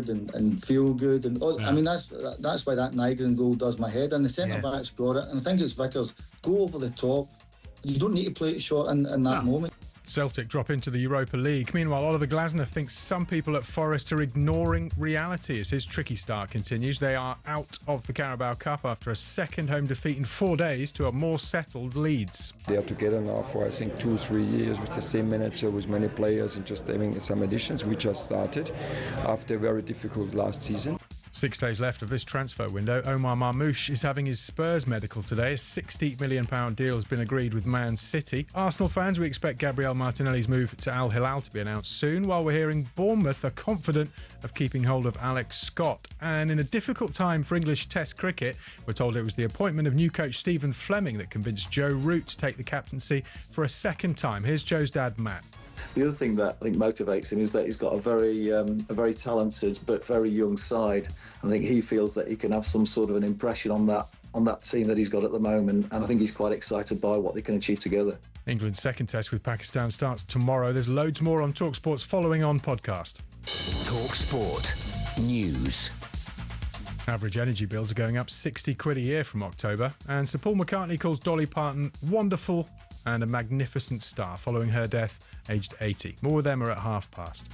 good and feel good. And I mean, that's why that Nigerian goal does my head. And the centre-back scored it. And I think it's Vickers. Go over the top. You don't need to play it short in that moment. Celtic drop into the Europa League. Meanwhile, Oliver Glasner thinks some people at Forest are ignoring reality as his tricky start continues. They are out of the Carabao Cup after a second home defeat in 4 days to a more settled Leeds. They are together now for, I think, 2-3 years with the same manager, with many players and just having some additions. We just started after a very difficult last season. 6 days left of this transfer window. Omar Marmoush is having his Spurs medical today. A £60 million deal has been agreed with Man City. Arsenal fans, we expect Gabriel Martinelli's move to Al Hilal to be announced soon, while we're hearing Bournemouth are confident of keeping hold of Alex Scott. And in a difficult time for English Test cricket, we're told it was the appointment of new coach Stephen Fleming that convinced Joe Root to take the captaincy for a second time. Here's Joe's dad, Matt. The other thing that I think motivates him is that he's got a very talented but very young side. I think he feels that he can have some sort of an impression on that team that he's got at the moment, and I think he's quite excited by what they can achieve together. England's second test with Pakistan starts tomorrow. There's loads more on talkSPORT's Following On podcast. talkSPORT News. Average energy bills are going up £60 a year from October, and Sir Paul McCartney calls Dolly Parton wonderful and a magnificent star following her death, aged 80. More of them are at past.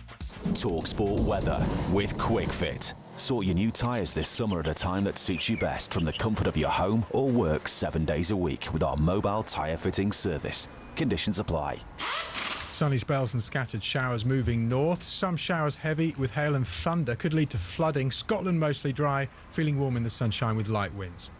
talkSPORT weather with QuickFit. Sort your new tyres this summer at a time that suits you best from the comfort of your home or work 7 days a week with our mobile tyre fitting service. Conditions apply. Sunny spells and scattered showers moving north. Some showers heavy with hail and thunder could lead to flooding. Scotland mostly dry, feeling warm in the sunshine with light winds.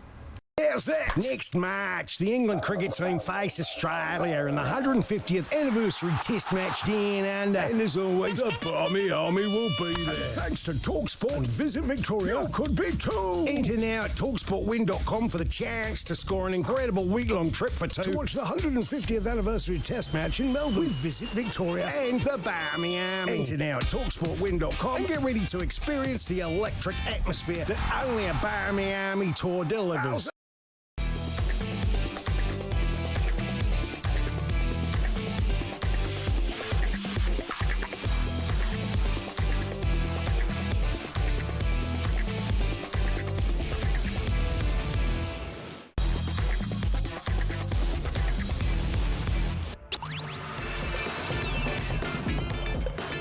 How's that? Next March, the England cricket team face Australia in the 150th anniversary Test match down under. And as always, the Barmy Army will be there. Thanks to talkSPORT, Visit Victoria could be too. Enter now at talksportwin.com for the chance to score an incredible week-long trip for two to watch the 150th anniversary Test match in Melbourne with Visit Victoria and the Barmy Army. Enter now at talksportwin.com and get ready to experience the electric atmosphere that only a Barmy Army tour delivers.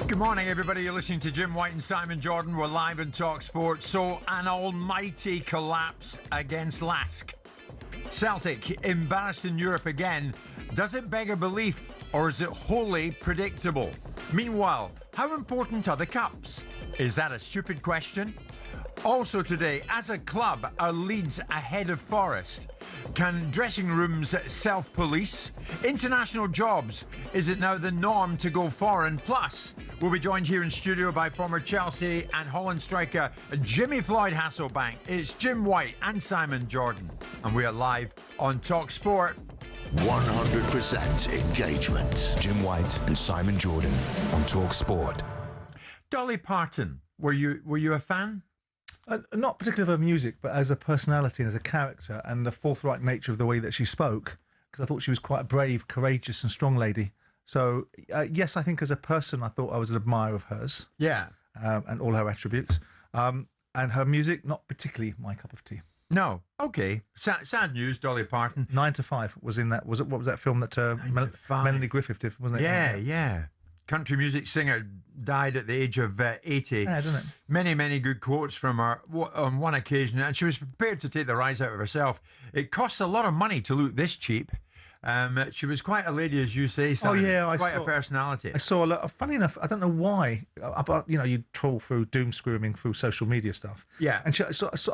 Good morning, everybody. You're listening to Jim White and Simon Jordan. We're live on talkSPORT. So, an almighty collapse against Lask. Celtic embarrassed in Europe again. Does it beg a belief, or is it wholly predictable? Meanwhile, how important are the cups? Is that a stupid question? Also today, as a club, are Leeds ahead of Forest? Can dressing rooms self-police? International jobs, is it now the norm to go foreign? Plus, we'll be joined here in studio by former Chelsea and Holland striker Jimmy Floyd Hasselbank. It's Jim White and Simon Jordan, and we are live on talkSPORT. 100% engagement. Jim White and Simon Jordan on talkSPORT. Dolly Parton, were you a fan? Not particularly of her music, but as a personality and as a character, and the forthright nature of the way that she spoke, because I thought she was quite a brave, courageous and strong lady. So, yes, I think as a person, I thought I was an admirer of hers. Yeah. And all her attributes. And her music, not particularly my cup of tea. No. Okay. Sad news, Dolly Parton. 9 to 5 was in that. What was that film that Melanie Griffith did, wasn't it? Yeah. Country music singer died at the age of 80. Yeah, doesn't it? Many good quotes from her on one occasion, and she was prepared to take the rise out of herself. It costs a lot of money to look this cheap. She was quite a lady, as you say, Simon. Oh, yeah. Quite a personality. I saw a lot. Funny enough, I don't know why, but you troll through doom screaming through social media stuff. Yeah. And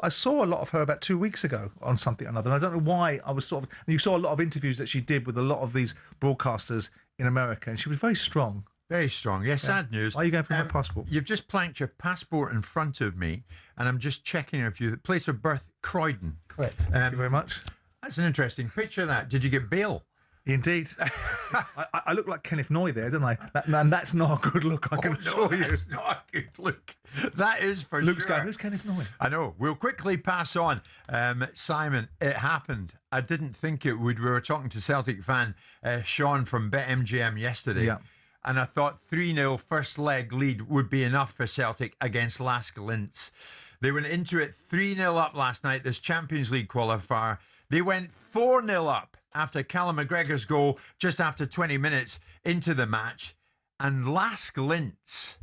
I saw a lot of her about 2 weeks ago on something or another. And I don't know why I was you saw a lot of interviews that she did with a lot of these broadcasters in America, and she was very strong. Very strong. Yes, yeah. Sad news. Why are you going for my passport? You've just planked your passport in front of me, and I'm just checking if you... Place of birth, Croydon. Correct. Thank you very much. That's an interesting picture, that. Did you get bail? Indeed. I look like Kenneth Noy there, don't I? And that's not a good look, I can assure you. That's not a good look. That is for Luke's sure. Going, who's Kenneth Noy? I know. We'll quickly pass on. Simon, it happened. I didn't think it would. We were talking to Celtic fan Sean from BetMGM yesterday. Yeah. and I thought 3-0 first leg lead would be enough for Celtic against Lask Linz. They went into it 3-0 up last night, this Champions League qualifier. They went 4-0 up after Callum McGregor's goal just after 20 minutes into the match. And Lask Linz,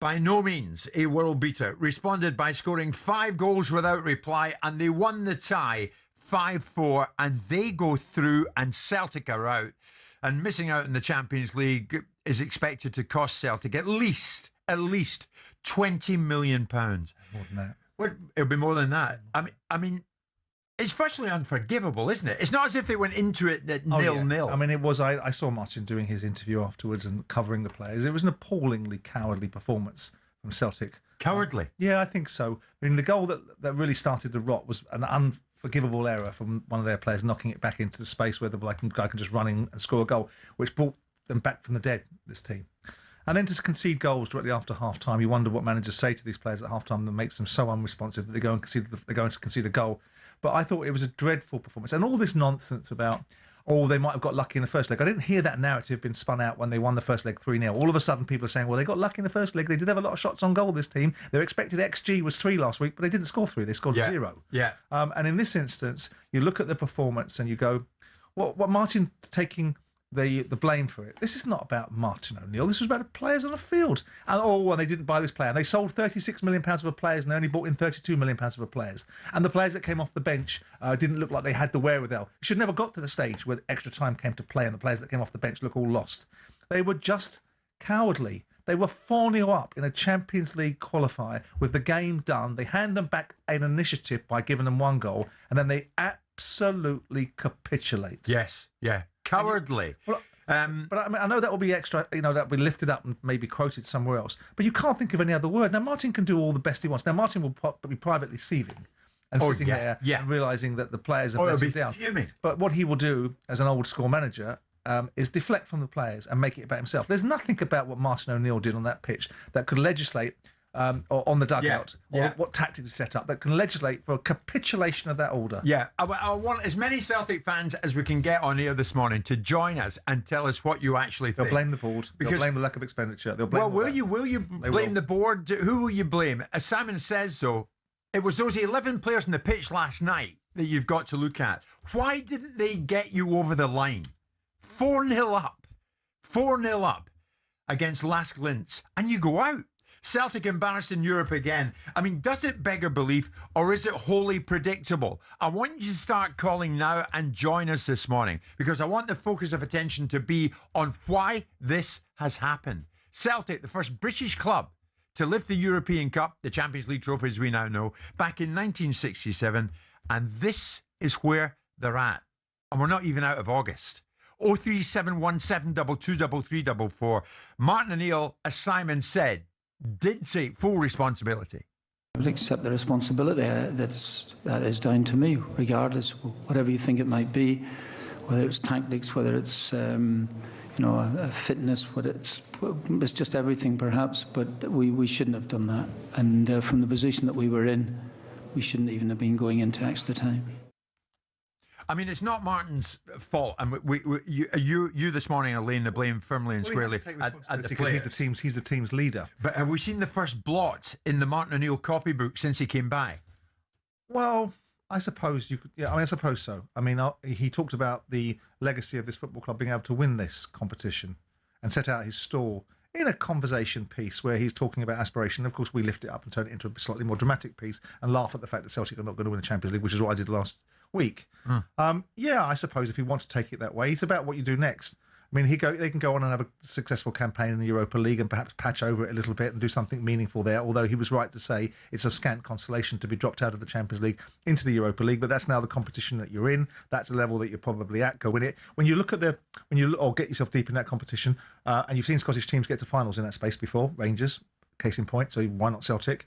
by no means a world beater, responded by scoring 5 goals without reply, and they won the tie 5-4, and they go through and Celtic are out. And missing out in the Champions League is expected to cost Celtic at least £20 million. More than that. Well, it'll be more than that. I mean, it's virtually unforgivable, isn't it? It's not as if they went into it at 0-0. I mean, it was. I saw Martin doing his interview afterwards and covering the players. It was an appallingly cowardly performance from Celtic. Cowardly? Yeah, I think so. I mean, the goal that really started the rot was an unforgivable error from one of their players knocking it back into the space where the guy can just run in and score a goal, which brought them back from the dead, this team. And then to concede goals directly after half-time, you wonder what managers say to these players at half-time that makes them so unresponsive that they go and concede a goal. But I thought it was a dreadful performance. And all this nonsense about, they might have got lucky in the first leg. I didn't hear that narrative being spun out when they won the first leg 3-0. All of a sudden, people are saying, well, they got lucky in the first leg. They did have a lot of shots on goal, this team. Their expected XG was 3 last week, but they didn't score 3. They scored 0. Yeah. And in this instance, you look at the performance and you go, what Martin taking the blame for it. This is not about Martin O'Neill. This was about the players on the field. And they didn't buy this player. And they sold £36 million worth of players and they only bought in £32 million worth of players. And the players that came off the bench didn't look like they had the wherewithal. It should never got to the stage where extra time came to play and the players that came off the bench look all lost. They were just cowardly. They were 4-0 up in a Champions League qualifier with the game done. They hand them back an initiative by giving them 1 goal, and then they absolutely capitulate. Yes, yeah. Cowardly. But I mean, I know that will be extra, that will be lifted up and maybe quoted somewhere else. But you can't think of any other word. Now, Martin can do all the best he wants. Now, Martin will be privately seething and sitting there and realising that the players are letting him down. Fuming. But what he will do as an old school manager is deflect from the players and make it about himself. There's nothing about what Martin O'Neill did on that pitch that could legislate or on the dugout, or what tactics he set up that can legislate for a capitulation of that order. Yeah, I want as many Celtic fans as we can get on here this morning to join us and tell us what you actually think. They'll blame the board. They'll blame the lack of expenditure. They'll blame. Will you blame the board? Who will you blame? As Simon says, though, it was those 11 players on the pitch last night that you've got to look at. Why didn't they get you over the line? 4-0 up against Lask Linz, and you go out. Celtic embarrassed in Europe again. I mean, does it beggar belief or is it wholly predictable? I want you to start calling now and join us this morning because I want the focus of attention to be on why this has happened. Celtic, the first British club to lift the European Cup, the Champions League trophy as we now know, back in 1967. And this is where they're at. And we're not even out of August. 03717223344. Martin O'Neill, as Simon said, did take full responsibility. I would accept the responsibility. That is down to me, regardless of whatever you think it might be, whether it's tactics, whether it's fitness, whether it's just everything perhaps. But we shouldn't have done that. And from the position that we were in, we shouldn't even have been going into extra time. I mean, it's not Martin's fault, and you this morning are laying the blame firmly and squarely at the players. He's the team's leader. But have we seen the first blot in the Martin O'Neill copybook since he came by? Well, I suppose you could. Yeah, I suppose so. I mean, he talked about the legacy of this football club being able to win this competition, and set out his stall in a conversation piece where he's talking about aspiration. Of course, we lift it up and turn it into a slightly more dramatic piece and laugh at the fact that Celtic are not going to win the Champions League, which is what I did last week. I suppose if you want to take it that way, it's about what you do next. I mean, they can go on and have a successful campaign in the Europa League and perhaps patch over it a little bit and do something meaningful there, although he was right to say it's of scant consolation to be dropped out of the Champions League into the Europa League, but that's now the competition that you're in. That's the level that you're probably at. Go in it. When you look at or get yourself deep in that competition, and you've seen Scottish teams get to finals in that space before, Rangers, case in point, so why not Celtic?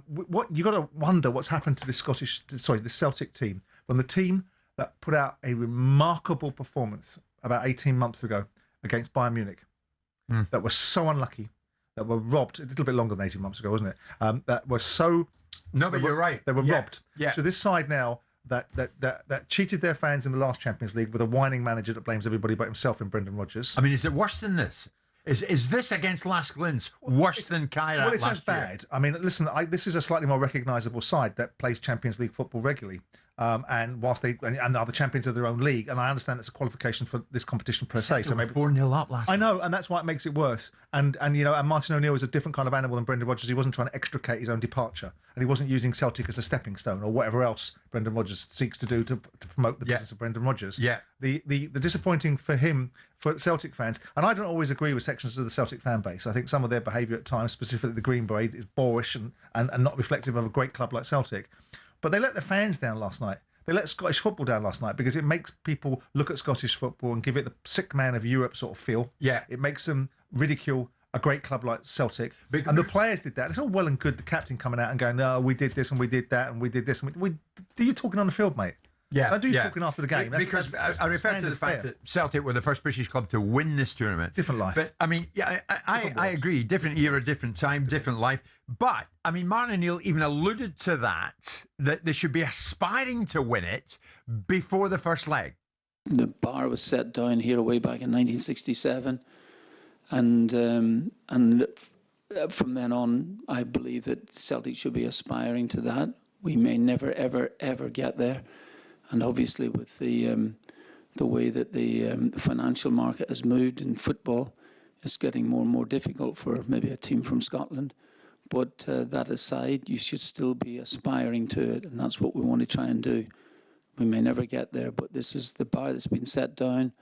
What you got to wonder what's happened to this Celtic team, from the team that put out a remarkable performance about 18 months ago against Bayern Munich, that were so unlucky, that were robbed a little bit longer than 18 months ago, wasn't it? That were so... No, but you're right. They were robbed. Yeah. So this side now that cheated their fans in the last Champions League with a whining manager that blames everybody but himself in Brendan Rodgers. I mean, is it worse than this? Is this against Lask Linz worse than Kairat? Well, it's last as bad. I mean, listen, this is a slightly more recognisable side that plays Champions League football regularly. And whilst they are the champions of their own league, and I understand it's a qualification for this competition per se. So maybe 4-0 up last. I know, and that's why it makes it worse. And Martin O'Neill is a different kind of animal than Brendan Rodgers. He wasn't trying to extricate his own departure, and he wasn't using Celtic as a stepping stone or whatever else Brendan Rodgers seeks to do to promote the business of Brendan Rodgers. Yeah. The disappointing for him, for Celtic fans, and I don't always agree with sections of the Celtic fan base. I think some of their behaviour at times, specifically the Green Beret, is boorish and not reflective of a great club like Celtic. But they let the fans down last night. They let Scottish football down last night because it makes people look at Scottish football and give it the sick man of Europe sort of feel. Yeah. It makes them ridicule a great club like Celtic. And the players did that. It's all well and good, the captain coming out and going, no, we did this and we did that and we did this. And do you talking on the field, mate? Yeah, I do talking after the game. Because I refer to the fact that Celtic were the first British club to win this tournament. Different life. But, I mean, yeah, I agree. Different era, different time, different life. But, I mean, Martin O'Neill even alluded to that they should be aspiring to win it before the first leg. The bar was set down here way back in 1967. And from then on, I believe that Celtic should be aspiring to that. We may never, ever, ever get there. And obviously, with the way that the financial market has moved in football, it's getting more and more difficult for maybe a team from Scotland. But that aside, you should still be aspiring to it, and that's what we want to try and do. We may never get there, but this is the bar that's been set down,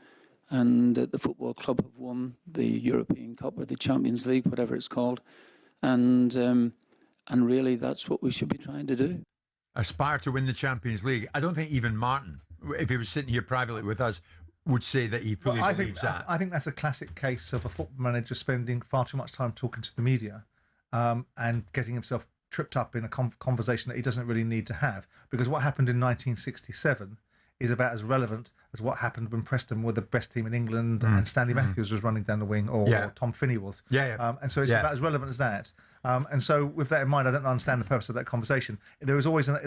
and the football club have won the European Cup or the Champions League, whatever it's called, and really that's what we should be trying to do. Aspire to win the Champions League. I don't think even Martin, if he was sitting here privately with us, would say that he fully believes that. I think that's a classic case of a football manager spending far too much time talking to the media and getting himself tripped up in a conversation that he doesn't really need to have. Because what happened in 1967 is about as relevant as what happened when Preston were the best team in England and Stanley Matthews was running down the wing or Tom Finney was. And so it's about as relevant as that. And so with that in mind, I don't understand the purpose of that conversation. There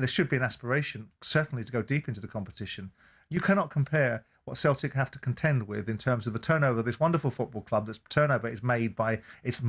should be an aspiration, certainly, to go deep into the competition. You cannot compare what Celtic have to contend with in terms of the turnover of this wonderful football club. This turnover is made by its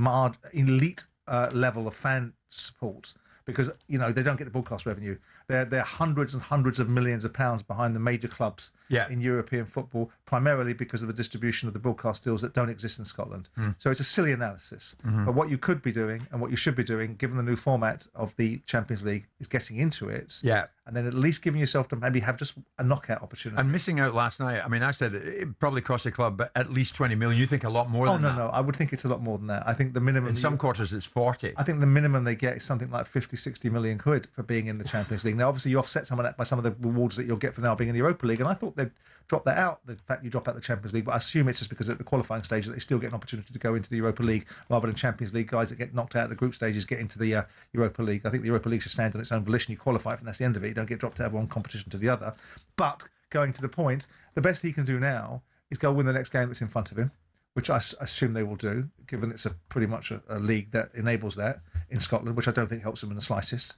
elite level of fan support, because they don't get the broadcast revenue. They're hundreds and hundreds of millions of pounds behind the major clubs in European football, primarily because of the distribution of the broadcast deals that don't exist in Scotland. So it's a silly analysis. But what you could be doing and what you should be doing, given the new format of the Champions League, is getting into it. And then at least giving yourself to maybe have just a knockout opportunity. And missing out last night, I mean, I said it probably cost the club at least 20 million. You think a lot more than that? No. I would think it's a lot more than that. I think the minimum... In some quarters, it's 40. I think the minimum they get is something like 50, 60 million quid for being in the Champions League. Now, obviously, you offset some of that by some of the rewards that you'll get for now being in the Europa League. And I thought they'd drop that out, the fact you drop out the Champions League. But I assume it's just because at the qualifying stage that they still get an opportunity to go into the Europa League rather than Champions League guys that get knocked out at the group stages get into the Europa League. I think the Europa League should stand on its own volition. You qualify it, and that's the end of it. You don't get dropped out of one competition to the other. But going to the point, the best he can do now is go win the next game that's in front of him, which I assume they will do, given it's pretty much a league that enables that in Scotland, which I don't think helps them in the slightest.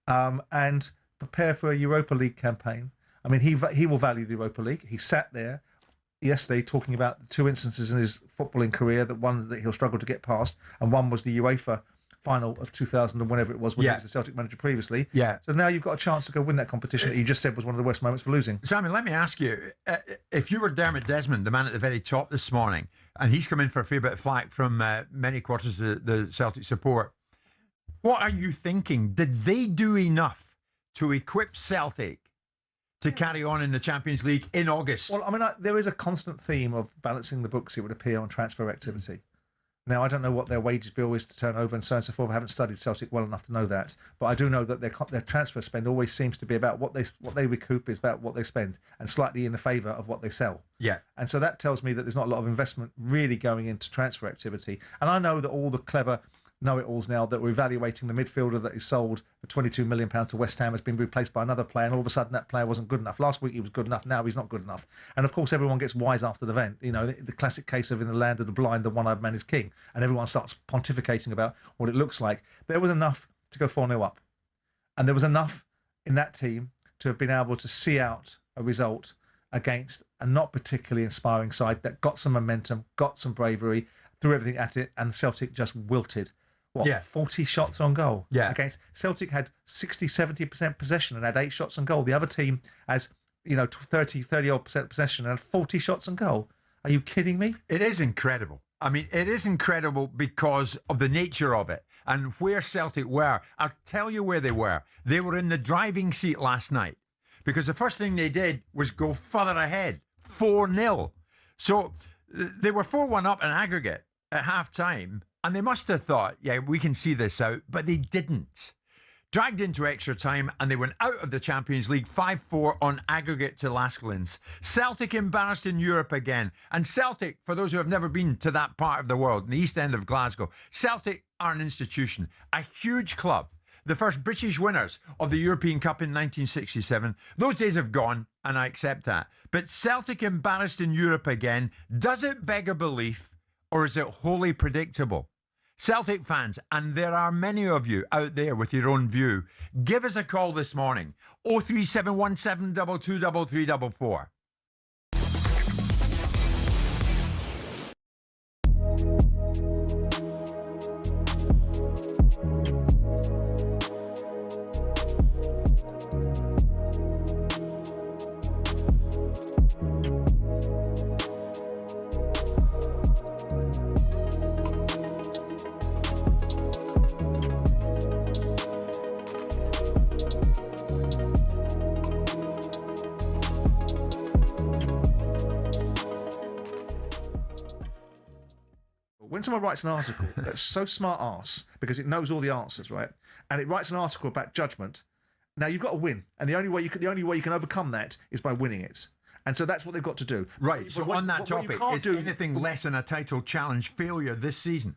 And prepare for a Europa League campaign. I mean, he will value the Europa League. He sat there yesterday talking about the two instances in his footballing career, that one that he'll struggle to get past, and one was the UEFA final of 2000 and whenever it was when he was the Celtic manager previously. So now you've got a chance to go win that competition that you just said was one of the worst moments for losing. Simon, let me ask you, if you were Dermot Desmond, the man at the very top this morning, and he's come in for a fair bit of flack from many quarters of the Celtic support, what are you thinking? Did they do enough to equip Celtic to carry on in the Champions League in August? Well, I mean, there is a constant theme of balancing the books, it would appear, on transfer activity. Now, I don't know what their wages bill is to turn over and so on and so forth. I haven't studied Celtic well enough to know that. But I do know that their transfer spend always seems to be about what they recoup is about what they spend, and slightly in the favour of what they sell. And so that tells me that there's not a lot of investment really going into transfer activity. And I know that all the clever know-it-alls now that we're evaluating the midfielder that is sold for £22 million to West Ham has been replaced by another player, and all of a sudden that player wasn't good enough. Last week he was good enough, now he's not good enough. And of course everyone gets wise after the event. The classic case of in the land of the blind, the one-eyed man is king, and everyone starts pontificating about what it looks like. There was enough to go 4-0 up, and there was enough in that team to have been able to see out a result against a not particularly inspiring side that got some momentum, got some bravery, threw everything at it, and Celtic just wilted. 40 shots on goal? Against Celtic had 60-70% possession and had 8 shots on goal. The other team has 30-odd% possession and had 40 shots on goal. Are you kidding me? It is incredible. I mean, it is incredible because of the nature of it and where Celtic were. I'll tell you where they were. They were in the driving seat last night because the first thing they did was go further ahead, 4-0. So they were 4-1 up in aggregate at half-time, and they must have thought, yeah, we can see this out, but they didn't. Dragged into extra time, and they went out of the Champions League 5-4 on aggregate to Lascaux. Celtic embarrassed in Europe again. And Celtic, for those who have never been to that part of the world, in the East End of Glasgow, Celtic are an institution, a huge club. The first British winners of the European Cup in 1967. Those days have gone, and I accept that. But Celtic embarrassed in Europe again. Does it beg a belief, or is it wholly predictable? Celtic fans, and there are many of you out there with your own view, give us a call this morning. 03717 223344. When someone writes an article that's so smart arse because it knows all the answers, right? And it writes an article about judgment. Now you've got to win, and the only way you can overcome that is by winning it. And so that's what they've got to do. Right. So on that topic, is anything less than a title challenge failure this season?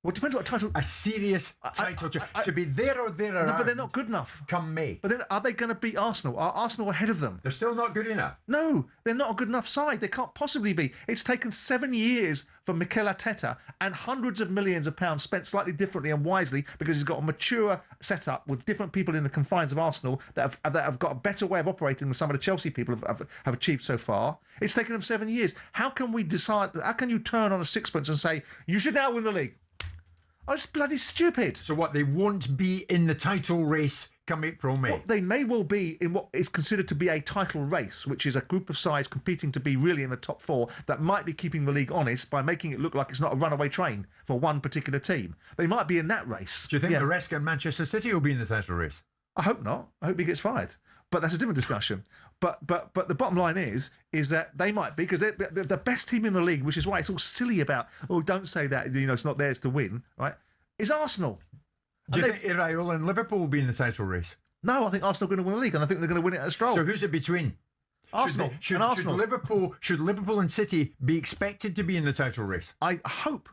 Well, it depends what title. A serious title to be there or thereabout. No, but they're not good enough. Come May. But then, are they going to beat Arsenal? Are Arsenal ahead of them? They're still not good enough. No, they're not a good enough side. They can't possibly be. It's taken 7 years for Mikel Arteta and hundreds of millions of pounds spent slightly differently and wisely because he's got a mature setup with different people in the confines of Arsenal that have got a better way of operating than some of the Chelsea people have achieved so far. It's taken them 7 years. How can we decide? How can you turn on a sixpence and say you should now win the league? Oh, it's bloody stupid. So what, they won't be in the title race come April, May? Well, they may well be in what is considered to be a title race, which is a group of sides competing to be really in the top 4 that might be keeping the league honest by making it look like it's not a runaway train for one particular team. They might be in that race. Do you think Maresca and Manchester City will be in the title race? I hope not. I hope he gets fired. But that's a different discussion. But the bottom line is that they might be, because they're the best team in the league, which is why it's all silly about, oh, don't say that, it's not theirs to win, right? Is Arsenal. Do you think Iraola and Liverpool will be in the title race? No, I think Arsenal are going to win the league, and I think they're going to win it at a stroll. So who's it between? Arsenal. Arsenal. Should Liverpool and City be expected to be in the title race? I hope.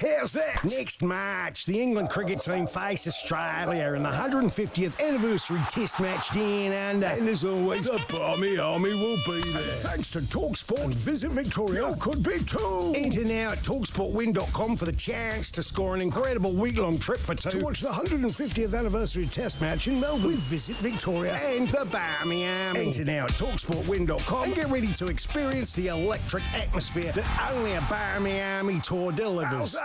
How's that? Next March, the England cricket team face Australia in the 150th anniversary Test match down under. And as always, the Barmy Army will be there. And thanks to talkSPORT, Visit Victoria could be too. Enter now at talksportwin.com for the chance to score an incredible week-long trip for 2 to watch the 150th anniversary Test match in Melbourne with Visit Victoria and the Barmy Army. Enter now at talksportwin.com and get ready to experience the electric atmosphere that only a Barmy Army tour delivers.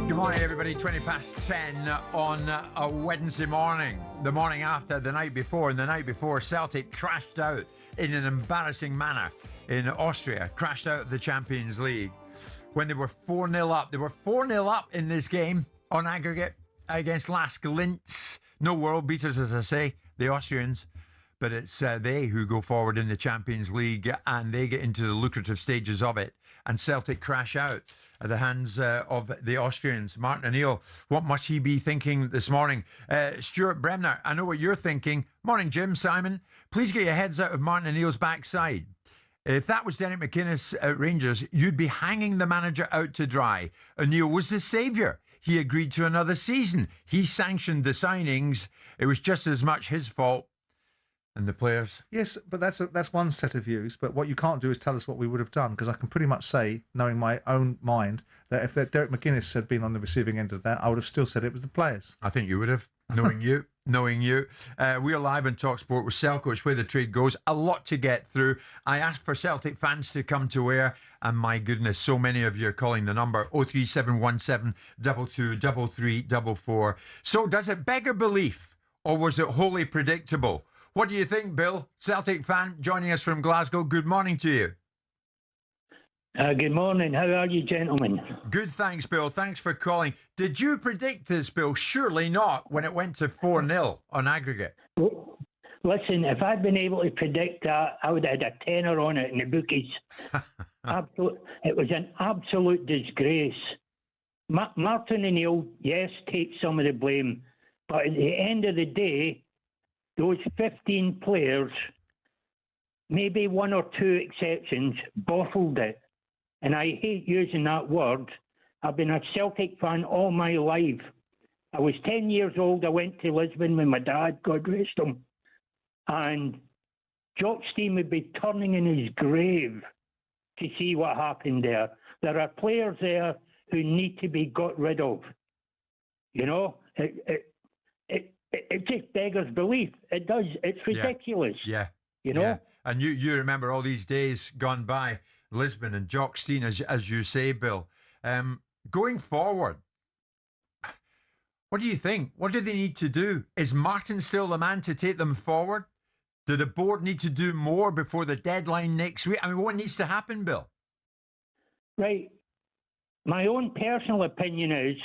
Good morning, everybody. 20 past 10 on a Wednesday morning. The morning after the night before. And the night before, Celtic crashed out in an embarrassing manner in Austria. Crashed out of the Champions League when they were 4-0 up. They were 4-0 up in this game on aggregate against Lascaux. No world beaters, as I say, the Austrians. But it's they who go forward in the Champions League and they get into the lucrative stages of it. And Celtic crash out at the hands of the Austrians. Martin O'Neill, what must he be thinking this morning? Stuart Bremner, I know what you're thinking. Morning, Jim, Simon. Please get your heads out of Martin O'Neill's backside. If that was Derek McInnes at Rangers, you'd be hanging the manager out to dry. O'Neill was the saviour. He agreed to another season. He sanctioned the signings. It was just as much his fault. And the players. Yes, but that's one set of views. But what you can't do is tell us what we would have done, because I can pretty much say, knowing my own mind, that if Derek McInnes had been on the receiving end of that, I would have still said it was the players. I think you would have, knowing you. Knowing you. We're live on talkSPORT with Selco. Where the trade goes. A lot to get through. I asked for Celtic fans to come to air, and my goodness, so many of you are calling the number 03717 223344. So does it beggar belief, or was it wholly predictable? What do you think, Bill? Celtic fan joining us from Glasgow. Good morning to you. Good morning. How are you, gentlemen? Good, thanks, Bill. Thanks for calling. Did you predict this, Bill? Surely not, when it went to 4-0 on aggregate. Listen, if I'd been able to predict that, I would have had a tenner on it in the bookies. It was an absolute disgrace. Martin O'Neill, yes, takes some of the blame, but at the end of the day, those 15 players, maybe one or two exceptions, bottled it. And I hate using that word. I've been a Celtic fan all my life. I was 10 years old. I went to Lisbon with my dad, God rest him. And Jock Stein would be turning in his grave to see what happened there. There are players there who need to be got rid of. You know, it just beggars belief. It does. It's ridiculous. Yeah. You know? Yeah. And you remember all these days gone by, Lisbon and Jock Stein, as you say, Bill. Going forward, what do you think? What do they need to do? Is Martin still the man to take them forward? Do the board need to do more before the deadline next week? I mean, what needs to happen, Bill? Right. My own personal opinion is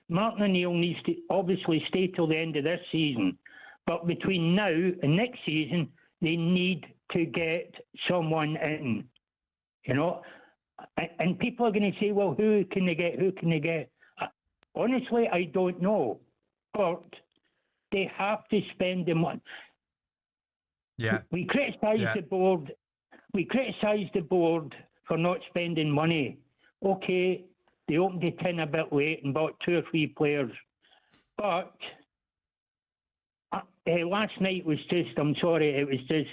Martin O'Neill needs to obviously stay till the end of this season. But between now and next season, they need to get someone in. You know? And people are going to say, well, who can they get? Who can they get? Honestly, I don't know. But they have to spend the money. Yeah. We criticise the board. We criticise the board for not spending money. Okay, they opened the tin a bit late and bought 2 or 3 players. But last night was just, I'm sorry, it was just,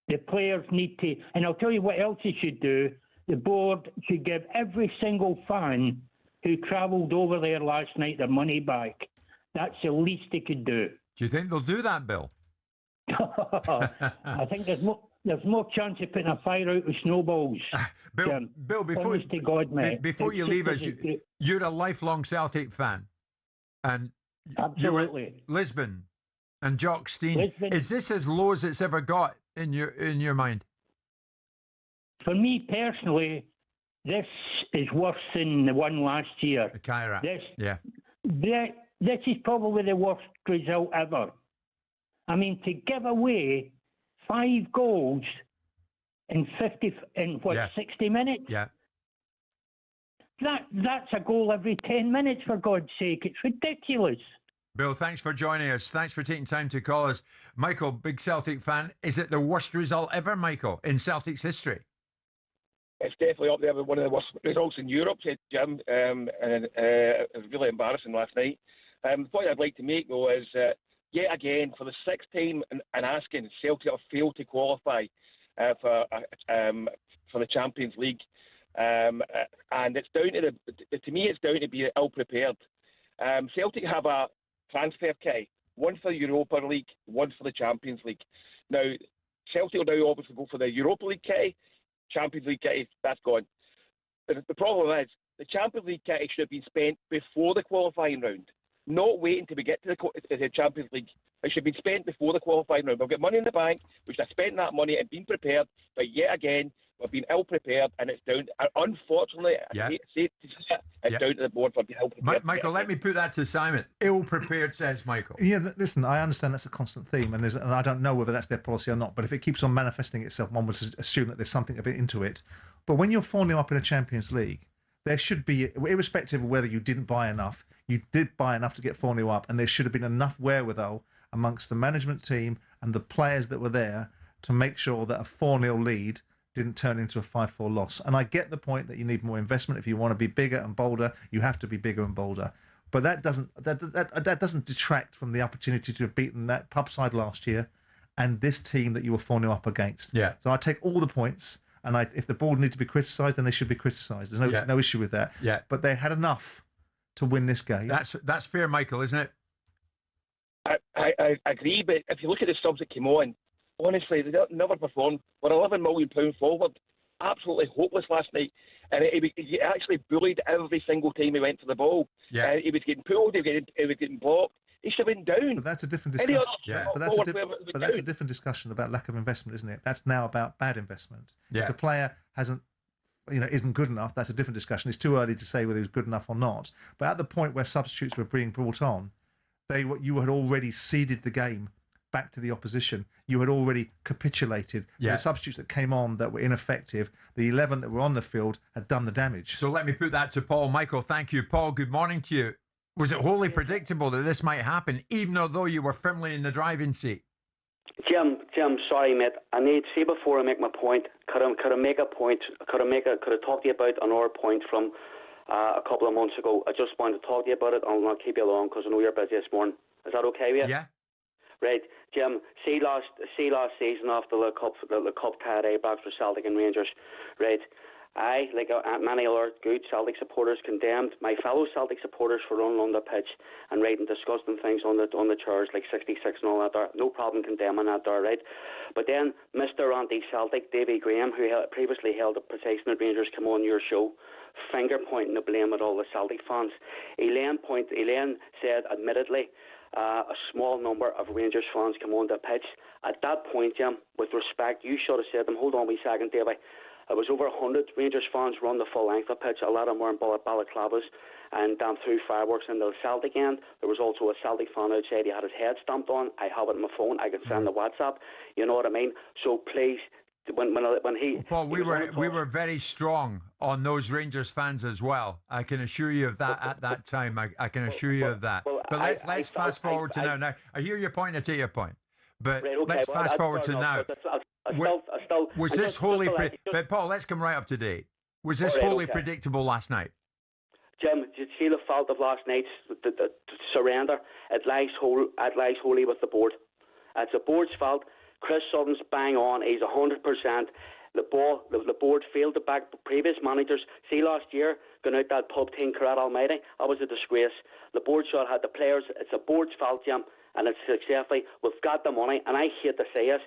the players need to, and I'll tell you what else they should do. The board should give every single fan who travelled over there last night their money back. That's the least they could do. Do you think they'll do that, Bill? I think there's more chance of putting a fire out with snowballs. Bill, before you leave us, you're a lifelong Celtic fan, and absolutely Lisbon and Jock Stein. Is this as low as it's ever got in your mind? For me personally, this is worse than the one last year. The Kyrat. This is probably the worst result ever. I mean, to give away 5 goals in 60 minutes? Yeah. That's a goal every 10 minutes, for God's sake. It's ridiculous. Bill, thanks for joining us. Thanks for taking time to call us. Michael, big Celtic fan. Is it the worst result ever, Michael, in Celtic's history? It's definitely up there with one of the worst results in Europe, said Jim. And it was really embarrassing last night. The point I'd like to make, though, is yet again, for the 6th time and asking, Celtic have failed to qualify for the Champions League. And it's down to me, it's down to be ill-prepared. Celtic have a transfer kit, one for the Europa League, one for the Champions League. Now, Celtic will now obviously go for the Europa League kit. Champions League kit, that's gone. But the problem is, the Champions League kit should have been spent before the qualifying round, not waiting till we get to the Champions League. It should have been spent before the qualifying round. We've got money in the bank, we should have spent that money and been prepared, but yet again, we've been ill-prepared, and it's down, unfortunately, it's down to the board for being ill-prepared. Michael, let me put that to Simon. Ill-prepared, says Michael. Yeah, listen, I understand that's a constant theme, and I don't know whether that's their policy or not, but if it keeps on manifesting itself, one would assume that there's something a bit into it. But when you're 4-0 up in a Champions League, there should be, irrespective of whether you didn't buy enough, you did buy enough to get 4-0 up, and there should have been enough wherewithal amongst the management team and the players that were there to make sure that a 4-0 lead didn't turn into a 5-4 loss. And I get the point that you need more investment. If you want to be bigger and bolder, you have to be bigger and bolder. But that doesn't detract from the opportunity to have beaten that pub side last year and this team that you were 4-0 up against. Yeah. So I take all the points, and if the board need to be criticised, then they should be criticised. There's no issue with that. Yeah. But they had enough to win this game. That's fair, Michael, isn't it? I agree, but if you look at the subs that came on, honestly, they never performed. We're £11 million forward. Absolutely hopeless last night. And he actually bullied every single time he went for the ball. Yeah. He was getting pulled, he was getting blocked. He should have been down. But that's a different discussion. But that's a different discussion about lack of investment, isn't it? That's now about bad investment. Yeah. If the player isn't good enough, that's a different discussion. It's too early to say whether he was good enough or not. But at the point where substitutes were being brought on, you had already ceded the game back to the opposition. You had already capitulated. Yeah. The substitutes that came on that were ineffective, the 11 that were on the field had done the damage. So let me put that to Paul. Michael, thank you. Paul, good morning to you. Was it wholly predictable that this might happen, even though you were firmly in the driving seat? Jim, sorry, mate. I need to see before I make my point. Could I make a point? Could I talk to you about another point from a couple of months ago? I just wanted to talk to you about it. I'll not keep you long because I know you're busy this morning. Is that okay with you? Yeah. Right, Jim. See last season after the cup tied Ibrox for Celtic and Rangers. Right. I, like many other good Celtic supporters, condemned my fellow Celtic supporters for running on the pitch and writing disgusting things on the chairs like 66 and all that there. No problem condemning that there, right? But then Mr. Anti-Celtic, Davy Graham, who previously held a position at Rangers, come on your show, finger pointing the blame at all the Celtic fans. Elaine said, admittedly, a small number of Rangers fans come on the pitch. At that point, Jim, with respect, you should have said to them, hold on a second, Davy. It was over 100 Rangers fans run the full length of the pitch. A lot of them were in balaclavas and threw fireworks into the Celtic end. There was also a Celtic fan outside. He had his head stamped on. I have it on my phone. I can send the WhatsApp. You know what I mean? So please, when he... Paul, we were very strong on those Rangers fans as well. I can assure you of that at that time. I can assure you of that. But let's fast forward to now. Now, I hear your point. I take your point. But right, okay, let's fast forward to now. Was this wholly... But Paul, let's come right up to date. Was this wholly predictable last night? Jim, did you see the fault of last night's the surrender? It lies wholly with the board. It's the board's fault. Chris Sutton's bang on. He's 100%. The board failed to back previous managers. See last year, going out that pub team, Carat Almighty, that was a disgrace. The board should have had the players. It's the board's fault, Jim, and it's successfully. We've got the money, and I hate to say it,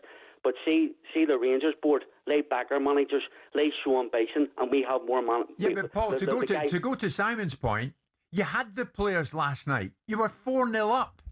but see the Rangers board, they back our managers, they show ambition, and we have more money. Yeah, but Paul, to go to Simon's point, you had the players last night. You were 4-0 up.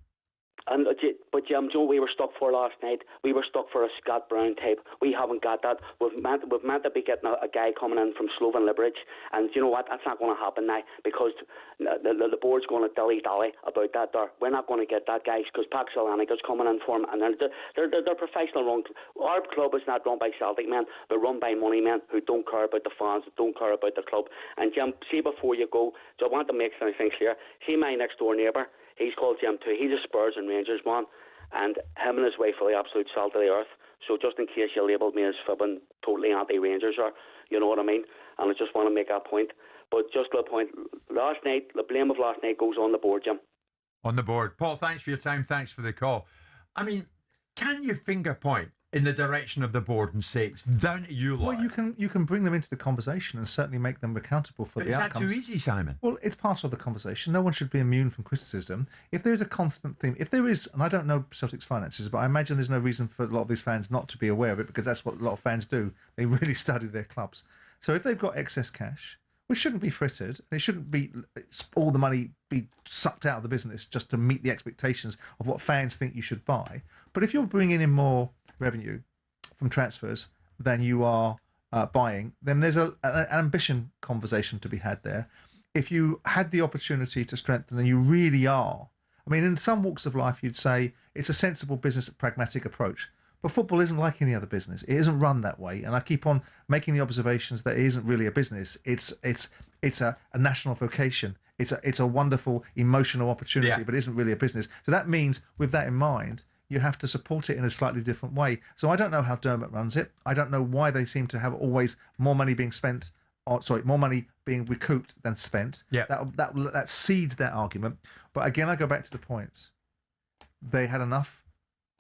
But Jim, Joe, we were stuck for last night. We were stuck for a Scott Brown type. We haven't got that. We've meant to be getting a guy coming in from Slovan Liberec, and you know what? That's not going to happen now because the board's going to dilly-dally about that. We're not going to get that guy because Pax Salanica's coming in for him, and they're professional run. Our club is not run by Celtic men. They're run by money men who don't care about the fans, who don't care about the club. And Jim, see before you go, so I want to make some things clear. See my next door neighbour. He's called Jim too. He's a Spurs and Rangers man, and him and his wife are the absolute salt of the earth. So just in case you labelled me as fibbing totally anti-Rangers, or you know what I mean, and I just want to make that point. But just to the point, last night, the blame of last night goes on the board, Jim. On the board. Paul, thanks for your time. Thanks for the call. I mean, can you finger point in the direction of the board and say it's down to you lot? Well, you can bring them into the conversation and certainly make them accountable for the outcomes. Is that too easy, Simon? Well, it's part of the conversation. No one should be immune from criticism. If there is a constant theme, if there is, and I don't know Celtic's finances, but I imagine there's no reason for a lot of these fans not to be aware of it because that's what a lot of fans do. They really study their clubs. So if they've got excess cash, which shouldn't be frittered, it shouldn't be all the money be sucked out of the business just to meet the expectations of what fans think you should buy. But if you're bringing in more revenue from transfers than you are buying, then there's an ambition conversation to be had there. If you had the opportunity to strengthen, and you really are, I mean, in some walks of life, you'd say it's a sensible business, pragmatic approach. But football isn't like any other business. It isn't run that way. And I keep on making the observations that it isn't really a business. It's a national vocation. It's a wonderful emotional opportunity, but it isn't really a business. So that means, with that in mind, you have to support it in a slightly different way. So I don't know how Dermot runs it. I don't know why they seem to have always more money being spent, more money being recouped than spent. Yeah. That seeds their argument. But again, I go back to the point. They had enough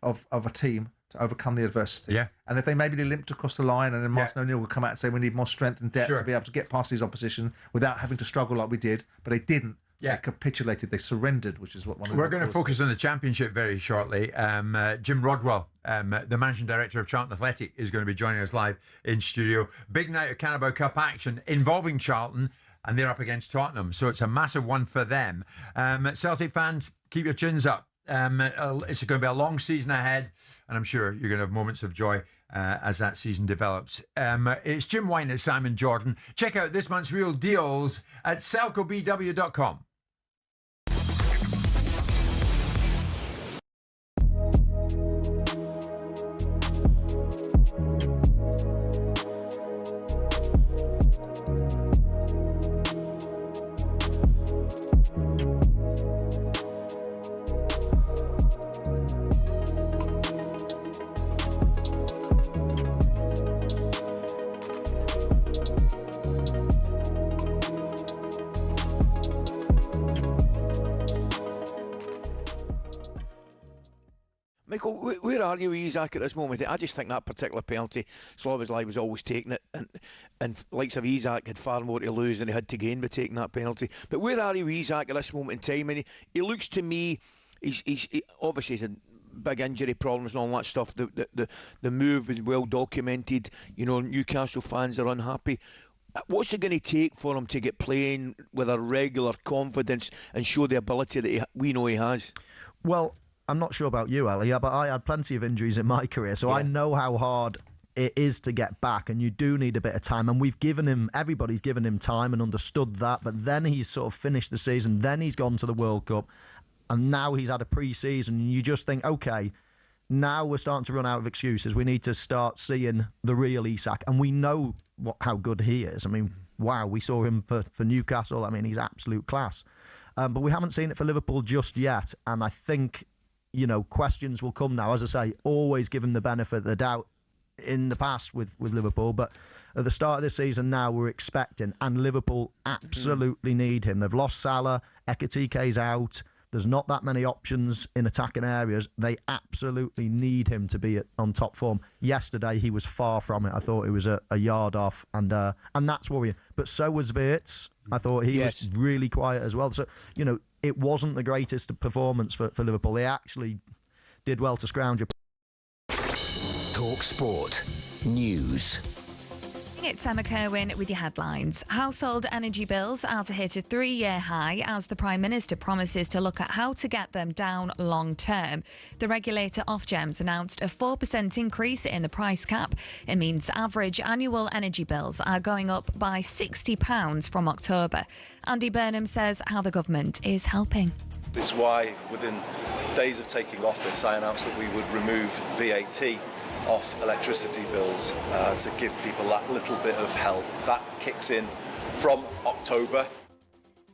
of a team to overcome the adversity. Yeah. And if they maybe limped across the line and then Martin O'Neill would come out and say we need more strength and depth to be able to get past these opposition without having to struggle like we did, but they didn't. Yeah. They capitulated, they surrendered, which is what one of We're going to focus on the Championship very shortly. Jim Rodwell, the Managing Director of Charlton Athletic, is going to be joining us live in studio. Big night of Carabao Cup action involving Charlton, and they're up against Tottenham, so it's a massive one for them. Celtic fans, keep your chins up. It's going to be a long season ahead, and I'm sure you're going to have moments of joy as that season develops. It's Jim White and Simon Jordan. Check out this month's real deals at selcobw.com. Michael, where are you with Isak at this moment? I just think that particular penalty, Szoboszlai was always taking it, and likes of Isak had far more to lose than he had to gain by taking that penalty. But where are you with Isak at this moment in time? And he looks to me, he obviously had big injury problems and all that stuff. The move was well documented. You know, Newcastle fans are unhappy. What's it going to take for him to get playing with a regular confidence and show the ability that we know he has? Well, I'm not sure about you, Ali, but I had plenty of injuries in my career, so I know how hard it is to get back, and you do need a bit of time. And everybody's given him time and understood that, but then he's sort of finished the season, then he's gone to the World Cup, and now he's had a pre-season, and you just think, okay, now we're starting to run out of excuses. We need to start seeing the real Isak, and we know how good he is. I mean, wow, we saw him for Newcastle. I mean, he's absolute class. But we haven't seen it for Liverpool just yet, and I think, you know, questions will come now. As I say, always give him the benefit of the doubt in the past with Liverpool, but at the start of this season now we're expecting, and Liverpool absolutely need him. They've lost Salah, Ekitike's out, there's not that many options in attacking areas. They absolutely need him to be on top form. Yesterday he was far from it. I thought he was a yard off, and that's worrying. But so was Wirtz. I thought he was really quiet as well. So, you know, it wasn't the greatest performance for Liverpool. They actually did well to scrounge a... talkSPORT News. It's Emma Kerwin with your headlines. Household energy bills are to hit a 3-year high as the Prime Minister promises to look at how to get them down long term. The regulator Ofgem's announced a 4% increase in the price cap. It means average annual energy bills are going up by £60 from October. Andy Burnham says how the government is helping. This is why, within days of taking office, I announced that we would remove VAT off electricity bills to give people that little bit of help. That kicks in from October.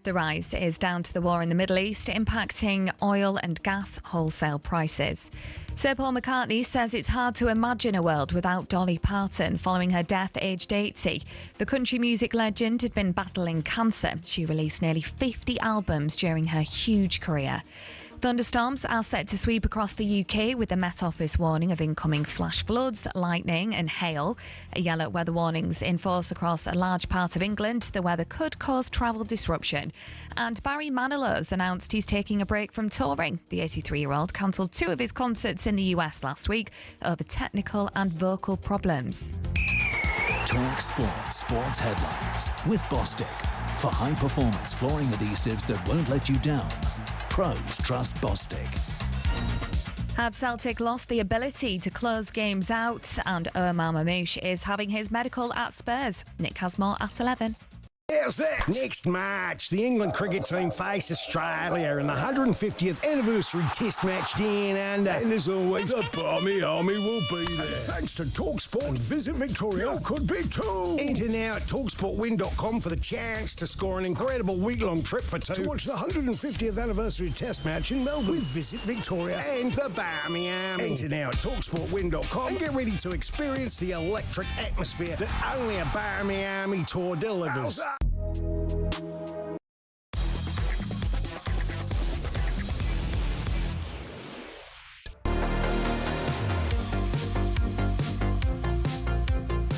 The rise is down to the war in the Middle East impacting oil and gas wholesale prices. Sir Paul McCartney says it's hard to imagine a world without Dolly Parton following her death aged 80. The country music legend had been battling cancer. She released nearly 50 albums during her huge career. Thunderstorms are set to sweep across the UK with the Met Office warning of incoming flash floods, lightning and hail. Yellow weather warnings in force across a large part of England. The weather could cause travel disruption. And Barry Manilow's announced he's taking a break from touring. The 83-year-old cancelled 2 of his concerts in the US last week over technical and vocal problems. talkSPORT Sports Headlines with Bostik. For high-performance flooring adhesives that won't let you down, pros trust Bostik. Have Celtic lost the ability to close games out? And Omar Mamouche is having his medical at Spurs. Nick has more at 11. How's that? Next March, the England cricket team face Australia in the 150th anniversary Test match down under. And as always, the Barmy Army will be there. Thanks to talkSPORT, visit Victoria could be too. Enter now at talksportwin.com for the chance to score an incredible week-long trip for two to watch the 150th anniversary Test match in Melbourne with Visit Victoria and the Barmy Army. Enter now at talksportwin.com and get ready to experience the electric atmosphere that only a Barmy Army tour delivers.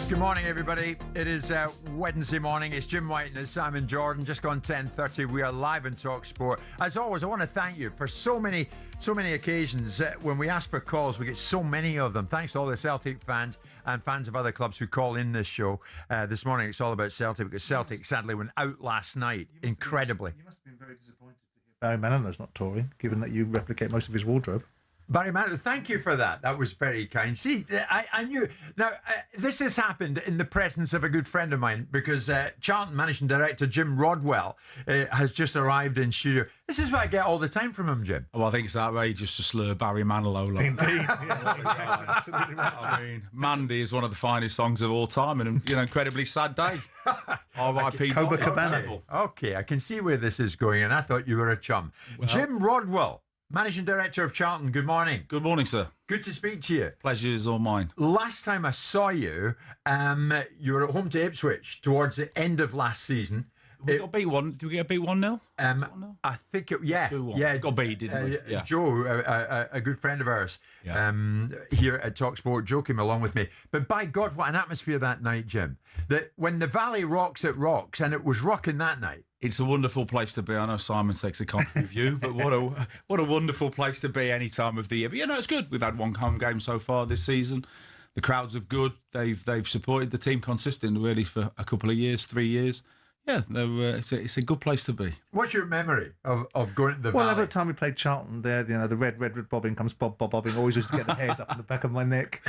Good morning, everybody. It is Wednesday morning. It's Jim White and it's Simon Jordan. Just gone 10:30. We are live in talkSPORT. As always, I want to thank you for so many occasions. When we ask for calls, we get so many of them. Thanks to all the Celtic fans and fans of other clubs who call in this show. This morning, it's all about Celtic because Celtic sadly went out last night. Incredibly. You must have been very disappointed to hear Barry Manilow's not touring, given that you replicate most of his wardrobe. Barry Manilow, thank you for that. That was very kind. See, I knew. Now, this has happened in the presence of a good friend of mine because Charlton Managing Director Jim Rodwell has just arrived in studio. This is what I get all the time from him, Jim. Well, I think it's outrageous to slur Barry Manilow. Like. Indeed. Yeah, absolutely right. I mean, Mandy is one of the finest songs of all time and, incredibly sad day. R.I.P. Copacabana. Okay, I can see where this is going, and I thought you were a chum. Well, Jim Rodwell, Managing Director of Charlton, good morning. Good morning, sir. Good to speak to you. Pleasure is all mine. Last time I saw you, you were at home to Ipswich towards the end of last season. We got beat one. Did we get beat 1-0? I think it. Yeah, 2-1. Yeah. Got beat, didn't we? Yeah. Joe, a good friend of ours, here at talkSPORT, Joe came along with me. But by God, what an atmosphere that night, Jim! That when the Valley rocks, it rocks, and it was rocking that night. It's a wonderful place to be. I know Simon takes a contrary view, but what a wonderful place to be any time of the year. But it's good. We've had one home game so far this season. The crowds are good. They've supported the team consistently really for a couple of years, 3 years. Yeah, it's a good place to be. What's your memory of going to the Valley? Well, every time we played Charlton there, the red bobbing comes bobbing. Always used to get the hairs up on the back of my neck.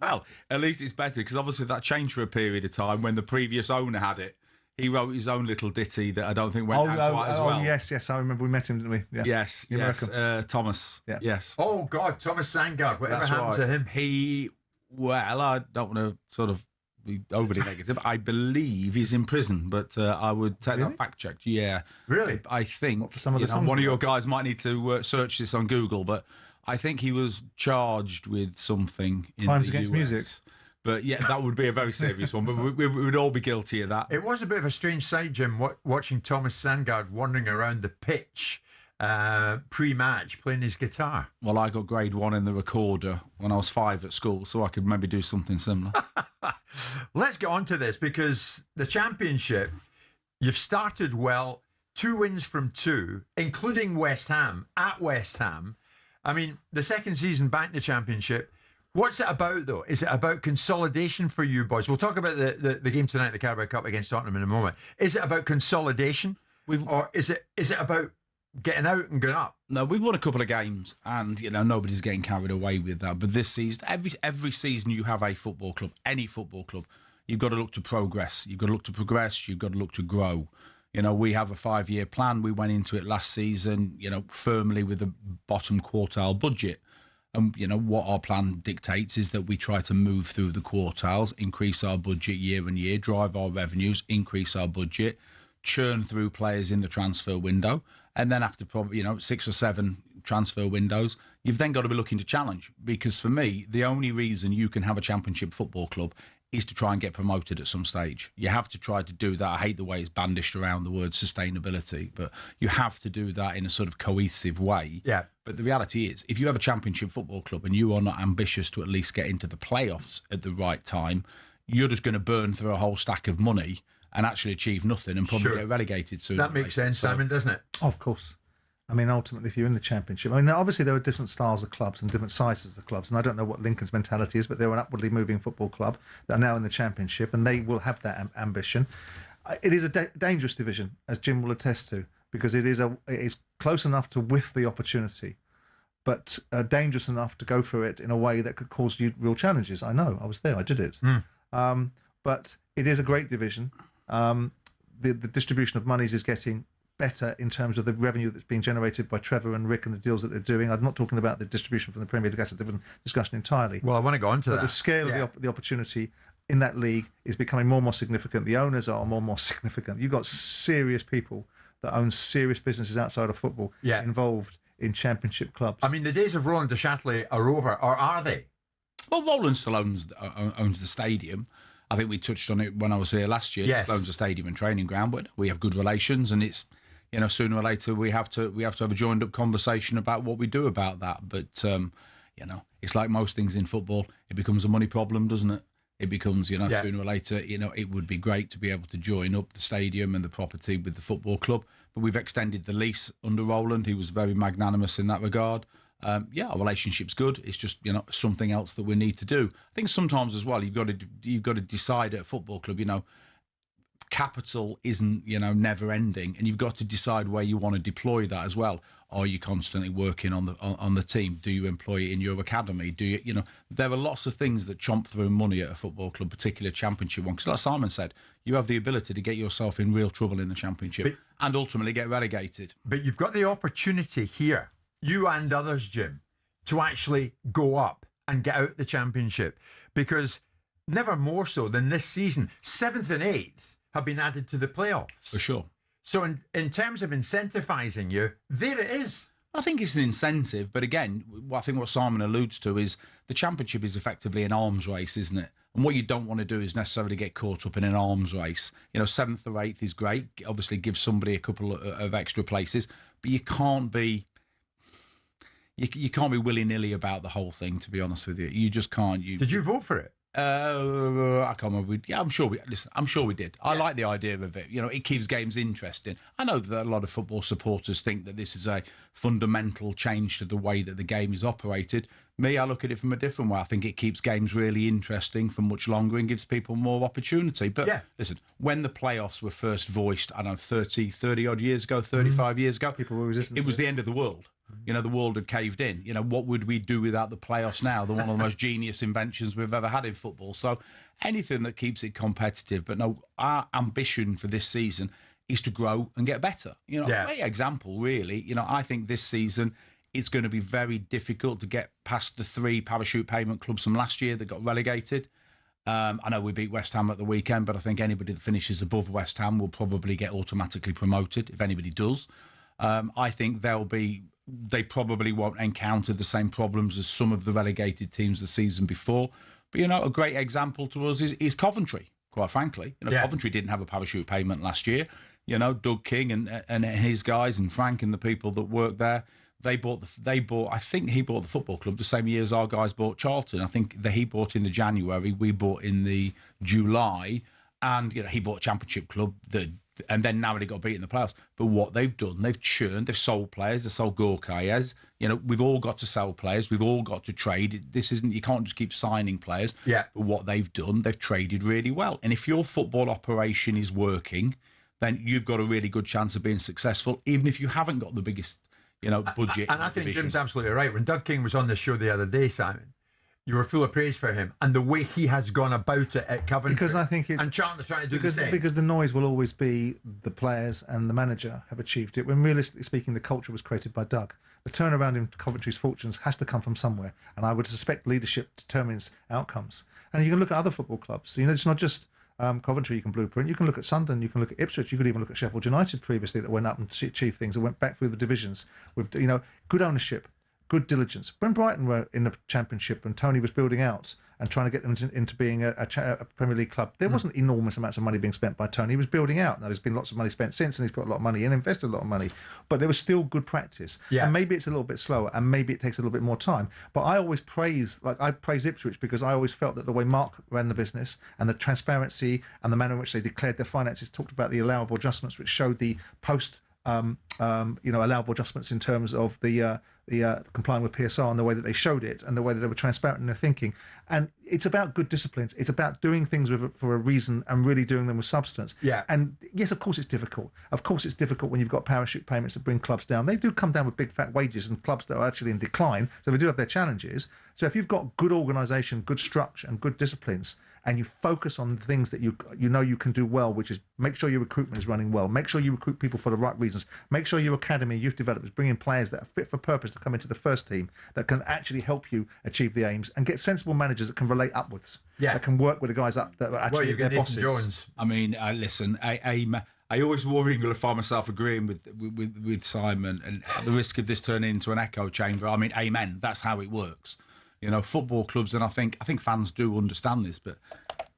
Well, at least it's better because obviously that changed for a period of time when the previous owner had it. He wrote his own little ditty that I don't think went down quite as well. Oh, yes, I remember we met him, didn't we? Yeah. Yes, Thomas. Yeah. Yes. Oh, God, Thomas Sangard. Whatever happened to him? I don't want to sort of be overly negative. I believe he's in prison, but I would take that fact checked. Yeah. Really? I think for some of the songs one of your guys might need to search this on Google, but I think he was charged with something in Crimes the against US. music. But yeah, that would be a very serious one. But we would all be guilty of that. It was a bit of a strange sight, Jim, watching Thomas Sangard wandering around the pitch pre-match playing his guitar. Well, I got grade 1 in the recorder when I was 5 at school, so I could maybe do something similar. Let's get on to this because the Championship, you've started well, 2 wins from 2, including West Ham, at West Ham. I mean, the second season back in the Championship. What's it about, though? Is it about consolidation for you boys? We'll talk about the game tonight, the Carabao Cup against Tottenham in a moment. Is it about consolidation? Or is it about getting out and going up? No, we've won a couple of games and, nobody's getting carried away with that. But this season, every season you have a football club, any football club, you've got to look to progress. You've got to look to progress. You've got to look to grow. We have a 5-year plan. We went into it last season, firmly with a bottom quartile budget. And, what our plan dictates is that we try to move through the quartiles, increase our budget year on year, drive our revenues, increase our budget, churn through players in the transfer window. And then after probably, 6 or 7 transfer windows, you've then got to be looking to challenge. Because for me, the only reason you can have a Championship football club is to try and get promoted at some stage. You have to try to do that. I hate the way it's bandished around the word sustainability, but you have to do that in a sort of cohesive way. Yeah. But the reality is, if you have a Championship football club and you are not ambitious to at least get into the playoffs at the right time, you're just going to burn through a whole stack of money and actually achieve nothing and probably get relegated soon. That makes sense, Simon, doesn't it? Oh, of course. I mean, ultimately, if you're in the Championship, obviously there are different styles of clubs and different sizes of clubs, and I don't know what Lincoln's mentality is, but they're an upwardly moving football club that are now in the Championship, and they will have that ambition. It is a dangerous division, as Jim will attest to, because it is close enough to whiff the opportunity, but dangerous enough to go through it in a way that could cause you real challenges. I know, I was there, I did it. But it is a great division. the distribution of monies is getting better in terms of the revenue that's being generated by Trevor and Rick and the deals that they're doing. I'm not talking about the distribution from the Premier League. That's a different discussion entirely. Well, I want to go on to that. The scale of the opportunity in that league is becoming more and more significant. The owners are more and more significant. You've got serious people that own serious businesses outside of football involved in championship clubs. I mean, the days of Roland Duchâtelet are over, or are they? Well, Roland still owns the stadium. I think we touched on it when I was here last year. Yes. He still owns a stadium and training ground, but we have good relations, and it's, you know, sooner or later we have to have a joined up conversation about what we do about that. But you know, it's like most things in football, it becomes a money problem, doesn't it? It becomes, you know, sooner or later, you know, it would be great to be able to join up the stadium and the property with the football club. But we've extended the lease under Roland. He was very magnanimous in that regard. Our relationship's good. It's just, you know, something else that we need to do. I think sometimes as well, you've got to decide at a football club, you know, capital isn't, you know, never ending, and you've got to decide where you want to deploy that as well. Are you constantly working on the team? Do you employ it in your academy? Do you, you know, there are lots of things that chomp through money at a football club, particularly a championship one. Because like Simon said, you have the ability to get yourself in real trouble in the championship and ultimately get relegated. But you've got the opportunity here, you and others, Jim, to actually go up and get out the championship, because never more so than this season, 7th and 8th have been added to the playoffs. For sure. So in terms of incentivising you, there it is. I think it's an incentive, but again, I think what Simon alludes to is the championship is effectively an arms race, isn't it? And what you don't want to do is necessarily get caught up in an arms race. You know, 7th or 8th is great. Obviously, give somebody a couple of extra places, but you can't be willy-nilly about the whole thing, to be honest with you. You just can't. Did you vote for it? I can't remember. I'm sure we did. I like the idea of it. You know, it keeps games interesting. I know that a lot of football supporters think that this is a fundamental change to the way that the game is operated. Me, I look at it from a different way. I think it keeps games really interesting for much longer and gives people more opportunity. But listen, when the playoffs were first voiced, I don't know, 30 odd years ago, 35 years ago, people were resistant. It was the end of the world. You know, the world had caved in. You know, what would we do without the playoffs now? They're one of the most genius inventions we've ever had in football. So anything that keeps it competitive. But no, our ambition for this season is to grow and get better. You know, a great example, really. You know, I think this season it's going to be very difficult to get past the 3 parachute payment clubs from last year that got relegated. I know we beat West Ham at the weekend, but I think anybody that finishes above West Ham will probably get automatically promoted, if anybody does. I think they probably won't encounter the same problems as some of the relegated teams the season before. But, you know, a great example to us is Coventry, quite frankly. You know, Coventry didn't have a parachute payment last year. You know, Doug King and his guys and Frank and the people that work there, I think he bought the football club the same year as our guys bought Charlton. I think that he bought in the January, we bought in the July, and, you know, he bought a championship club and then narrowly got beat in the playoffs. But what they've done, they've churned, they've sold players, they've sold Gorkayes. You know, we've all got to sell players, we've all got to trade. You can't just keep signing players. Yeah. But what they've done, they've traded really well. And if your football operation is working, then you've got a really good chance of being successful, even if you haven't got the biggest, you know, budget. And I think Jim's absolutely right. When Doug King was on the show the other day, Simon, you were full of praise for him and the way he has gone about it at Coventry. Because I think it's... And Charlton's trying to do the same. Because the noise will always be the players and the manager have achieved it. When realistically speaking, the culture was created by Doug. The turnaround in Coventry's fortunes has to come from somewhere. And I would suspect leadership determines outcomes. And you can look at other football clubs. You know, it's not just Coventry you can blueprint. You can look at Sunderland, you can look at Ipswich, you could even look at Sheffield United previously that went up and achieved things and went back through the divisions with, you know, good ownership, good diligence. When Brighton were in the Championship and Tony was building out and trying to get them into being a Premier League club, there wasn't enormous amounts of money being spent by Tony. He was building out. Now, there's been lots of money spent since, and he's put a lot of money in, invested a lot of money, but there was still good practice. Yeah. And maybe it's a little bit slower, and maybe it takes a little bit more time. But I always praise Ipswich because I always felt that the way Mark ran the business and the transparency and the manner in which they declared their finances, talked about the allowable adjustments, which showed the post allowable adjustments in terms of the complying with PSR and the way that they showed it and the way that they were transparent in their thinking. And it's about good disciplines. It's about doing things for a reason and really doing them with substance. Yeah. And yes, of course it's difficult. Of course it's difficult when you've got parachute payments that bring clubs down. They do come down with big fat wages and clubs that are actually in decline. So they do have their challenges. So if you've got good organisation, good structure and good disciplines, and you focus on the things that you know you can do well, which is make sure your recruitment is running well, make sure you recruit people for the right reasons, make sure your academy, youth development is bringing players that are fit for purpose to come into the first team that can actually help you achieve the aims, and get sensible managers that can relate upwards, that can work with the guys up that are actually their bosses. Jones. I mean, listen, I always worry I'm going to find myself agreeing with Simon, and at the risk of this turning into an echo chamber. I mean, amen. That's how it works. You know, football clubs, and I think fans do understand this, but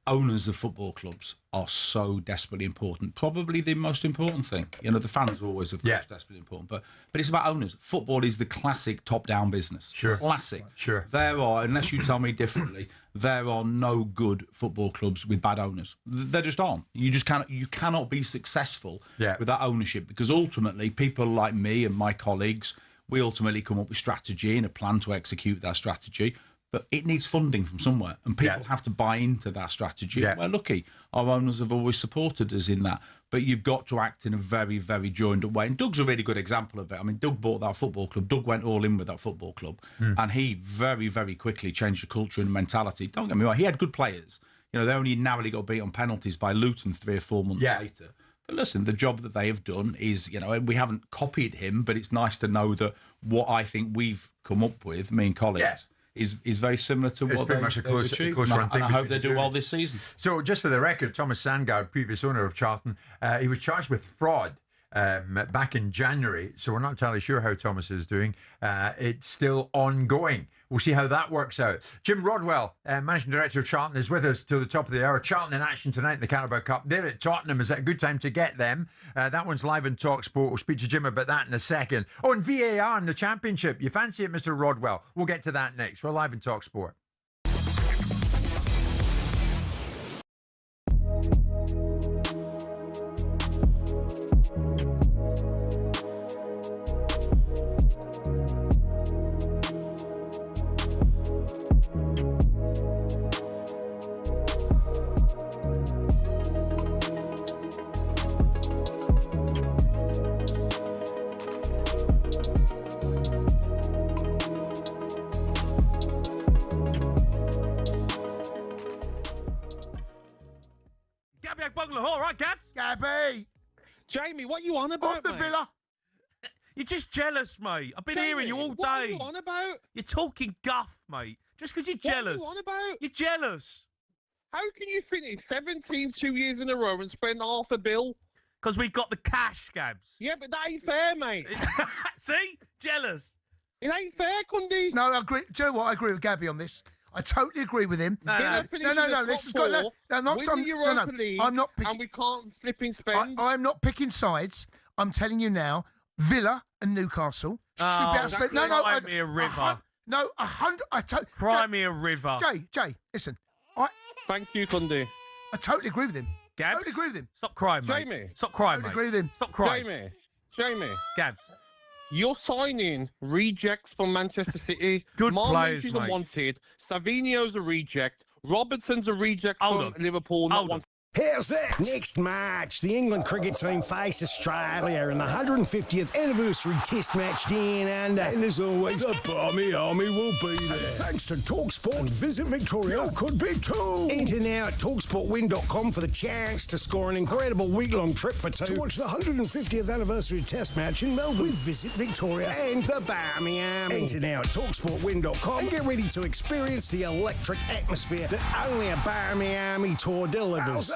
owners of football clubs are so desperately important. Probably the most important thing. You know, the fans are always, of course, desperately important, but it's about owners. Football is the classic top-down business. Sure. Classic. Sure. There are, unless you tell me differently, there are no good football clubs with bad owners. There just aren't. You cannot be successful with that ownership, because ultimately people like me and my colleagues, we ultimately come up with strategy and a plan to execute that strategy, but it needs funding from somewhere, and people have to buy into that strategy. We're lucky. Our owners have always supported us in that, but you've got to act in a very, very joined up way. And Doug's a really good example of it. I mean, Doug bought that football club. Doug went all in with that football club, and he very, very quickly changed the culture and mentality. Don't get me wrong, he had good players. You know, they only narrowly got beat on penalties by Luton 3 or 4 months later. But listen, the job that they have done is, you know, we haven't copied him, but it's nice to know that what I think we've come up with, me and colleagues, is very similar to what pretty much a close run thing. And I hope they do well this season. So, just for the record, Thomas Sandgaard, previous owner of Charlton, he was charged with fraud back in January. So we're not entirely sure how Thomas is doing. It's still ongoing. We'll see how that works out. Jim Rodwell, Managing Director of Charlton, is with us till the top of the hour. Charlton in action tonight in the Carabao Cup. They're at Tottenham. Is that a good time to get them? That one's live in talkSPORT. We'll speak to Jim about that in a second. Oh, and VAR in the Championship. You fancy it, Mr. Rodwell? We'll get to that next. We're live in talkSPORT. All right, Gabs. Gabby. Jamie, what you on about, Of the mate? Villa. You're just jealous, mate. I've been Jamie, hearing you all day. what are you on about? You're talking guff, mate. Just because you're jealous. What are you on about? You're jealous. How can you finish 17 2 years in a row and spend half a bill? Because we've got the cash, Gabs. Yeah, but that ain't fair, mate. See? Jealous. It ain't fair, Cundy. No, I agree. Do you know what? I agree with Gabby on this. I totally agree with him. No. This has got no. Win the Europa League, I'm not picking. and we can't flipping spend. I'm not picking sides. I'm telling you now. Villa and Newcastle should be able to spend. Cry me a river. No, 100. Cry me a river. Jay, listen. Thank you, Cundy. I totally agree with him. Gabs? Totally agree with him. Stop crying, mate. Jamie. Stop crying, Totally mate. agree with him. Stop crying. Jamie. Gabs. You're signing rejects from Manchester City. Good Marmoush players, is mate. unwanted. Savino's a reject. Robertson's a reject from Liverpool. Not wanted. Here's that. Next March, the England cricket team face Australia in the 150th anniversary Test match down under. And as always, the Barmy Army will be there. And thanks to talkSPORT and Visit Victoria, could be too. Enter now at talksportwin.com for the chance to score an incredible week-long trip for two to watch the 150th anniversary Test match in Melbourne with Visit Victoria and the Barmy Army. Enter now at talksportwin.com and get ready to experience the electric atmosphere that only a Barmy Army tour delivers.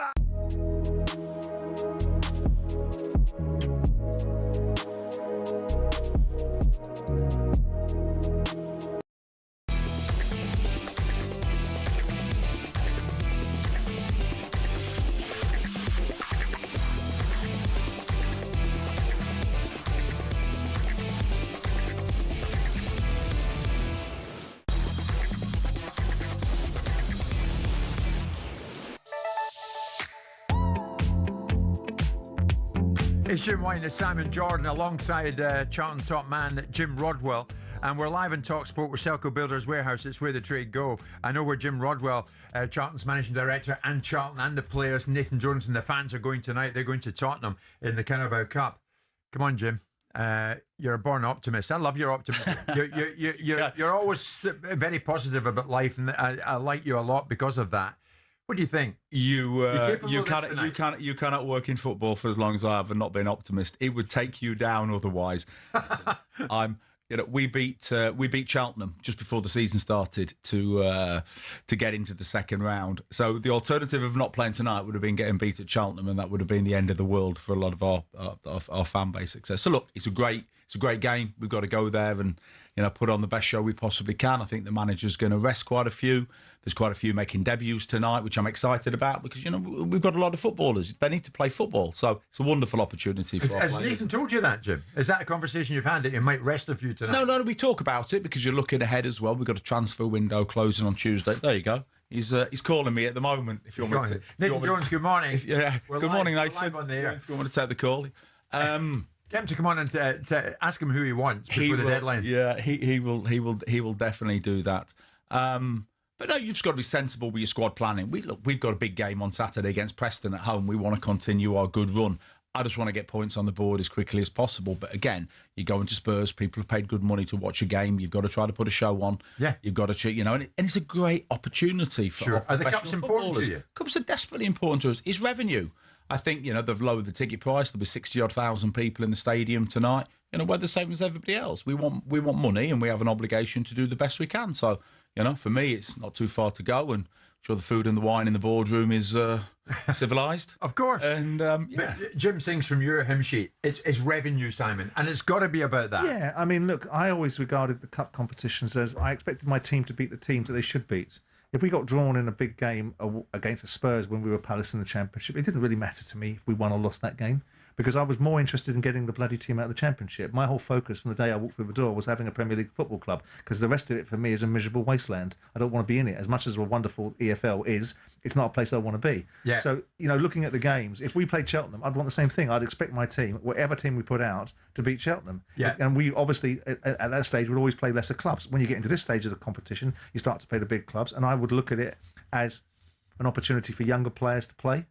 It's Jim White and Simon Jordan alongside Charlton top man Jim Rodwell, and we're live in talkSPORT with Selco Builders Warehouse. It's where the trade go. I know where Jim Rodwell, Charlton's managing director, and Charlton and the players, Nathan Jones and the fans are going tonight. They're going to Tottenham in the Carabao Cup. Come on, Jim. You're a born optimist. I love your optimism. You're always very positive about life, and I like you a lot because of that. What do you think? You capable of this tonight? cannot work in football for as long as I have and not be an optimist. It would take you down otherwise. Listen, we beat Cheltenham just before the season started to get into the second round. So the alternative of not playing tonight would have been getting beat at Cheltenham, and that would have been the end of the world for a lot of our fan base success. So look, it's a great game. We've got to go there and put on the best show we possibly can. I think the manager's going to rest quite a few. There's quite a few making debuts tonight, which I'm excited about because we've got a lot of footballers. They need to play football, so it's a wonderful opportunity for our Has players. Nathan told you that, Jim? Is that a conversation you've had that you might rest a few tonight? No, we talk about it because you're looking ahead as well. We've got a transfer window closing on Tuesday. There you go. He's calling me at the moment. If you want me to, Nathan Jones, good morning. Good morning, Nathan. We're live on the air. If you want to take the call. Get him to come on and to ask him who he wants before the deadline. Yeah, he will definitely do that. But no, you've just got to be sensible with your squad planning. We've got a big game on Saturday against Preston at home. We want to continue our good run. I just want to get points on the board as quickly as possible. But again, you go into Spurs, people have paid good money to watch a game. You've got to try to put a show on. Yeah. You've got to, and it's a great opportunity for Are the cups important to you? Cups are desperately important to us. It's revenue. I think, they've lowered the ticket price. There'll be 60-odd thousand people in the stadium tonight. We're the same as everybody else. We want money and we have an obligation to do the best we can. So, for me, it's not too far to go. And I'm sure the food and the wine in the boardroom is civilised. Of course. And, But Jim sings from your hymn sheet. It's revenue, Simon. And it's got to be about that. Yeah, I mean, look, I always regarded the cup competitions as I expected my team to beat the teams that they should beat. If we got drawn in a big game against the Spurs when we were Palace in the Championship, it didn't really matter to me if we won or lost that game because I was more interested in getting the bloody team out of the Championship. My whole focus from the day I walked through the door was having a Premier League football club because the rest of it for me is a miserable wasteland. I don't want to be in it. As much as a wonderful EFL is, it's not a place I want to be. Yeah. So, looking at the games, if we played Cheltenham, I'd want the same thing. I'd expect my team, whatever team we put out, to beat Cheltenham. Yeah. And we obviously, at that stage, would always play lesser clubs. When you get into this stage of the competition, you start to play the big clubs. And I would look at it as an opportunity for younger players to play,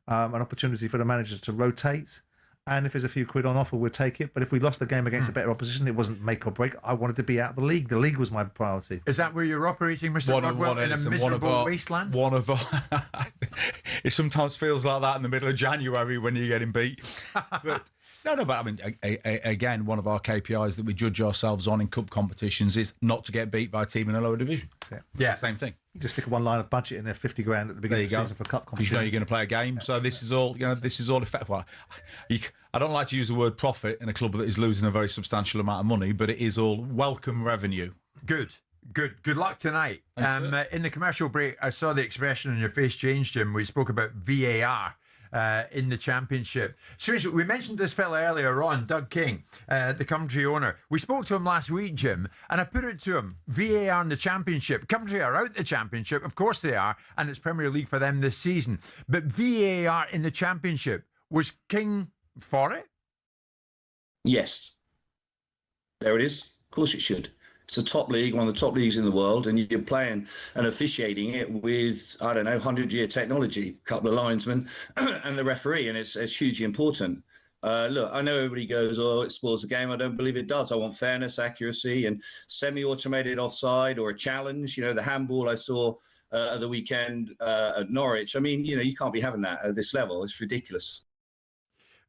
an opportunity for the managers to rotate. And if there's a few quid on offer, we'll take it. But if we lost the game against a better opposition, it wasn't make or break. I wanted to be out of the league. The league was my priority. Is that where you're operating, Mr. Rodwell, in a miserable wasteland? It sometimes feels like that in the middle of January when you're getting beat. But but I mean, again, one of our KPIs that we judge ourselves on in cup competitions is not to get beat by a team in a lower division. Yeah. It's the same thing. You just stick one line of budget in there, 50 grand at the beginning of the season for cup Because competition. you're going to play a game. So this is all, effect. Well, I don't like to use the word profit in a club that is losing a very substantial amount of money, but it is all welcome revenue. Good luck tonight. In the commercial break, I saw the expression on your face change, Jim. We spoke about VAR in the Championship. Seriously, we mentioned this fella earlier on, Doug King, the Coventry owner. We spoke to him last week, Jim, and I put it to him, VAR in the Championship. Coventry are out the Championship, of course they are, and it's Premier League for them this season. But VAR in the Championship, was King for it? Yes. There it is. Of course it should. It's a top league, one of the top leagues in the world, and you're playing and officiating it with, 100-year technology, a couple of linesmen and the referee, and it's hugely important. Look, I know everybody goes, it spoils the game. I don't believe it does. I want fairness, accuracy, and semi-automated offside or a challenge. The handball I saw at the weekend at Norwich. I mean, you can't be having that at this level. It's ridiculous.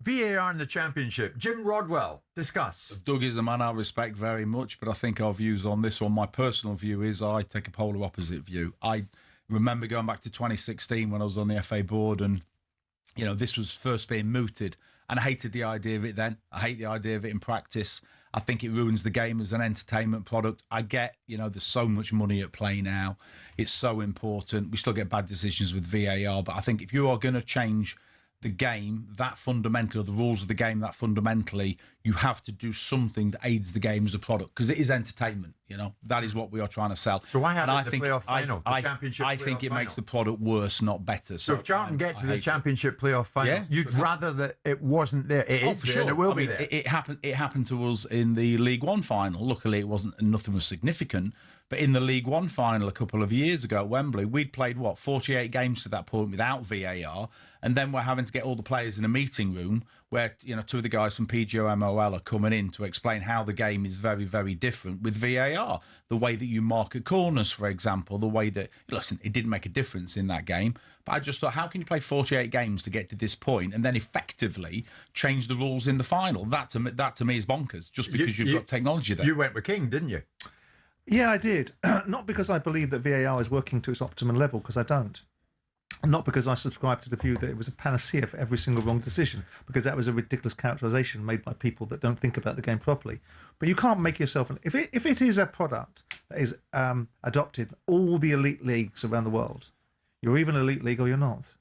VAR in the Championship. Jim Rodwell, discuss. Doug is a man I respect very much, but I think our views on this one, my personal view is I take a polar opposite view. I remember going back to 2016 when I was on the FA board and, this was first being mooted. And I hated the idea of it then. I hate the idea of it in practice. I think it ruins the game as an entertainment product. I get, there's so much money at play now. It's so important. We still get bad decisions with VAR, but I think if you are going to change the game that fundamentally, the rules of the game that fundamentally, you have to do something that aids the game as a product because it is entertainment. That is what we are trying to sell. So why have I the think playoff final, the Championship I think playoff it final? makes the product worse, not better. So if Charlton get to the Championship playoff final, you'd rather that it wasn't there. It is there, and it will be there. It happened to us in the League One final. Luckily, it wasn't. Nothing was significant. But in the League One final a couple of years ago at Wembley, we'd played 48 games to that point without VAR, And then we're having to get all the players in a meeting room where, two of the guys from PGMOL are coming in to explain how the game is very, very different with VAR. The way that you mark at corners, for example, the way that, listen, it didn't make a difference in that game. But I just thought, how can you play 48 games to get to this point and then effectively change the rules in the final? That to me is bonkers, just because you've got technology there. You went with King, didn't you? Yeah, I did. Not because I believe that VAR is working to its optimum level, because I don't. Not because I subscribe to the view that it was a panacea for every single wrong decision, because that was a ridiculous characterisation made by people that don't think about the game properly. But you can't make yourself... If it is a product that is adopted all the elite leagues around the world, you're either an elite league or you're not.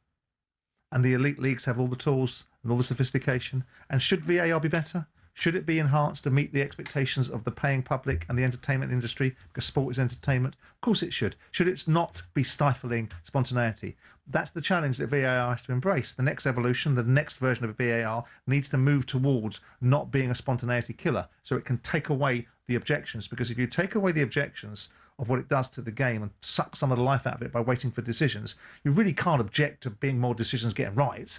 And the elite leagues have all the tools and all the sophistication. And should VAR be better? Should it be enhanced to meet the expectations of the paying public and the entertainment industry? Because sport is entertainment. Of course it should. Should it not be stifling spontaneity? That's the challenge that VAR has to embrace. The next evolution, the next version of VAR needs to move towards not being a spontaneity killer, so it can take away the objections. Because if you take away the objections of what it does to the game and suck some of the life out of it by waiting for decisions, you really can't object to being more decisions getting right.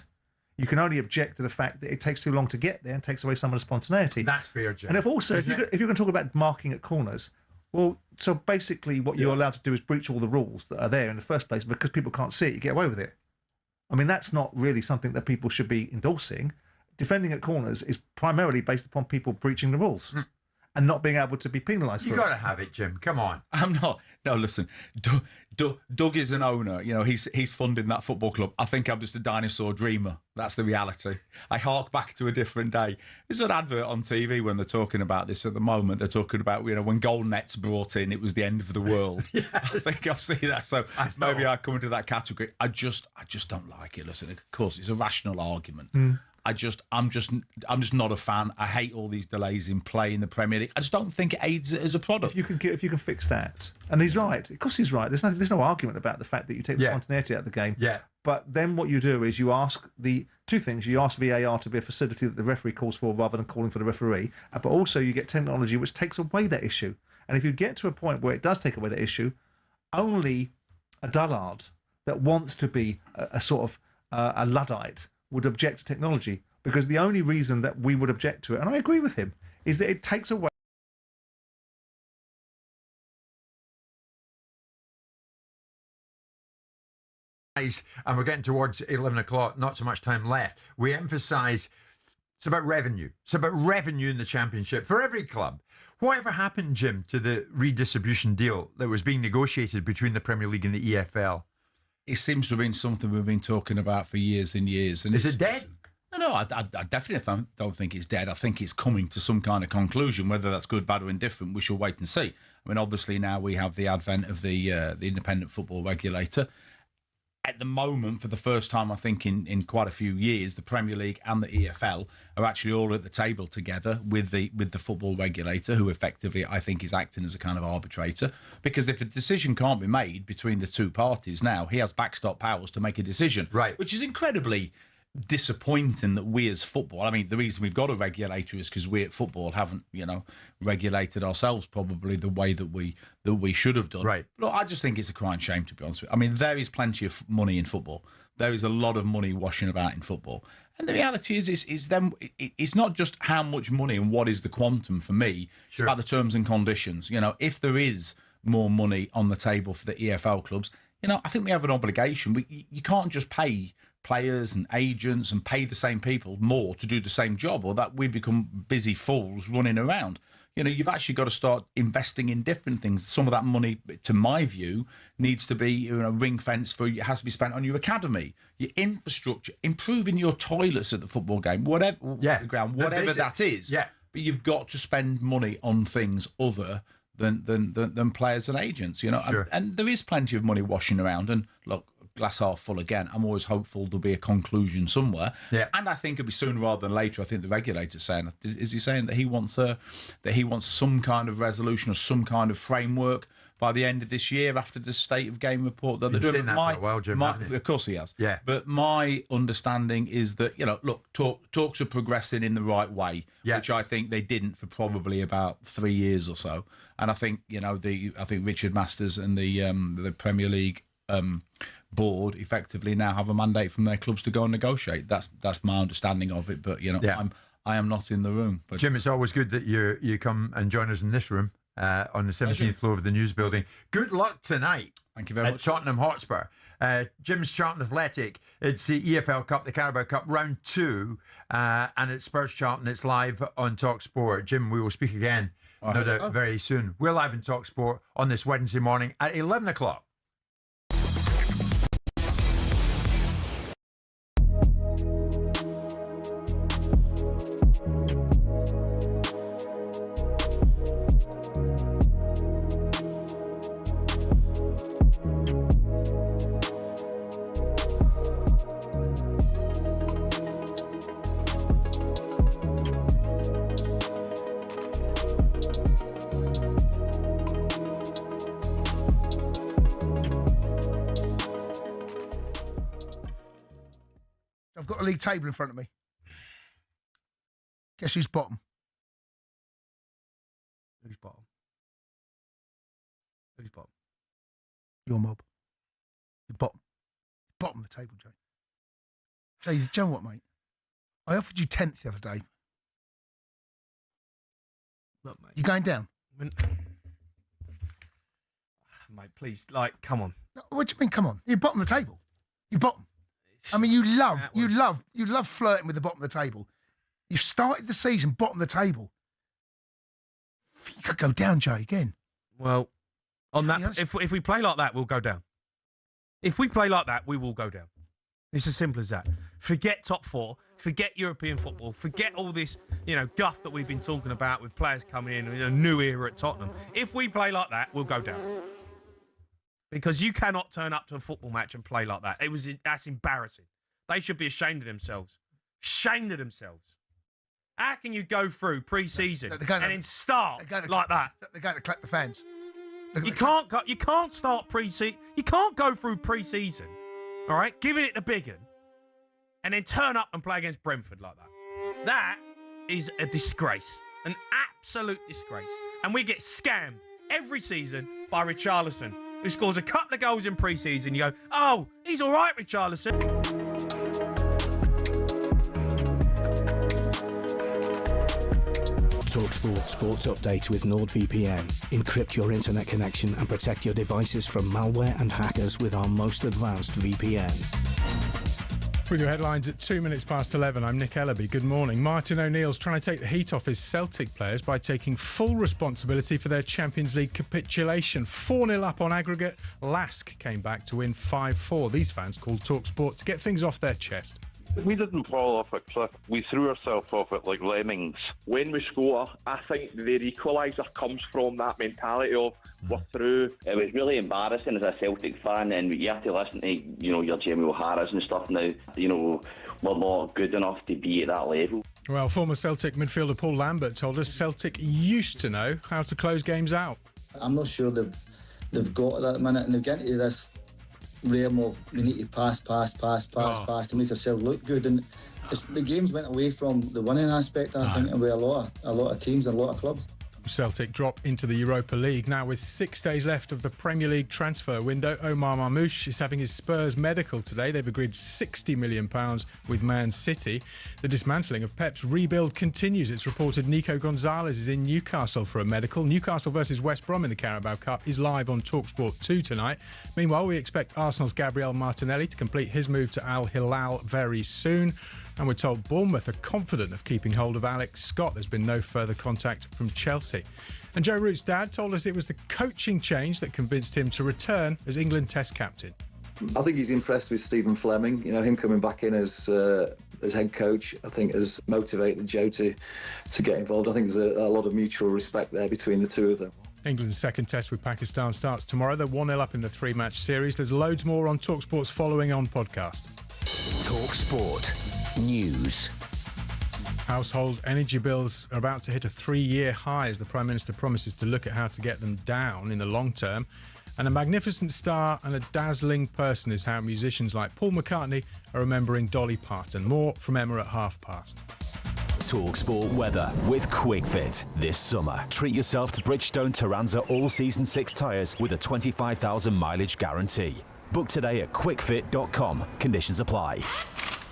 You can only object to the fact that it takes too long to get there and takes away some of the spontaneity. That's fair, Jim. And if you're going to talk about marking at corners, well, so basically what you're allowed to do is breach all the rules that are there in the first place, because people can't see it, you get away with it. I mean, that's not really something that people should be endorsing. Defending at corners is primarily based upon people breaching the rules and not being able to be penalised for it. You got to have it, Jim. Come on. I'm not. No, listen. Doug is an owner. He's funding that football club. I think I'm just a dinosaur dreamer. That's the reality. I hark back to a different day. There's an advert on TV when they're talking about this at the moment. They're talking about, when goal nets brought in, it was the end of the world. Yes. I think I've seen that. So maybe I come into that category. I just don't like it. Listen, of course, it's a rational argument. I'm just not a fan. I hate all these delays in play in the Premier League. I just don't think it aids it as a product. If you can fix that, and he's right. Of course, he's right. There's no argument about the fact that you take the spontaneity out of the game. Yeah. But then what you do is you ask the two things. You ask VAR to be a facility that the referee calls for rather than calling for the referee. But also you get technology which takes away that issue. And if you get to a point where it does take away that issue, only a dullard that wants to be a sort of a Luddite would object to technology, because the only reason that we would object to it, and I agree with him, is that it takes away and we're getting towards 11 o'clock, not so much time left. We emphasise it's about revenue. It's about revenue in the Championship for every club. Whatever happened, Jim, to the redistribution deal that was being negotiated between the Premier League and the EFL? It seems to have been something we've been talking about for years and years. And is it dead? No, I definitely don't think it's dead. I think it's coming to some kind of conclusion. Whether that's good, bad or indifferent, we shall wait and see. I mean, obviously now we have the advent of the independent football regulator. At the moment, for the first time, I think in quite a few years, the Premier League and the EFL are actually all at the table together with the football regulator, who effectively I think is acting as a kind of arbitrator. Because if a decision can't be made between the two parties now, he has backstop powers to make a decision, right? Which is incredibly disappointing that we as football, I mean, the reason we've got a regulator is because we at football haven't, regulated ourselves probably the way that we should have done. Right. Look, I just think it's a crying shame, to be honest with you. I mean, there is plenty of money in football. There is a lot of money washing about in football. And the reality is it's not just how much money and what is the quantum for me. It's about the terms and conditions. If there is more money on the table for the EFL clubs, I think we have an obligation. You can't just pay players and agents and pay the same people more to do the same job, or that we become busy fools running around. You've actually got to start investing in different things. Some of that money, to my view, needs to be ring fence it has to be spent on your academy, your infrastructure, improving your toilets at the football game, whatever that is. Yeah. But you've got to spend money on things other than players and agents. Sure. And there is plenty of money washing around. And look, glass half full again. I'm always hopeful there'll be a conclusion somewhere. Yeah. And I think it'll be sooner rather than later. I think the regulator's saying, is he saying that he wants some kind of resolution or some kind of framework by the end of this year after the state of game report that they're doing? Seen that for a while, Jim, haven't you? Of course he has. Yeah. But my understanding is that, talks are progressing in the right way, which I think they didn't for probably about 3 years or so. And I think, I think Richard Masters and the Premier League board effectively now have a mandate from their clubs to go and negotiate. That's my understanding of it. But I am not in the room. But Jim, it's always good that you come and join us in this room on the 17th floor of the news building. Good luck tonight. Thank you very much. Tottenham Hotspur. Jim's Charlton Athletic. It's the EFL Cup, the Carabao Cup, round 2, and it's Spurs Charlton. It's live on talkSPORT. Jim, we will speak again, no doubt, very soon. We're live in talkSPORT on this Wednesday morning at 11 o'clock. I've got a league table in front of me. Guess who's bottom? Who's bottom? Who's bottom? Your mob. You're bottom. Bottom of the table, Jay. Jay, do you know what, mate? I offered you 10th the other day. Look, mate. You going down? Mate, please, come on. What do you mean, come on? You're bottom of the table. You're bottom. I mean, you love flirting with the bottom of the table. You've started the season bottom of the table. You could go down, Jay, again. Well, on that, if we play like that, we'll go down. If we play like that, we will go down. It's as simple as that. Forget top 4. Forget European football. Forget all this, guff that we've been talking about with players coming in, a new era at Tottenham. If we play like that, we'll go down. Because you cannot turn up to a football match and play like that. That's embarrassing. They should be ashamed of themselves. Ashamed of themselves. How can you go through pre-season and then start like that? They're going to clap the fans. You can't start pre-season. You can't go through pre-season, all right, giving it the big un, and then turn up and play against Brentford like that. That is a disgrace, an absolute disgrace. And we get scammed every season by Richarlison, who scores a couple of goals in pre-season. You go, oh, he's all right, Richarlison. talkSPORT Sports Update with NordVPN. Encrypt your internet connection and protect your devices from malware and hackers with our most advanced VPN. With your headlines at 2 minutes past 11, I'm Nick Ellaby. Good morning. Martin O'Neill's trying to take the heat off his Celtic players by taking full responsibility for their Champions League capitulation. 4-0 up on aggregate, Lask came back to win 5-4. These fans called talkSPORT to get things off their chest. We didn't fall off a cliff. We threw ourselves off it like lemmings. When we score, I think their equaliser comes from that mentality of we're through. It was really embarrassing as a Celtic fan, and you have to listen to, your Jamie O'Hara's and stuff now. We're not good enough to be at that level. Well, former Celtic midfielder Paul Lambert told us Celtic used to know how to close games out. I'm not sure they've got that minute, and they're getting to this realm of we need to pass to make ourselves look good, and the games went away from the winning aspect, I think, and with a lot of teams and a lot of clubs. Celtic drop into the Europa League. Now with 6 days left of the Premier League transfer window, Omar Marmoush is having his Spurs medical today. They've agreed £60 million with Man City. The dismantling of Pep's rebuild continues. It's reported Nico Gonzalez is in Newcastle for a medical. Newcastle versus West Brom in the Carabao Cup is live on talkSPORT 2 tonight. Meanwhile, we expect Arsenal's Gabriel Martinelli to complete his move to Al Hilal very soon. And we're told Bournemouth are confident of keeping hold of Alex Scott. There's been no further contact from Chelsea. And Joe Root's dad told us it was the coaching change that convinced him to return as England Test captain. I think he's impressed with Stephen Fleming. Him coming back in as head coach, I think has motivated Joe to get involved. I think there's a lot of mutual respect there between the two of them. England's second test with Pakistan starts tomorrow. They're 1-0 up in the 3-match series. There's loads more on talkSPORT's Following On podcast. talkSPORT News. Household energy bills are about to hit a 3-year high as the Prime Minister promises to look at how to get them down in the long term. And a magnificent star and a dazzling person is how musicians like Paul McCartney are remembering Dolly Parton. More from Emma at past. talkSPORT weather with QuickFit. This summer, treat yourself to Bridgestone Turanza All Season 6 tyres with a 25,000 mileage guarantee. Book today at quickfit.com. Conditions apply.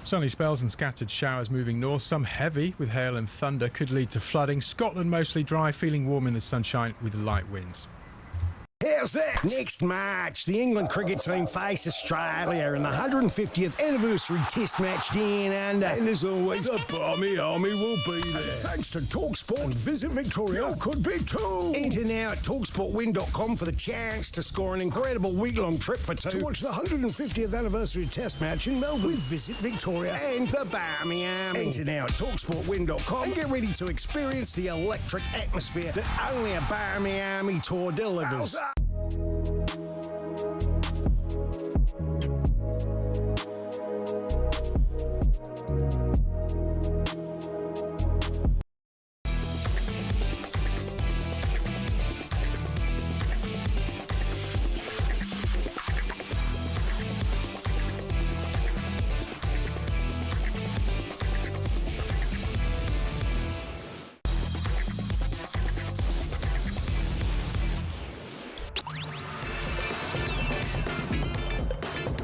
Sunny spells and scattered showers moving north. Some heavy with hail and thunder could lead to flooding. Scotland mostly dry, feeling warm in the sunshine with light winds. How's that? Next March, the England cricket team face Australia in the 150th anniversary Test match down under. And as always, the Barmy Army will be there. And thanks to talkSPORT, Visit Victoria could be too. Enter now at talksportwin.com for the chance to score an incredible week-long trip for two to watch the 150th anniversary Test match in Melbourne with Visit Victoria and the Barmy Army. Enter now at talksportwin.com and get ready to experience the electric atmosphere that only a Barmy Army tour delivers.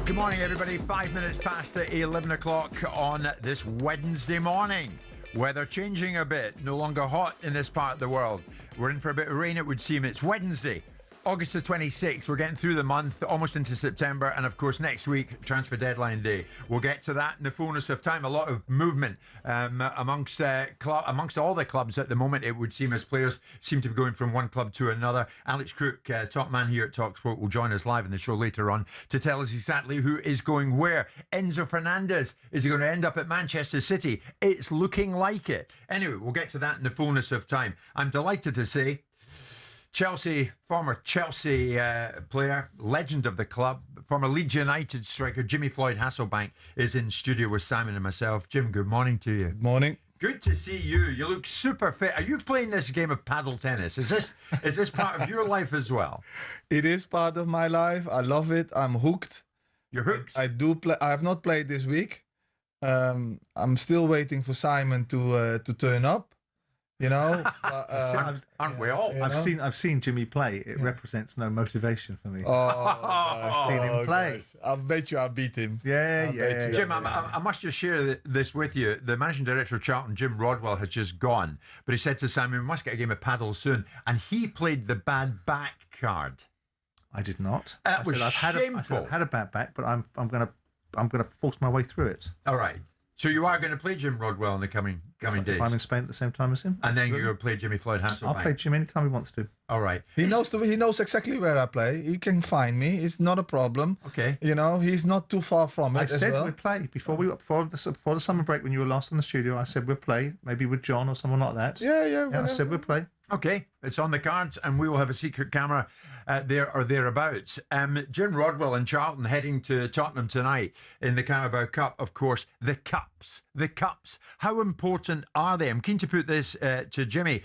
Good morning, everybody. 5 minutes past 11 o'clock on this Wednesday morning. Weather changing a bit. No longer hot in this part of the world. We're in for a bit of rain, it would seem. It's Wednesday, August the 26th. We're getting through the month, almost into September. And, of course, next week, transfer deadline day. We'll get to that in the fullness of time. A lot of movement amongst all the clubs at the moment, it would seem, as players seem to be going from one club to another. Alex Crook, top man here at talkSPORT, will join us live in the show later on to tell us exactly who is going where. Enzo Fernandez, is he going to end up at Manchester City? It's looking like it. Anyway, we'll get to that in the fullness of time. I'm delighted to say former Chelsea player, legend of the club, former Leeds United striker, Jimmy Floyd Hasselbank, is in studio with Simon and myself. Jim, good morning to you. Good morning. Good to see you. You look super fit. Are you playing this game of paddle tennis? Is this part of your life as well? It is part of my life. I love it. I'm hooked. You're hooked? I do play. I have not played this week. I'm still waiting for Simon to turn up. You know, aren't we all? I've seen Jimmy play. It represents no motivation for me. Oh, I've seen him play. Guys, I bet you I beat him. Yeah. Jim, I must just share this with you. The managing director of Charlton, Jim Rodwell, has just gone, but he said to Simon, "We must get a game of paddle soon," and he played the bad back card. I did not. That was shameful. I've had a bad back, but I'm gonna force my way through it. All right. So you are going to play Jim Rodwell in the coming days? If I'm in Spain at the same time as him. And then you're going to play Jimmy Floyd Hasselbank? I'll play Jim anytime he wants to. All right. He knows exactly where I play. He can find me. It's not a problem. Okay. You know, he's not too far from it. I said we'd play before the summer break when you were last in the studio. I said we'd play, maybe with John or someone like that. Yeah. I said we'd play. Okay, it's on the cards, and we will have a secret camera there or thereabouts. Jim Rodwell and Charlton heading to Tottenham tonight in the Carabao Cup, of course. The cups. How important are they? I'm keen to put this to Jimmy.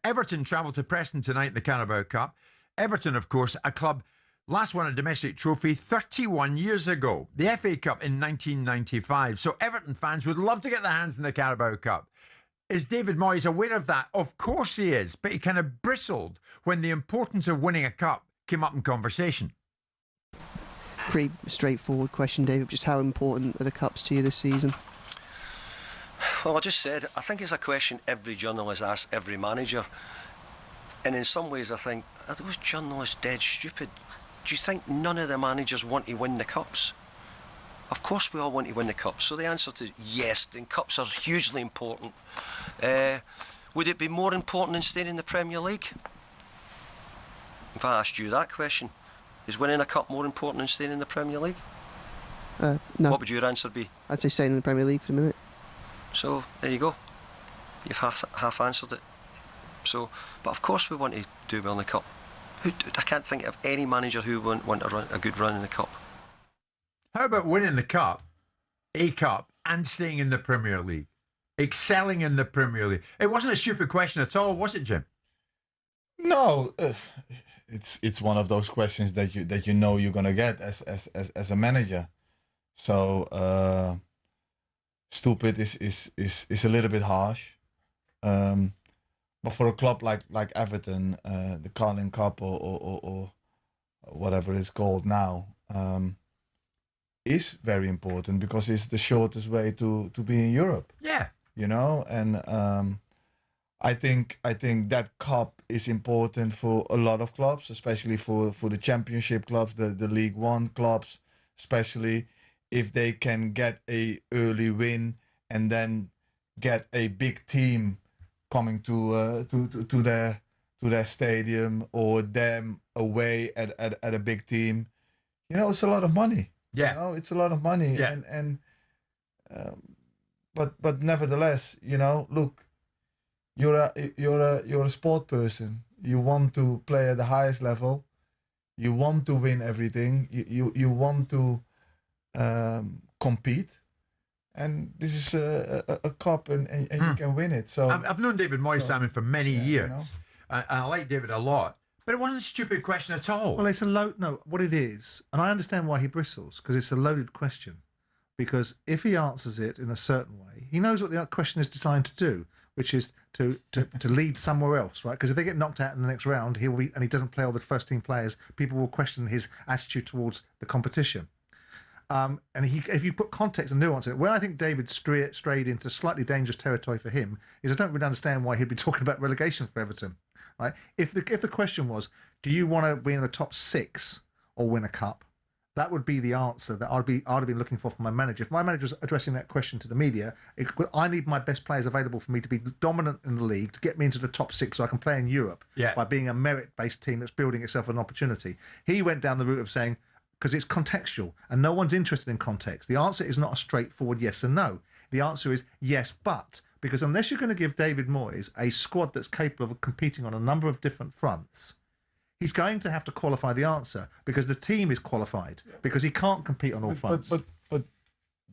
Everton travel to Preston tonight in the Carabao Cup. Everton, of course, a club last won a domestic trophy 31 years ago, the FA Cup in 1995. So Everton fans would love to get their hands in the Carabao Cup. Is David Moyes aware of that? Of course he is, but he kind of bristled when the importance of winning a cup came up in conversation. Pretty straightforward question, David. Just how important are the cups to you this season? Well, I just said, I think it's a question every journalist asks every manager. And in some ways I think, are those journalists dead stupid? Do you think none of the managers want to win the cups? Of course we all want to win the cups. So the answer to yes, the cups are hugely important. Would it be more important than staying in the Premier League? If I asked you that question, is winning a cup more important than staying in the Premier League? No. What would your answer be? I'd say staying in the Premier League for the minute. So there you go. You've half answered it. So, but of course we want to do well in the cup. I can't think of any manager who wouldn't want a good run in the cup. How about winning the cup, a cup, and staying in the Premier League? Excelling in the Premier League. It wasn't a stupid question at all, was it, Jim? No, it's one of those questions that you know you're gonna get as a manager. So stupid is a little bit harsh. But for a club like Everton, the Carling Cup or whatever it's called now, is very important because it's the shortest way to be in Europe. Yeah. You know, and I think that cup is important for a lot of clubs, especially for the championship clubs, the League One clubs, especially if they can get a early win and then get a big team coming to their stadium or them away at a big team. You know, it's a lot of money. Yeah. You know, it's a lot of money. Yeah. But nevertheless, you know, look, you're a sport person. You want to play at the highest level. You want to win everything. You want to compete. And this is a cup, and you can win it. So I've known David Moyes, Simon, for many years. You know. And I like David a lot. But it wasn't a stupid question at all. Well, it's what it is, and I understand why he bristles, because it's a loaded question. Because if he answers it in a certain way, he knows what the question is designed to do, which is to lead somewhere else, right? Because if they get knocked out in the next round, and he doesn't play all the first team players, people will question his attitude towards the competition. And if you put context and nuance in it, where I think David strayed into slightly dangerous territory for him is I don't really understand why he'd be talking about relegation for Everton. Right? If the question was, do you want to be in the top 6 or win a cup? That would be the answer that I'd have been looking for from my manager. If my manager was addressing that question to the media, I need my best players available for me to be dominant in the league, to get me into the top 6 so I can play in Europe by being a merit-based team that's building itself an opportunity. He went down the route of saying, because it's contextual and no one's interested in context. The answer is not a straightforward yes and no. The answer is yes, but, because unless you're going to give David Moyes a squad that's capable of competing on a number of different fronts, he's going to have to qualify the answer because the team is qualified, because he can't compete on all fronts. But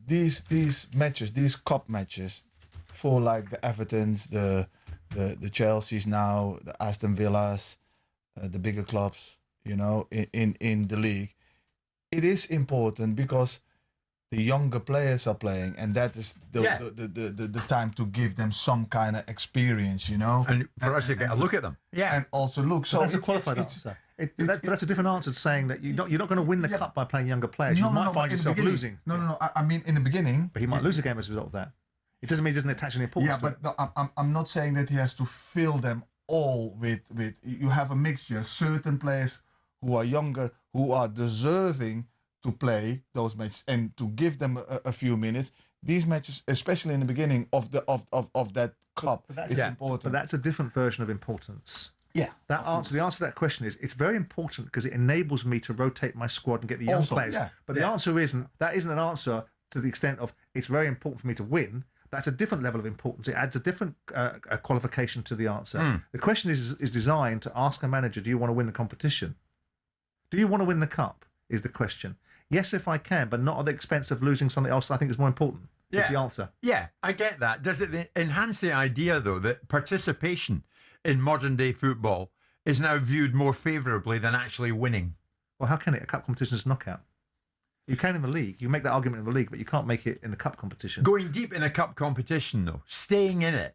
these matches, these cup matches, for like the Evertons, the Chelseas now, the Aston Villas, the bigger clubs, you know, in the league, it is important because the younger players are playing, and that is the time to give them some kind of experience, you know, and for us to get a look at them, and also look. So that's a qualified answer. But that's a different answer to saying that you're not going to win the cup by playing younger players. You might find yourself losing. No. I mean, in the beginning, but he might lose a game as a result of that. It doesn't mean he doesn't attach any importance. Yeah, but no, I'm not saying that he has to fill them all with. You have a mixture. Certain players who are younger, who are deserving to play those matches and to give them a few minutes. These matches, especially in the beginning of that cup, is important. But that's a different version of importance. Yeah. The answer to that question is it's very important because it enables me to rotate my squad and get the young players. Yeah. But the answer isn't an answer to the extent of it's very important for me to win. That's a different level of importance. It adds a different qualification to the answer. The question is designed to ask a manager, do you want to win the competition? Do you want to win the cup? Is the question. Yes, if I can, but not at the expense of losing something else I think is more important. Is the answer. Yeah, I get that. Does it enhance the idea, though, that participation in modern day football is now viewed more favourably than actually winning? Well, how can it? A cup competition is knockout. You can in the league. You make that argument in the league, but you can't make it in the cup competition. Going deep in a cup competition, though, staying in it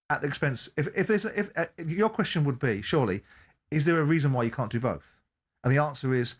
at the expense. If your question would be, surely, is there a reason why you can't do both? And the answer is,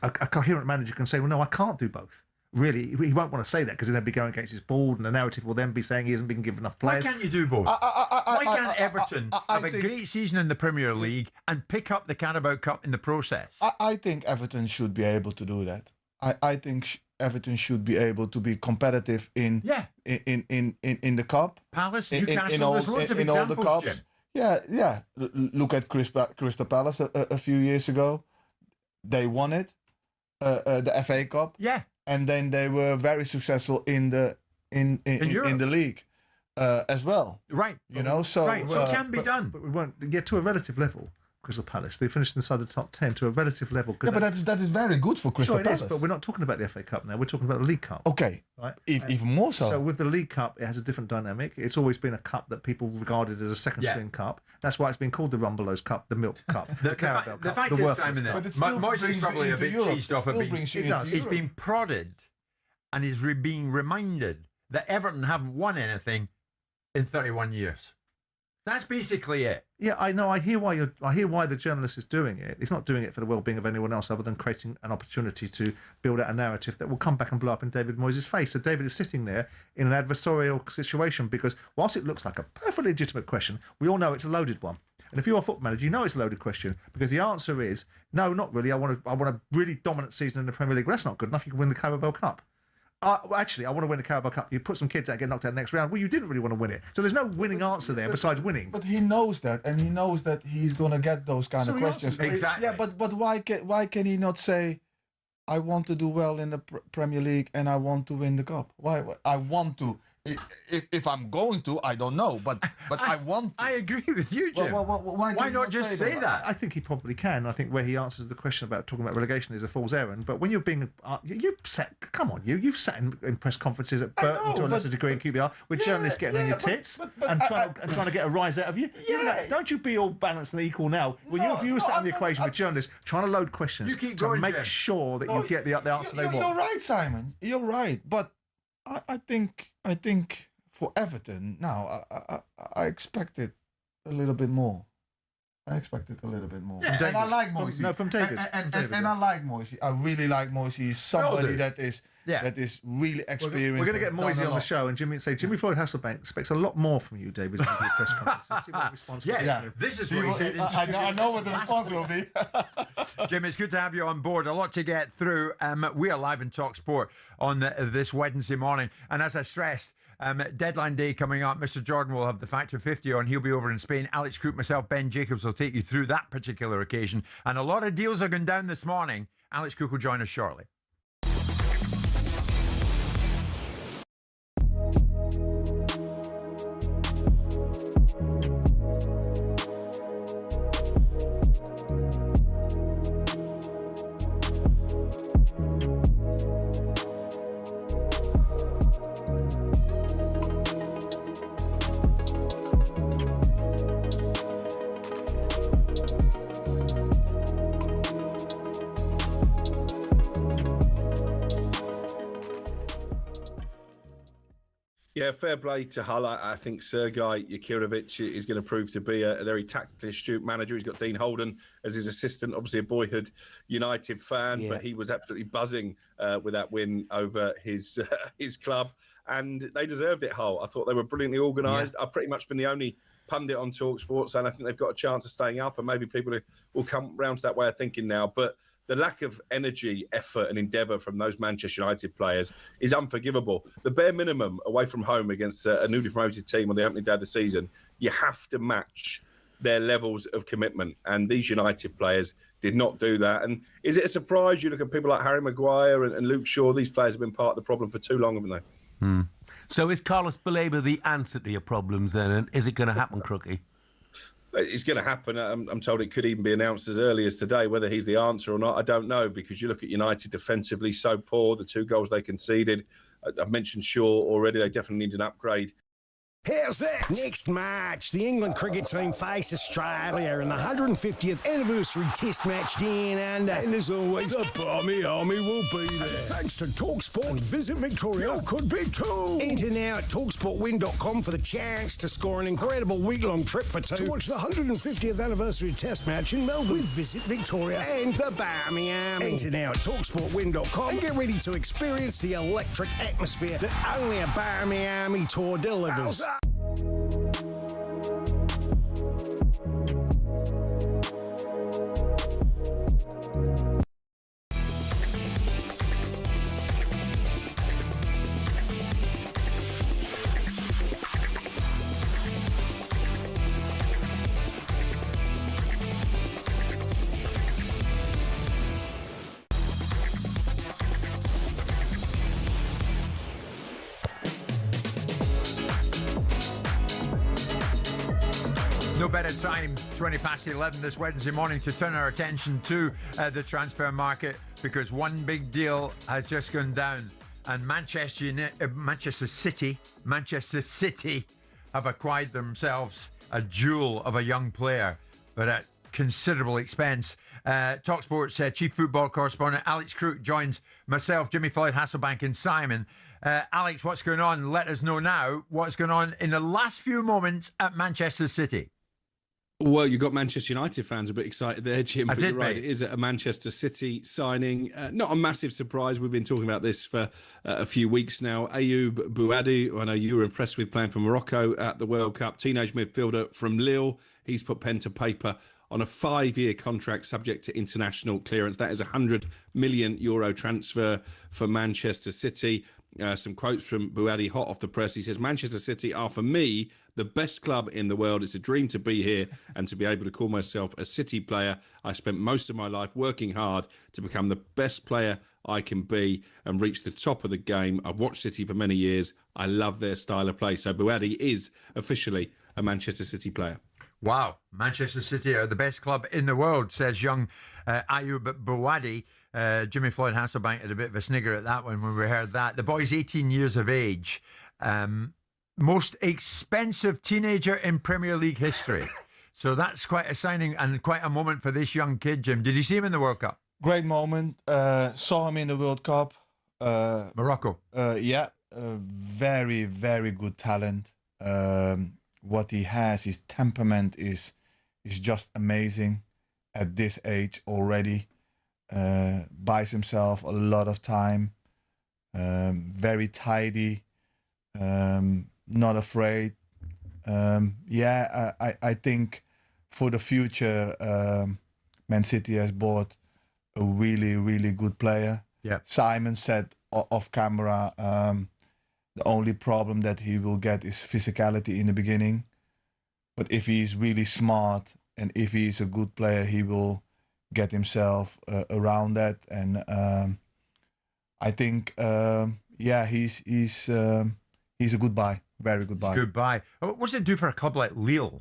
a coherent manager can say, well, no, I can't do both. Really, he won't want to say that because then he'll be going against his board, and the narrative will then be saying he hasn't been given enough players. Why can't you do both? Why can't Everton have a great season in the Premier League and pick up the Carabao Cup in the process? I think Everton should be able to do that. I think Everton should be able to be competitive in the cup. Palace, Newcastle, there's loads of in all the examples, cups. Jim. Yeah. Look at Crystal Palace a few years ago. They won it, the FA Cup. Yeah. And then they were very successful in the league as well. Right. You know, so it can be done. But we won't get to a relative level. Crystal Palace, they finished inside the top 10 to a relative level. Yeah, but that is very good for Crystal Palace. It is, but we're not talking about the FA Cup now. We're talking about the League Cup. Okay, right? Even more so. So with the League Cup, it has a different dynamic. It's always been a cup that people regarded as a second-string cup. That's why it's been called the Rumbelows Cup, the Milk Cup, the Carabao Cup, the fact is, Simon, Moyes is probably a bit cheesed off. He's been prodded, and he's being reminded that Everton haven't won anything in 31 years. That's basically it. Yeah, I know. I hear why the journalist is doing it. He's not doing it for the well-being of anyone else, other than creating an opportunity to build out a narrative that will come back and blow up in David Moyes' face. So David is sitting there in an adversarial situation because, whilst it looks like a perfectly legitimate question, we all know it's a loaded one. And if you're a football manager, you know it's a loaded question because the answer is no, not really. I want a really dominant season in the Premier League. Well, that's not good enough. You can win the Carabao Cup. Well, actually, I want to win the Carabao Cup. You put some kids out and get knocked out next round. Well, you didn't really want to win it. So there's no winning answer there besides winning. But he knows that, and he knows that he's going to get those kind of questions. Exactly. Yeah, but why can he not say, I want to do well in the Premier League and I want to win the cup? Why I want to? If I'm going to, I don't know, but I want to. I agree with you, Jim. Why not just say that? I think he probably can. I think where he answers the question about talking about relegation is a fool's errand. But when you're being, you've sat in press conferences at Burton to a lesser degree in QBR with journalists getting on your tits and trying to get a rise out of you. Yeah. Don't you be all balanced and equal now? When you were sat in the equation with journalists trying to load questions to make sure that you get the answer they want. You're right, Simon. You're right, but. I think for Everton now, I expected a little bit more. Yeah, and I like Moisey. From David. And I like Moisey. I really like Moisey. He's somebody that is really experienced. We're going to get Moisey on the show, and Jimmy Floyd Hasselbank expects a lot more from you, David, in your press conference. Let's see what the response will be. This is what he said. I know what the response will be. Jim, it's good to have you on board. A lot to get through. We are live in talkSPORT on this Wednesday morning, and as I stressed, deadline day coming up. Mr. Jordan will have the Factor 50 on. He'll be over in Spain. Alex Crook, myself, Ben Jacobs will take you through that particular occasion. And a lot of deals are going down this morning. Alex Crook will join us shortly. Yeah, fair play to Hull. I think Sergei Yakirovic is going to prove to be a very tactically astute manager. He's got Dean Holden as his assistant, obviously a boyhood United fan, but he was absolutely buzzing with that win over his club, and they deserved it, Hull. I thought they were brilliantly organised. I've pretty much been the only pundit on talkSPORT saying I think they've got a chance of staying up, and maybe people will come round to that way of thinking now, but the lack of energy, effort and endeavour from those Manchester United players is unforgivable. The bare minimum away from home against a newly promoted team on the opening day of the season, you have to match their levels of commitment. And these United players did not do that. And is it a surprise? You look at people like Harry Maguire and Luke Shaw, these players have been part of the problem for too long, haven't they? So is Carlos Baleba the answer to your problems then? And is it going to happen, Crookie? It's going to happen. I'm told it could even be announced as early as today. Whether he's the answer or not, I don't know, because you look at United defensively, so poor, the 2 goals they conceded. I've mentioned Shaw already. They definitely need an upgrade. How's that? Next March, the England cricket team face Australia in the 150th anniversary Test match down under. And as always, the Barmy Army will be there. Thanks to talkSPORT and Visit Victoria could be too. Enter now at talksportwin.com for the chance to score an incredible week-long trip for 2 to watch the 150th anniversary Test match in Melbourne with Visit Victoria and the Barmy Army. Enter now at talksportwin.com and get ready to experience the electric atmosphere that only a Barmy Army tour delivers. No better time, 20 past 11 this Wednesday morning, to turn our attention to the transfer market, because one big deal has just gone down, and Manchester City have acquired themselves a jewel of a young player, but at considerable expense. talkSPORT's chief football correspondent Alex Crook joins myself, Jimmy Floyd Hasselbank and Simon Alex, what's going on? Let us know now what's going on in the last few moments at Manchester City. Well, you've got Manchester United fans a bit excited there, Jim. But you're right, mate. it is a Manchester City signing. Not a massive surprise. We've been talking about this for a few weeks now. Ayoub Bouadi, who I know you were impressed with playing for Morocco at the World Cup. Teenage midfielder from Lille. He's put pen to paper on a 5-year contract subject to international clearance. That is a €100 million transfer for Manchester City. Some quotes from Bouadi hot off the press. He says, Manchester City are, for me, the best club in the world. It's a dream to be here and to be able to call myself a City player. I spent most of my life working hard to become the best player I can be and reach the top of the game. I've watched City for many years. I love their style of play. So Bouadi is officially a Manchester City player. Wow, Manchester City are the best club in the world, says young Ayoub Bouadi. Jimmy Floyd Hasselbank had a bit of a snigger at that one when we heard that. The boy's 18 years of age. Most expensive teenager in Premier League history. So that's quite a signing and quite a moment for this young kid, Jim. Did you see him in the World Cup? Great moment. Saw him in the World Cup. Morocco. Very, very good talent. What he has, his temperament is just amazing at this age already. Buys himself a lot of time. Very tidy. Not afraid. I think for the future, Man City has bought a really, really good player. Yeah. Simon said off camera, the only problem that he will get is physicality in the beginning. But if he's really smart and if he's a good player, he will get himself around that. And I think, he's a good buy. Very good buy. Good buy. What does it do for a club like Lille?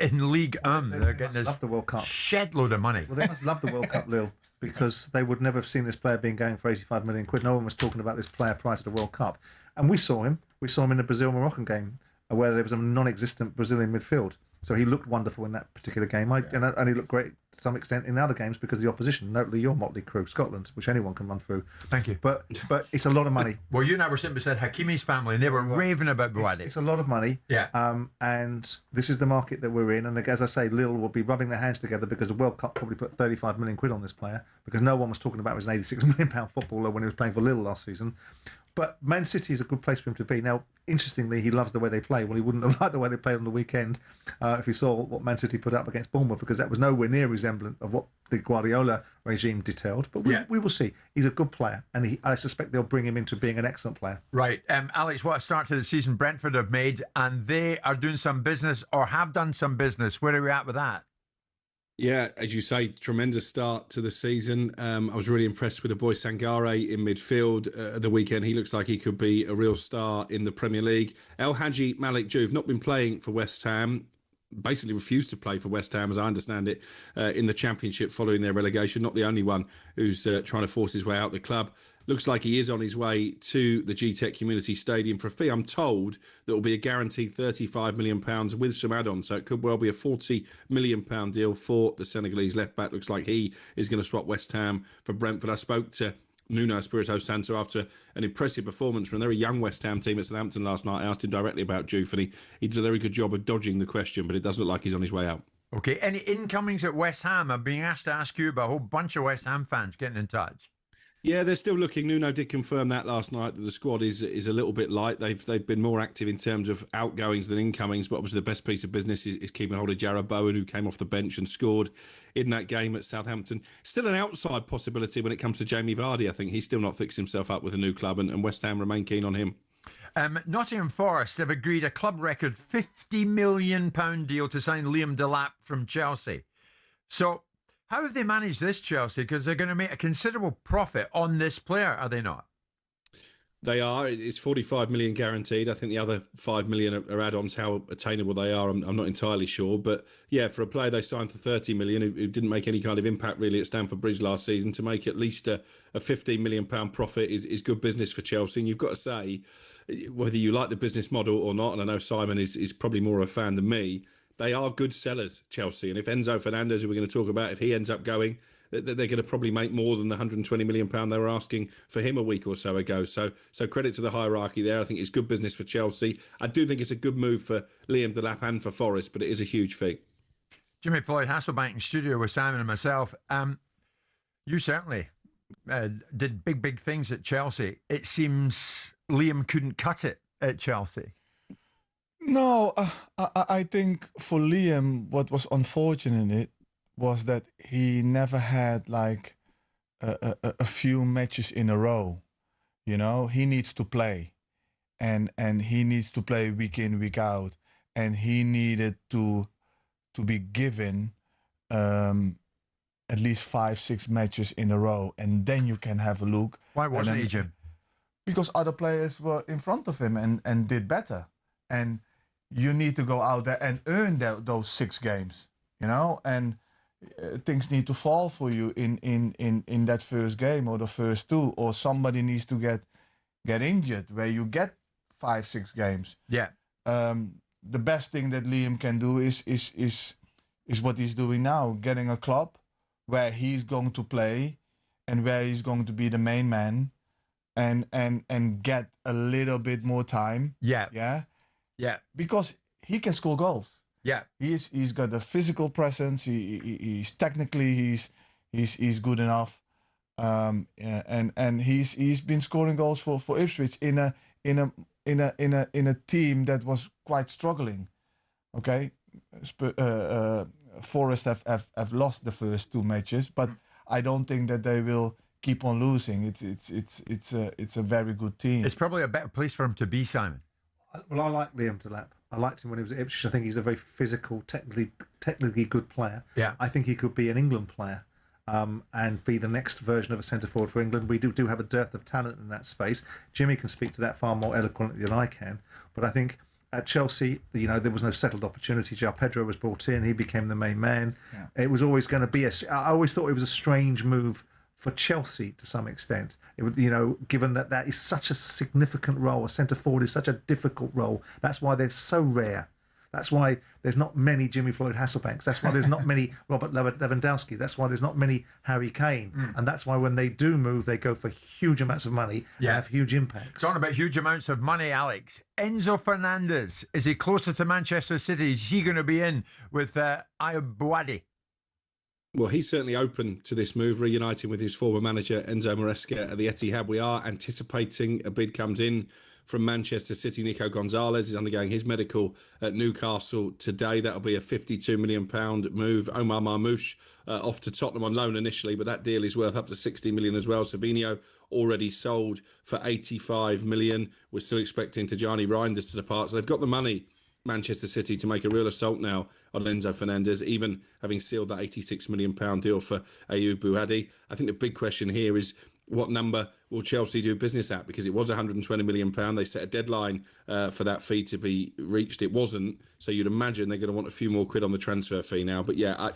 In League they're getting this love the World Cup. Shed load of money. Well, they must love the World Cup, Lille, because they would never have seen this player being going for 85 million quid. No one was talking about this player prior to the World Cup. And we saw him. We saw him in the Brazil-Moroccan game where there was a non-existent Brazilian midfield. So he looked wonderful in that particular game. And he looked great to some extent in other games because of the opposition, notably your motley crew, Scotland, which anyone can run through. Thank you. But it's a lot of money. Well, you and I were simply said Hakimi's family, and they were raving about Bouadi. It's a lot of money. Yeah. And this is the market that we're in. And as I say, Lille will be rubbing their hands together because the World Cup probably put 35 million quid on this player because no one was talking about him as an 86 million pound footballer when he was playing for Lille last season. But Man City is a good place for him to be. Now, interestingly, he loves the way they play. Well, he wouldn't have liked the way they played on the weekend if he saw what Man City put up against Bournemouth, because that was nowhere near resemblant of what the Guardiola regime detailed. But we will see. He's a good player, and I suspect they'll bring him into being an excellent player. Right. Alex, what a start to the season Brentford have made, and they are doing some business or have done some business. Where are we at with that? Yeah, as you say, tremendous start to the season. I was really impressed with the boy Sangare in midfield at the weekend. He looks like he could be a real star in the Premier League. El Hadji Malik Diouf, not been playing for West Ham, basically refused to play for West Ham, as I understand it, in the Championship following their relegation. Not the only one who's trying to force his way out the club. Looks like he is on his way to the G-Tech Community Stadium for a fee, I'm told, that will be a guaranteed £35 million with some add-ons. So it could well be a £40 million deal for the Senegalese left-back. Looks like he is going to swap West Ham for Brentford. I spoke to Nuno Espirito Santo after an impressive performance from their young West Ham team at Southampton last night. I asked him directly about Diouf, and he did a very good job of dodging the question, but it does look like he's on his way out. Okay, any incomings at West Ham? I'm being asked to ask you about a whole bunch of West Ham fans getting in touch. Yeah, they're still looking. Nuno did confirm that last night, that the squad is a little bit light. They've been more active in terms of outgoings than incomings, but obviously the best piece of business is keeping hold of Jarrod Bowen, who came off the bench and scored in that game at Southampton. Still an outside possibility when it comes to Jamie Vardy. I think he's still not fixed himself up with a new club, and West Ham remain keen on him. Nottingham Forest have agreed a club record £50 million deal to sign Liam Delap from Chelsea. So how have they managed this, Chelsea? Because they're going to make a considerable profit on this player, are they not? They are. It's 45 million guaranteed. I think the other 5 million are add-ons. How attainable they are, I'm not entirely sure. But yeah, for a player they signed for 30 million, who didn't make any kind of impact really at Stamford Bridge last season, to make at least a 15 million pound profit is good business for Chelsea. And you've got to say, whether you like the business model or not, and I know Simon is probably more of a fan than me, they are good sellers, Chelsea. And if Enzo Fernandez, who we're going to talk about, if he ends up going, that they're going to probably make more than the £120 million they were asking for him a week or so ago. So credit to the hierarchy there. I think it's good business for Chelsea. I do think it's a good move for Liam Delap and for Forest, but it is a huge fee. Jimmy Floyd Hasselbank in studio with Simon and myself. You certainly did big things at Chelsea. It seems Liam couldn't cut it at Chelsea. No, I think for Liam, what was unfortunate in it was that he never had like a few matches in a row. You know, he needs to play, and he needs to play week in, week out, and he needed to be given at least 5-6 matches in a row, and then you can have a look. Why wasn't he, Jim? Because other players were in front of him and did better, and you need to go out there and earn those 6 games, you know, and things need to fall for you in that first game or the first 2, or somebody needs to get injured where you get 5-6 games. Yeah. The best thing that Liam can do is what he's doing now, getting a club where he's going to play and where he's going to be the main man and get a little bit more time. Yeah. Yeah. Yeah. Because he can score goals. Yeah. He's got a physical presence. He's technically he's good enough. And he's been scoring goals for Ipswich in a team that was quite struggling. Okay. Forest have lost the first 2 matches, but I don't think that they will keep on losing. It's a very good team. It's probably a better place for him to be, Simon. Well, I like Liam Delap. I liked him when he was at Ipswich. I think he's a very physical, technically good player. Yeah. I think he could be an England player and be the next version of a centre forward for England. We do have a dearth of talent in that space. Jimmy can speak to that far more eloquently than I can. But I think at Chelsea, you know, there was no settled opportunity. João Pedro was brought in. He became the main man. Yeah. It was always going to be I always thought it was a strange move for Chelsea to some extent. It would, you know, given that is such a significant role, a centre forward is such a difficult role. That's why they're so rare. That's why there's not many Jimmy Floyd Hasselbanks. That's why there's not many Robert Lewandowski. That's why there's not many Harry Kane. And that's why when they do move, they go for huge amounts of money and have huge impacts. Talking about huge amounts of money, Alex. Enzo Fernandez, is he closer to Manchester City? Is he going to be in with Ayub Buadi? Well, he's certainly open to this move, reuniting with his former manager, Enzo Maresca, at the Etihad. We are anticipating a bid comes in from Manchester City. Nico Gonzalez is undergoing his medical at Newcastle today. That'll be a £52 million move. Omar Marmoush off to Tottenham on loan initially, but that deal is worth up to £60 million as well. Savinho already sold for £85 million. We're still expecting Tijani Reinders to depart. So they've got the money, Manchester City, to make a real assault now on Enzo Fernandez, even having sealed that £86 million deal for Ayub Buadi. I think the big question here is, what number will Chelsea do business at? Because it was £120 million. They set a deadline for that fee to be reached. It wasn't. So you'd imagine they're going to want a few more quid on the transfer fee now. But yeah,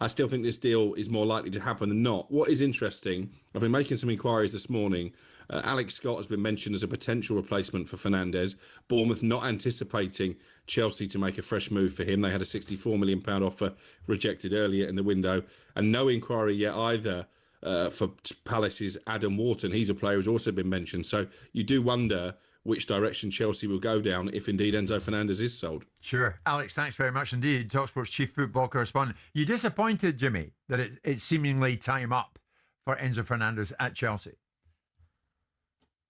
I still think this deal is more likely to happen than not. What is interesting, I've been making some inquiries this morning. Alex Scott has been mentioned as a potential replacement for Fernandez. Bournemouth not anticipating Chelsea to make a fresh move for him. They had a £64 million offer rejected earlier in the window. And no inquiry yet either for Palace's Adam Wharton. He's a player who's also been mentioned. So you do wonder which direction Chelsea will go down if indeed Enzo Fernandez is sold. Sure. Alex, thanks very much indeed. talkSPORT's chief football correspondent. You disappointed, Jimmy, that it's seemingly time up for Enzo Fernandez at Chelsea?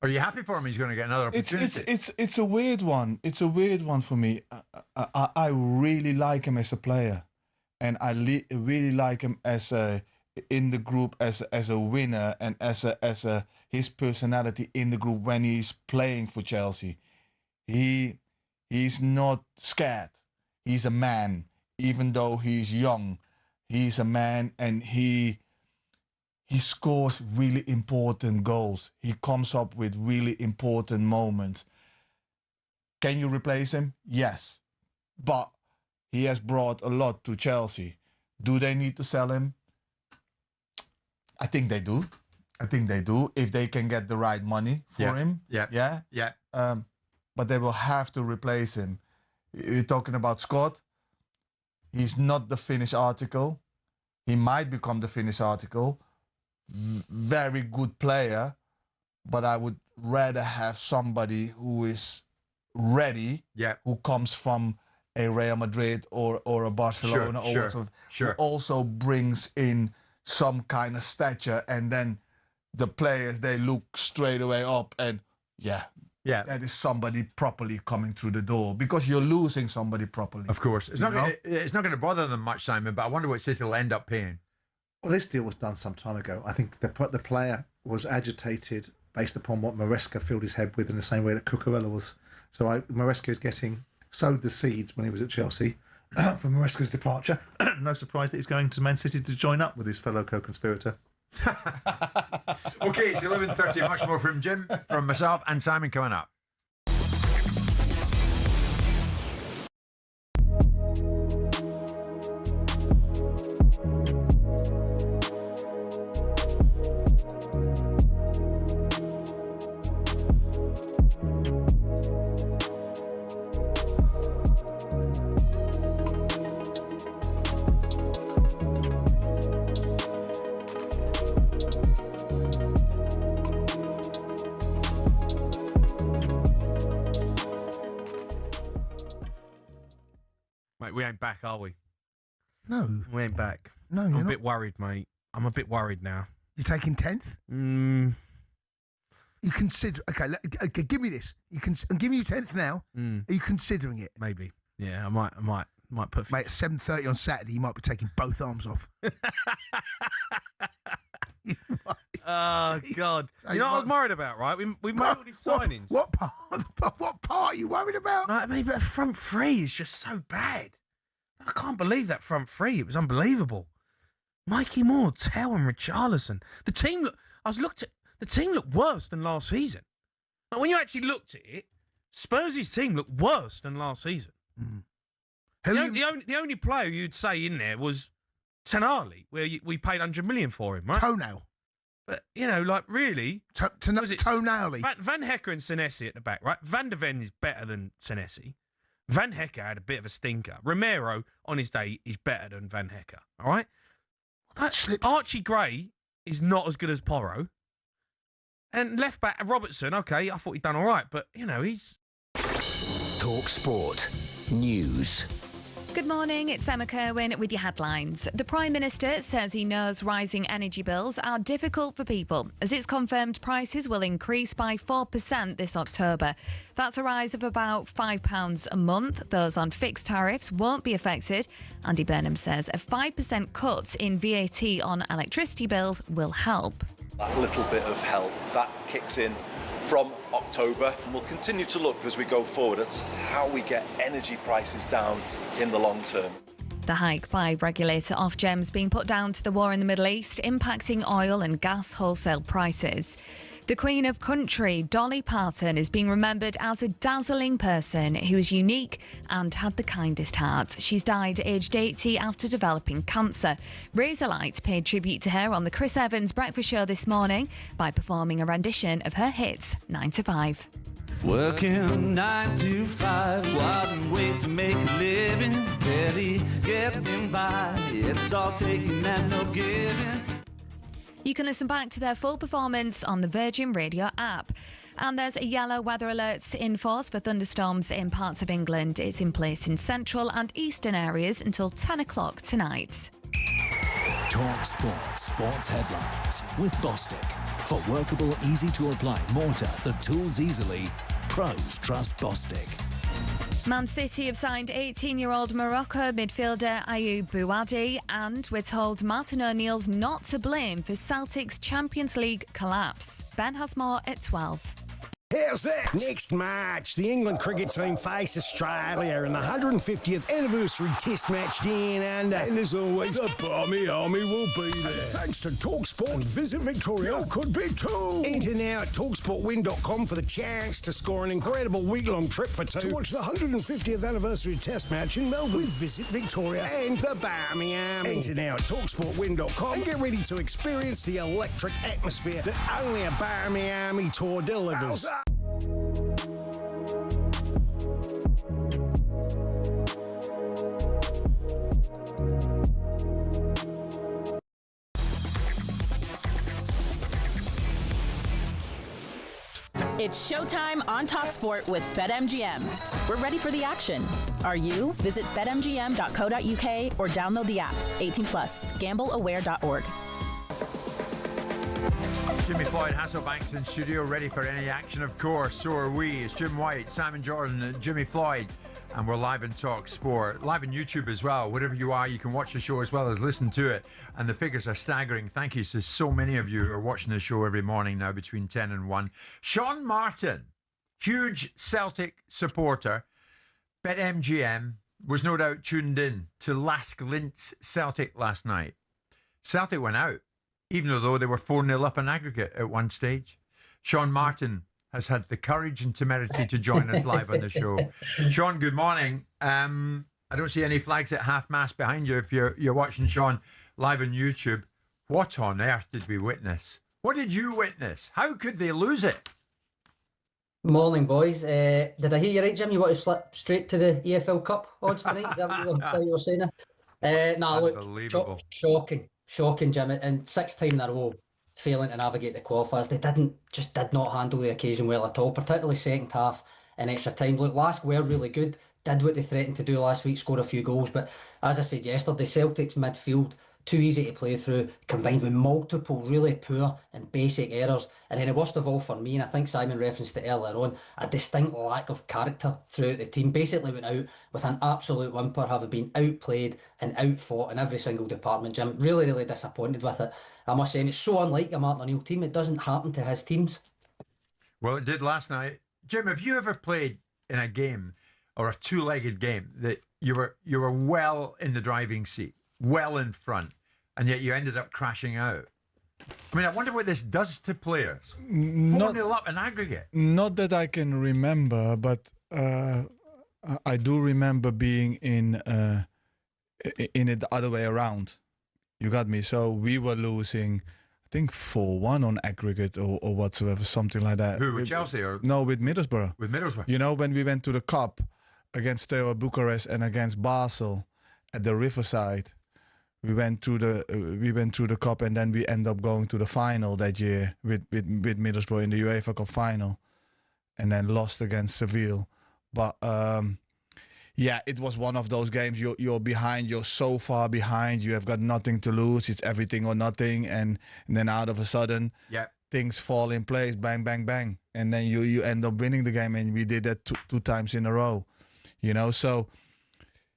Are you happy for him? He's going to get another opportunity. It's a weird one. It's a weird one for me. I really like him as a player, and I really like him as in the group as a winner, and as his personality in the group when he's playing for Chelsea. He's not scared. He's a man, even though he's young. He's a man, and he scores really important goals. He comes up with really important moments. Can you replace him? Yes. But he has brought a lot to Chelsea. Do they need to sell him? I think they do. If they can get the right money for him. Yeah. But they will have to replace him. You're talking about Scott. He's not the finished article. he might become the finished article. Very good player, but I would rather have somebody who is ready, who comes from a Real Madrid or a Barcelona who also brings in some kind of stature, and then the players, they look straight away up and that is somebody properly coming through the door, because you're losing somebody properly. Of course. It's not going to bother them much, Simon, but I wonder what City will end up paying. Well, this deal was done some time ago. I think the player was agitated based upon what Maresca filled his head with, in the same way that Cucurella was. So Maresca is sowed the seeds when he was at Chelsea for Maresca's departure. No surprise that he's going to Man City to join up with his fellow co-conspirator. Okay, it's 11:30. Much more from Jim, from myself and Simon coming up. Mate, we ain't back, are we? No. We ain't back. No, I'm you're a not. bit worried, mate. I'm a bit worried now. You're taking 10th? You consider... Okay, give me this. I'm giving you 10th now. Are you considering it? Maybe. Yeah, I might put... Mate, at 7:30 on Saturday, you might be taking both arms off. Oh, God. You know what I was worried about, right? We made all these signings. What part are you worried about? No, I mean, the front three is just so bad. I can't believe that front three. It was unbelievable. Mikey Moore, Tell and Richarlison. The team looked worse than last season. Like, when you actually looked at it, Spurs' team looked worse than last season. The only player you'd say in there was Tonali, where we paid 100 million for him, right? Toenail. But, like, really... Tonali. Van Hecker and Senesi at the back, right? Van de Ven is better than Senesi. Van Hecker had a bit of a stinker. Romero, on his day, is better than Van Hecker, all right? Archie Gray is not as good as Porro. And left back, Robertson, okay, I thought he'd done all right, but, he's... talkSPORT News. Good morning, it's Emma Kerwin with your headlines. The Prime Minister says he knows rising energy bills are difficult for people, as it's confirmed prices will increase by 4% this October. That's a rise of about £5 a month. Those on fixed tariffs won't be affected. Andy Burnham says a 5% cut in VAT on electricity bills will help. That little bit of help, that kicks in from October, and we'll continue to look as we go forward at how we get energy prices down in the long term. The hike by regulator Ofgem's being put down to the war in the Middle East, impacting oil and gas wholesale prices. The Queen of Country, Dolly Parton, is being remembered as a dazzling person who was unique and had the kindest heart. She's died aged 80 after developing cancer. Razorlight paid tribute to her on the Chris Evans Breakfast Show this morning by performing a rendition of her hits 9 to 5. Working 9 to 5, one way to make a living, barely getting by. It's all taking and no giving. You can listen back to their full performance on the Virgin Radio app. And there's a yellow weather alert in force for thunderstorms in parts of England. It's in place in central and eastern areas until 10 o'clock tonight. talkSPORT Sports Headlines with Bostik. For workable, easy-to-apply mortar that tools easily, pros trust Bostik. Man City have signed 18-year-old Morocco midfielder Ayoub Bouadi, and we're told Martin O'Neill's not to blame for Celtic's Champions League collapse. Ben has more at 12. Here's that. Next March, the England cricket team face Australia in the 150th anniversary test match down under. And as always, the Barmy Army will be there. And thanks to TalkSPORT and Visit Victoria could be too. Enter now at talksportwin.com for the chance to score an incredible week-long trip for two to watch the 150th anniversary test match in Melbourne with Visit Victoria and the Barmy Army. Enter now at talksportwin.com and get ready to experience the electric atmosphere that only a Barmy Army tour delivers. It's showtime on talkSPORT with BetMGM. We're ready for the action. Are you? Visit betmgm.co.uk or download the app. 18 plus. Gambleaware.org. Jimmy Floyd, Hasselbank's in studio, ready for any action, of course. So are we. It's Jim White, Simon Jordan, and Jimmy Floyd. And we're live in talkSPORT, live on YouTube as well. Wherever you are, you can watch the show as well as listen to it. And the figures are staggering. Thank you to so many of you who are watching the show every morning now between 10 and 1. Sean Martin, huge Celtic supporter, BetMGM, was no doubt tuned in to Lask Linz Celtic last night. Celtic went out, even though they were 4-0 up in aggregate at one stage. Sean Martin has had the courage and temerity to join us live on the show. Sean, good morning. I don't see any flags at half-mast behind you if you're watching Sean live on YouTube. What on earth did we witness? What did you witness? How could they lose it? Morning, boys. Did I hear you right, Jim? You want to slip straight to the EFL Cup odds tonight? Is that what you were saying? Look, shocking, Jim. And 6th time in a row, failing to navigate the qualifiers. They did not handle the occasion well at all, particularly second half and extra time. Look, Lask were really good, did what they threatened to do last week, score a few goals, but as I said yesterday, Celtic's midfield, too easy to play through, combined with multiple really poor and basic errors. And then the worst of all for me, and I think Simon referenced it earlier on, a distinct lack of character throughout the team. Basically went out with an absolute whimper, having been outplayed and outfought in every single department. Jim, really, really disappointed with it, I must say. And it's so unlike a Martin O'Neill team. It doesn't happen to his teams. Well, it did last night. Jim, have you ever played in a game or a two-legged game that you were well in the driving seat, well in front, and yet you ended up crashing out? I mean, I wonder what this does to players. 4-0 up in aggregate. Not that I can remember, but I do remember being in it the other way around. You got me. So we were losing, I think 4-1 on aggregate or whatsoever, something like that. Who, with Chelsea? Or? No, with Middlesbrough. With Middlesbrough. You know, when we went to the Cup against Steaua Bucharest and against Basel at the Riverside, we went through the Cup, and then we end up going to the final that year with Middlesbrough in the UEFA Cup final, and then lost against Seville. But yeah, it was one of those games. You're behind. You're so far behind. You have got nothing to lose. It's everything or nothing. And then out of a sudden, things fall in place. Bang, bang, bang. And then you end up winning the game. And we did that two times in a row. You know, so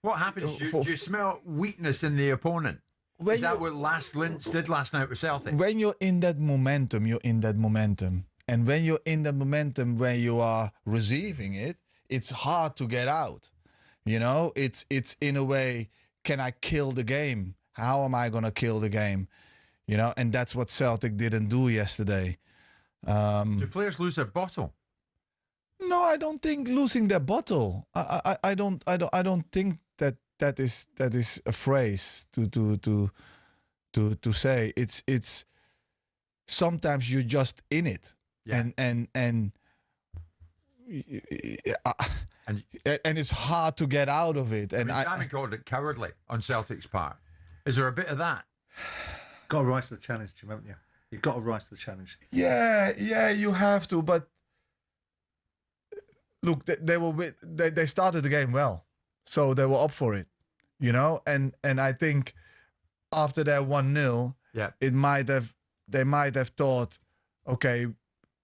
what happens? Do you smell weakness in the opponent? Is that what Linz did last night with Celtic? When you're in that momentum, you're in that momentum. And when you're in the momentum, when you are receiving it, it's hard to get out. You know, it's in a way, can I kill the game? How am I going to kill the game? You know, and that's what Celtic didn't do yesterday. Do players lose their bottle? No, I don't think losing their bottle. I don't think that is a phrase to say. It's sometimes you're just in it. Yeah. And it's hard to get out of it. And Simon called it cowardly on Celtic's part. Is there a bit of that? Got to rise to the challenge, Jim, haven't you? You've got to rise to the challenge. Yeah, you have to. But look, they started the game well, so they were up for it, you know. And I think after that 1-0, they might have thought, okay,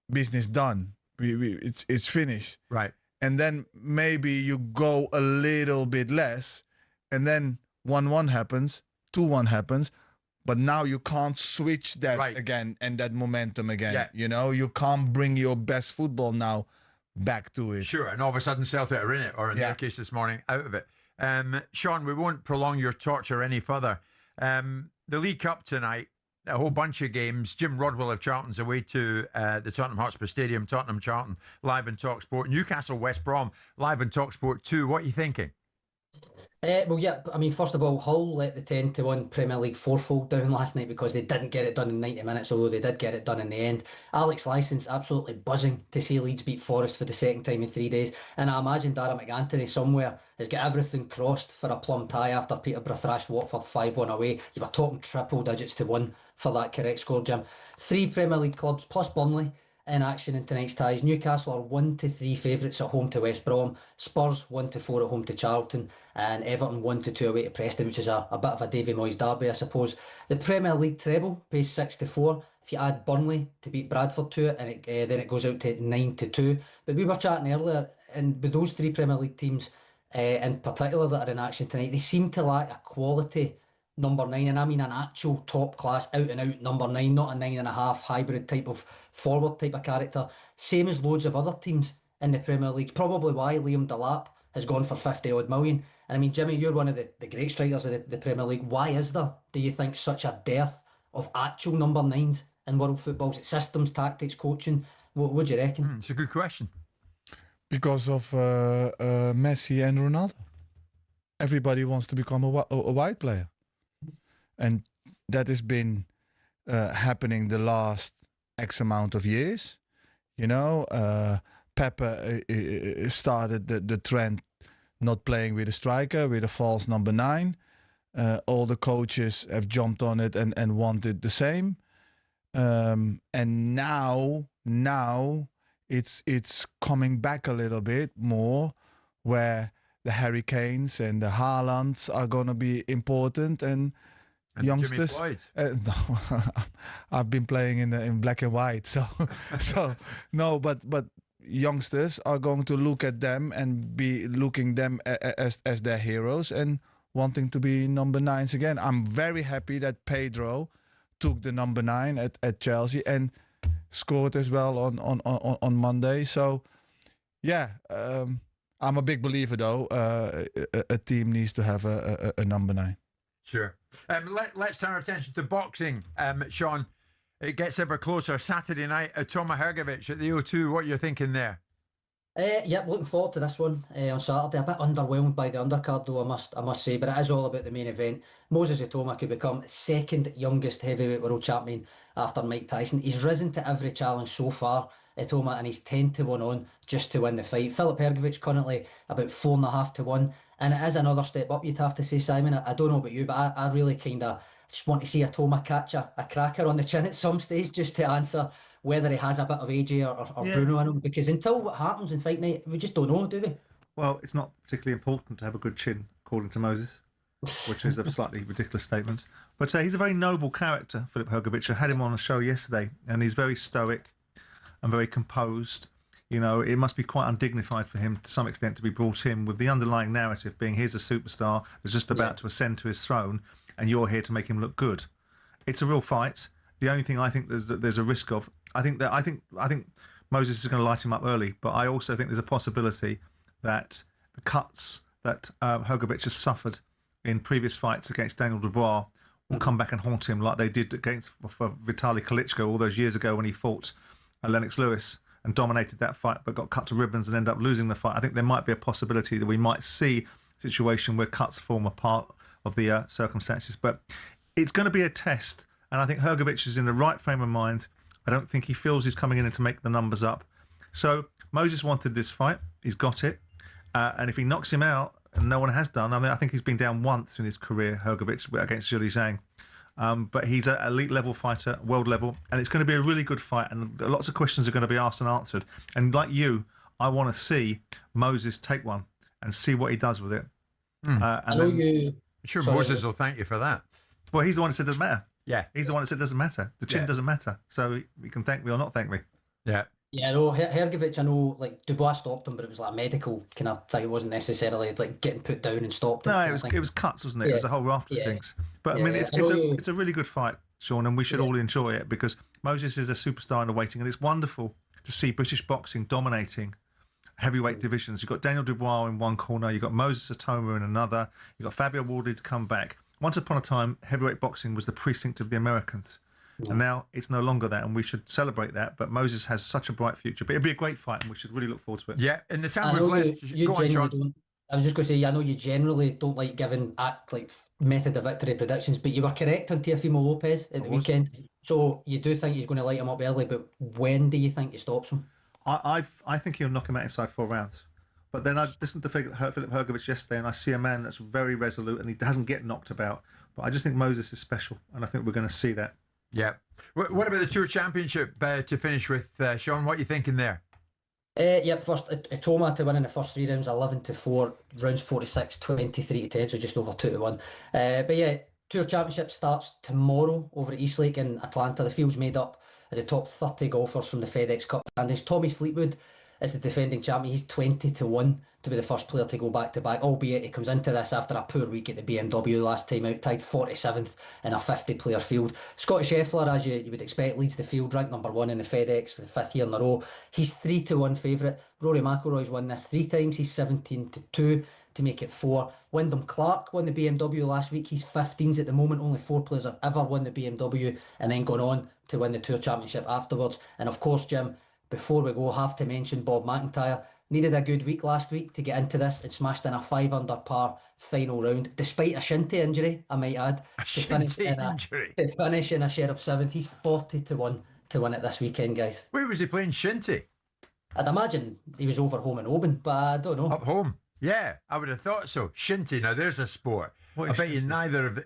business done. It's finished. Right. And then maybe you go a little bit less, and then 1-1 happens, 2-1 happens, but now you can't switch that again and that momentum again. Yeah. You know, you can't bring your best football now back to it. Sure, and all of a sudden Celtic are in it, or in their case this morning, out of it. Sean, we won't prolong your torture any further. The League Cup tonight, a whole bunch of games. Jim Rodwell of Charlton's away to the Tottenham Hotspur Stadium. Tottenham-Charlton live on talkSPORT. Newcastle-West Brom live on talkSPORT 2. What are you thinking? Well, yeah, I mean, first of all, Hull let the 10-1 Premier League fourfold down last night because they didn't get it done in 90 minutes, although they did get it done in the end. Alex Lyson's absolutely buzzing to see Leeds beat Forest for the second time in 3 days, and I imagine Darragh McAnthony somewhere has got everything crossed for a plum tie after Peterborough thrashed Watford 5-1 away. You were talking triple digits to 1 for that correct score, Jim. 3 Premier League clubs plus Burnley in action in tonight's ties. Newcastle are 1-3 favourites at home to West Brom. Spurs 1-4 at home to Charlton, and Everton 1-2 away to Preston, which is a bit of a Davy Moyes derby, I suppose. The Premier League treble pays 6-4. If you add Burnley to beat Bradford to it, and then it goes out to 9-2. But we were chatting earlier, and with those three Premier League teams in particular that are in action tonight, they seem to lack a quality number 9, and I mean an actual top class, out and out number 9, not a 9.5 hybrid type of forward type of character. Same as loads of other teams in the Premier League. Probably why Liam Delap has gone for 50 odd million. And I mean, Jimmy, you're one of the great strikers of the Premier League. Why is there, do you think, such a dearth of actual number 9s in world football? Is it systems, tactics, coaching? What do you reckon? It's a good question. Because of Messi and Ronaldo. Everybody wants to become a wide player. And that has been happening the last X amount of years. You know, Pepe started the trend not playing with a striker, with a false number 9. All the coaches have jumped on it and wanted the same. And now it's coming back a little bit more, where the Harry Kanes and the Haalands are going to be important, and youngsters. No, I've been playing in black and white, so no, but youngsters are going to look at them and be looking them as their heroes and wanting to be number 9s again. I'm very happy that Pedro took the number 9 at Chelsea and scored as well on Monday. So yeah, I'm a big believer though. A team needs to have a number 9. Sure. Let's turn our attention to boxing, Sean. It gets ever closer. Saturday night, Toma Hrgović at the O2. What are you thinking there? Yep, looking forward to this one on Saturday. A bit underwhelmed by the undercard though, I must say, but it is all about the main event. Moses Itoma could become second youngest heavyweight world champion after Mike Tyson. He's risen to every challenge so far, Itoma, and he's 10-1 on just to win the fight. Filip Hrgović currently about 4.5-1, and it is another step up, you'd have to say, Simon. I don't know about you, but I really kind of just want to see Itoma catch a cracker on the chin at some stage, just to answer whether he has a bit of AJ or Bruno in him, because until what happens in fight night, we just don't know, do we? Well, it's not particularly important to have a good chin, according to Moses, which is a slightly ridiculous statement. But he's a very noble character, Filip Hrgović. I had him on a show yesterday, and he's very stoic and very composed. You know, it must be quite undignified for him to some extent to be brought in with the underlying narrative being here's a superstar that's just about to ascend to his throne, and you're here to make him look good. It's a real fight. The only thing I think there's a risk of, I think Moses is going to light him up early, but I also think there's a possibility that the cuts that Hrgović has suffered in previous fights against Daniel Dubois will come back and haunt him, like they did for Vitaly Klitschko all those years ago when he fought Lennox Lewis and dominated that fight, but got cut to ribbons and ended up losing the fight. I think there might be a possibility that we might see a situation where cuts form a part of the circumstances, but it's going to be a test. And I think Hrgović is in the right frame of mind. I don't think he feels he's coming in to make the numbers up. So Moses wanted this fight. He's got it. And if he knocks him out, and no one has done, I mean, I think he's been down once in his career, Hrgović, against Zhilei Zhang. But he's an elite level fighter, world level, and it's going to be a really good fight. And lots of questions are going to be asked and answered. And like you, I want to see Moses take one and see what he does with it. I'm sure Moses will thank you for that. Well, he's the one that said it doesn't matter. Yeah. He's the one that said it doesn't matter. The chin doesn't matter. So he can thank me or not thank me. Yeah. Yeah, no, Hrgović, I know, like, Dubois stopped him, but it was like a medical kind of thing. It wasn't necessarily like getting put down and stopped. No, it was cuts, wasn't it? Yeah. It was a whole raft of things. But I mean, it's a really good fight, Sean, and we should all enjoy it because Moses is a superstar in the waiting, and it's wonderful to see British boxing dominating heavyweight divisions. You've got Daniel Dubois in one corner, you've got Moses Itoma in another, you've got Fabio Wardley to come back. Once upon a time, heavyweight boxing was the precinct of the Americans. And now it's no longer that, and we should celebrate that. But Moses has such a bright future. But it'll be a great fight, and we should really look forward to it. Yeah, in the time we've left, go on, Sean. I was just going to say, I know you generally don't like giving method of victory predictions, but you were correct on Teofimo Lopez at the weekend. So you do think he's going to light him up early, but when do you think he stops him? I think he'll knock him out inside 4 rounds. But then I listened to Filip Hrgović yesterday, and I see a man that's very resolute, and he doesn't get knocked about. But I just think Moses is special, and I think we're going to see that. Yeah. What about the Tour Championship to finish with, Sean? What are you thinking there? First, Atoma to win in the first 3 rounds, 11-4, rounds 46, 23-10, so just over 2-1. But yeah, Tour Championship starts tomorrow over at Eastlake in Atlanta. The field's made up of the top 30 golfers from the FedEx Cup standings. Tommy Fleetwood is the defending champion. He's 20-1 to be the first player to go back-to-back, albeit he comes into this after a poor week at the BMW last time out, tied 47th in a 50-player field. Scotty Scheffler, as you would expect, leads the field, ranked number 1 in the FedEx for the 5th year in a row. He's 3-1 favourite. Rory McIlroy's won this 3 times. He's 17-2 to make it 4. Wyndham Clark won the BMW last week. He's 15s at the moment. Only 4 players have ever won the BMW and then gone on to win the Tour Championship afterwards. And of course, Jim, before we go, have to mention Bob McIntyre. Needed a good week last week to get into this and smashed in a 5 under par final round, despite a shinty injury, I might add. To finish in a share of 7th. He's 40-1 to win it this weekend, guys. Where was he playing shinty? I'd imagine he was over home in Oban, but I don't know. Up home? Yeah, I would have thought so. Shinty, now there's a sport. I bet you neither of the...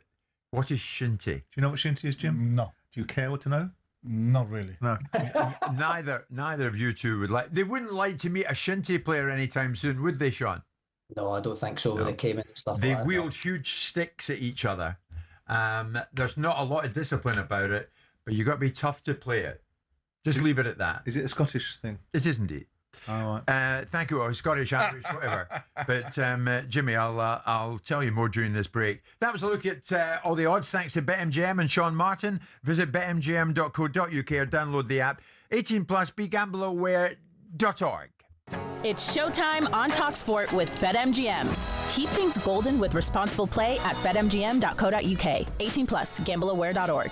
What is shinty? Do you know what shinty is, Jim? No. Do you care what to know? Not really. No. Neither of you two would like... They wouldn't like to meet a shinty player anytime soon, would they, Sean? No, I don't think so. No. When they came in and stuff they like that. wield huge sticks at each other. There's not a lot of discipline about it, but you've got to be tough to play it. Just leave it at that. Is it a Scottish thing? It is indeed. Oh, right. Thank you, Scottish, Irish, whatever. But Jimmy, I'll tell you more during this break. That was a look at all the odds. Thanks to BetMGM and Sean Martin. Visit betmgm.co.uk or download the app. 18 plus. BeGambleAware.org. It's showtime on talkSPORT with BetMGM. Keep things golden with responsible play at betmgm.co.uk. 18 plus. GambleAware.org.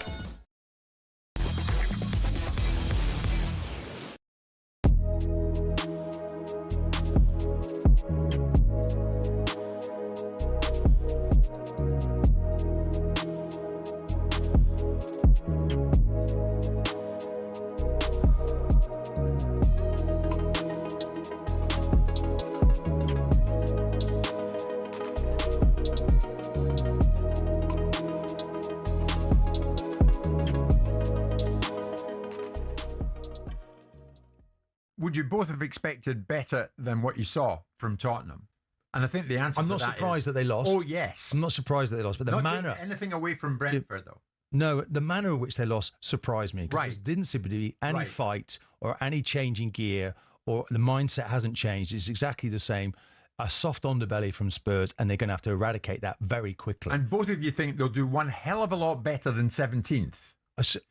Would you both have expected better than what you saw from Tottenham? And I think the answer I'm to not that surprised is, that they lost. Oh, yes. I'm not surprised that they lost, but the not manner... taking anything away from Brentford, though. No, the manner in which they lost surprised me. Because there didn't seem to be any fight or any change in gear, or the mindset hasn't changed. It's exactly the same. A soft underbelly from Spurs, and they're going to have to eradicate that very quickly. And both of you think they'll do one hell of a lot better than 17th.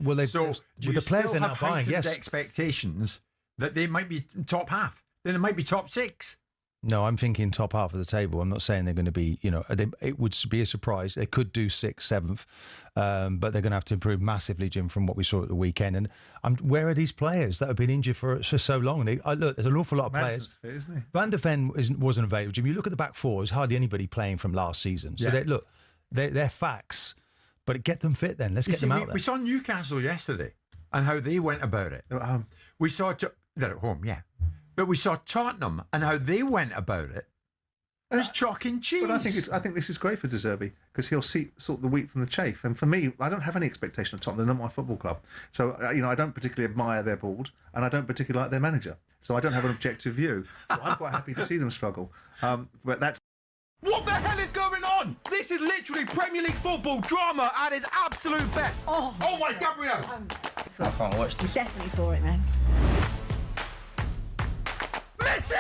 Well, so do the players still are now have buying, heightened expectations that they might be top half? Then they might be top 6. No, I'm thinking top half of the table. I'm not saying they're going to be, it would be a surprise. They could do 6th, 7th, but they're going to have to improve massively, Jim, from what we saw at the weekend. And where are these players that have been injured for so long? Look, there's an awful lot of players. Fit, isn't he? Van der Ven wasn't available, Jim. You look at the back four, there's hardly anybody playing from last season. So they're facts, but get them fit then. Let's get them out there. We saw Newcastle yesterday and how they went about it. They're at home. They're at home, yeah. But we saw Tottenham and how they went about it. It was chalk and cheese. But I think this is great for De Zerbi because he'll sort the wheat from the chaff. And for me, I don't have any expectation of Tottenham. They're not my football club. So, I don't particularly admire their board and I don't particularly like their manager. So I don't have an objective view. So I'm quite happy to see them struggle. But that's... What the hell is going on? This is literally Premier League football drama at its absolute best. Oh my, Gabriel! I can't watch this. Definitely saw it then. Messi!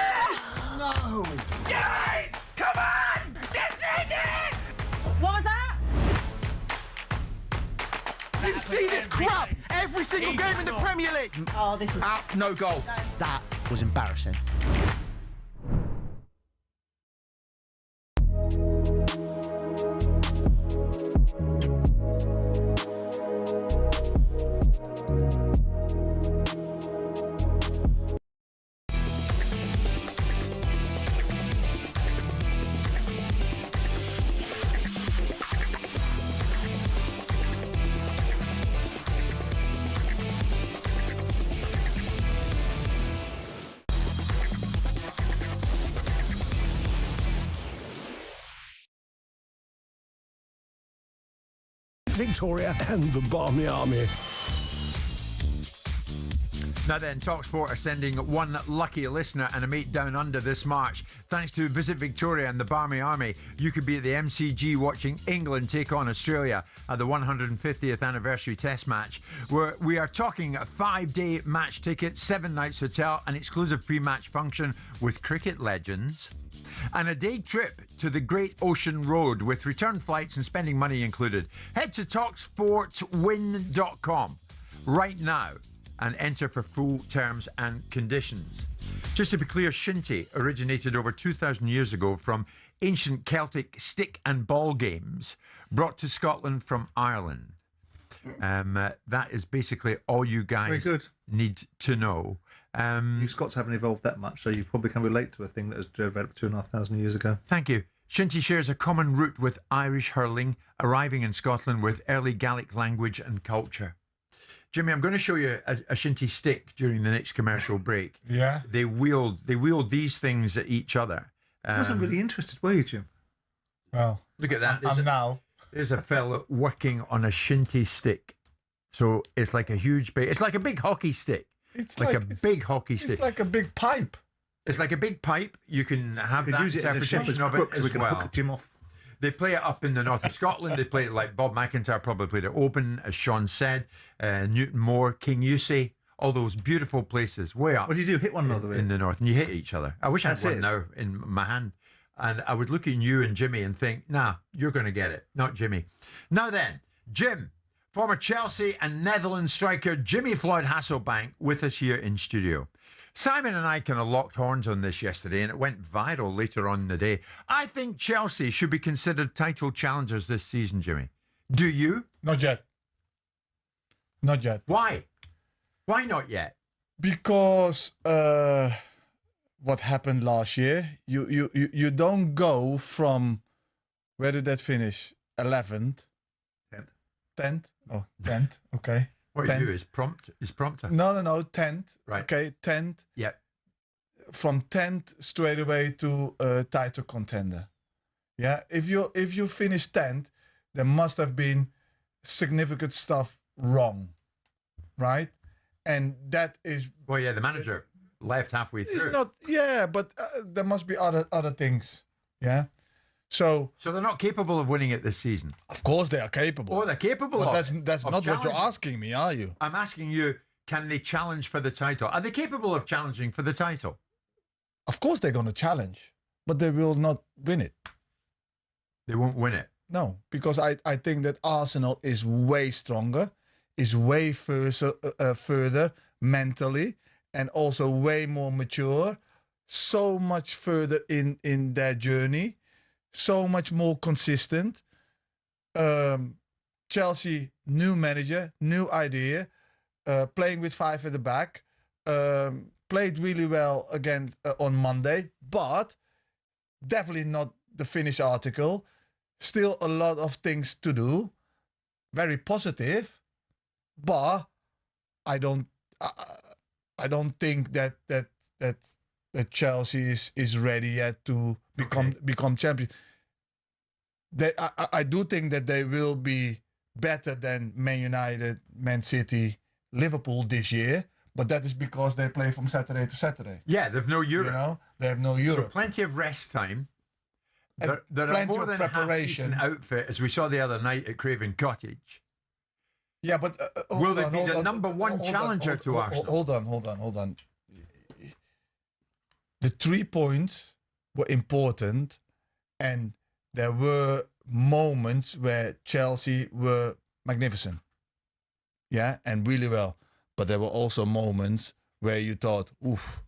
No! Guys! Come on! Get in it! What was that? You see this crap every single game in the Premier League! Oh, this is... No goal. That was embarrassing. Victoria and the Barmy Army. Now then, talkSPORT are sending one lucky listener and a mate down under this March. Thanks to Visit Victoria and the Barmy Army, you could be at the MCG watching England take on Australia at the 150th anniversary test match. We are talking a 5-day match ticket, 7 nights hotel, an exclusive pre-match function with cricket legends, and a day trip to the Great Ocean Road with return flights and spending money included. Head to talksportwin.com right now and enter for full terms and conditions. Just to be clear, shinty originated over 2,000 years ago from ancient Celtic stick and ball games brought to Scotland from Ireland. That is basically all you guys need to know. You Scots haven't evolved that much, so you probably can relate to a thing that was developed 2,500 years ago. Thank you. Shinty shares a common root with Irish hurling, arriving in Scotland with early Gaelic language and culture. Jimmy, I'm going to show you a shinty stick during the next commercial break. Yeah. They wield these things at each other. I wasn't really interested, were you, Jim? Well, look at that. I'm now. There's a fellow working on a shinty stick. So it's like a huge, it's like a big hockey stick. It's like a big hockey stick. It's like a big pipe. It's like a big pipe. You can have that use it in the interpretation of it crook, so as we can well. hook Jim off. They play it up in the north of Scotland. They play it like Bob McIntyre probably played at Open, as Sean said, Newton Moore, King Eusay, all those beautiful places way up. What do you do? Hit one another in the north, and you hit each other. I wish I had That's one it. now in my hand, and I would look at you and Jimmy and think, nah, you're going to get it, not Jimmy. Now then, Jim, former Chelsea and Netherlands striker Jimmy Floyd Hasselbank with us here in studio. Simon and I kind of locked horns on this yesterday, and it went viral later on in the day. I think Chelsea should be considered title challengers this season, Jimmy. Do you? Not yet. Not yet. Why? Why not yet? Because what happened last year, you don't go from, where did that finish? 11th? 10th? Oh, 10th. Okay. What 10th. you do is prompter. No, 10th. Right. Okay, 10th. Yep. From 10th straight away to a title contender. Yeah, if you finish 10th, there must have been significant stuff wrong, right? And that is... Well, yeah, the manager left halfway through. It's not... Yeah, but there must be other things, yeah? So they're not capable of winning it this season? Of course they are capable. Oh, they're capable but of that's not what you're asking me, are you? I'm asking you, can they challenge for the title? Are they capable of challenging for the title? Of course they're going to challenge, but they will not win it. They won't win it? No, because I think that Arsenal is way stronger, is way further mentally, and also way more mature, so much further in their journey, so much more consistent. Chelsea, new manager, new idea, playing with 5 at the back, played really well again on Monday, but definitely not the finished article. Still a lot of things to do. Very positive, but I don't think that Chelsea is ready yet to become champion. I do think that they will be better than Man United, Man City, Liverpool this year, but that is because they play from Saturday to Saturday. Yeah, they've no Europe. You know, they have no Europe. So plenty of rest time. And They're a plenty more of than preparation. half-decent outfit, as we saw the other night at Craven Cottage. Yeah, but will they be the number one challenger to Arsenal? Hold on. The 3 points were important, and there were moments where Chelsea were magnificent. Yeah, and really well. But there were also moments where you thought, oof,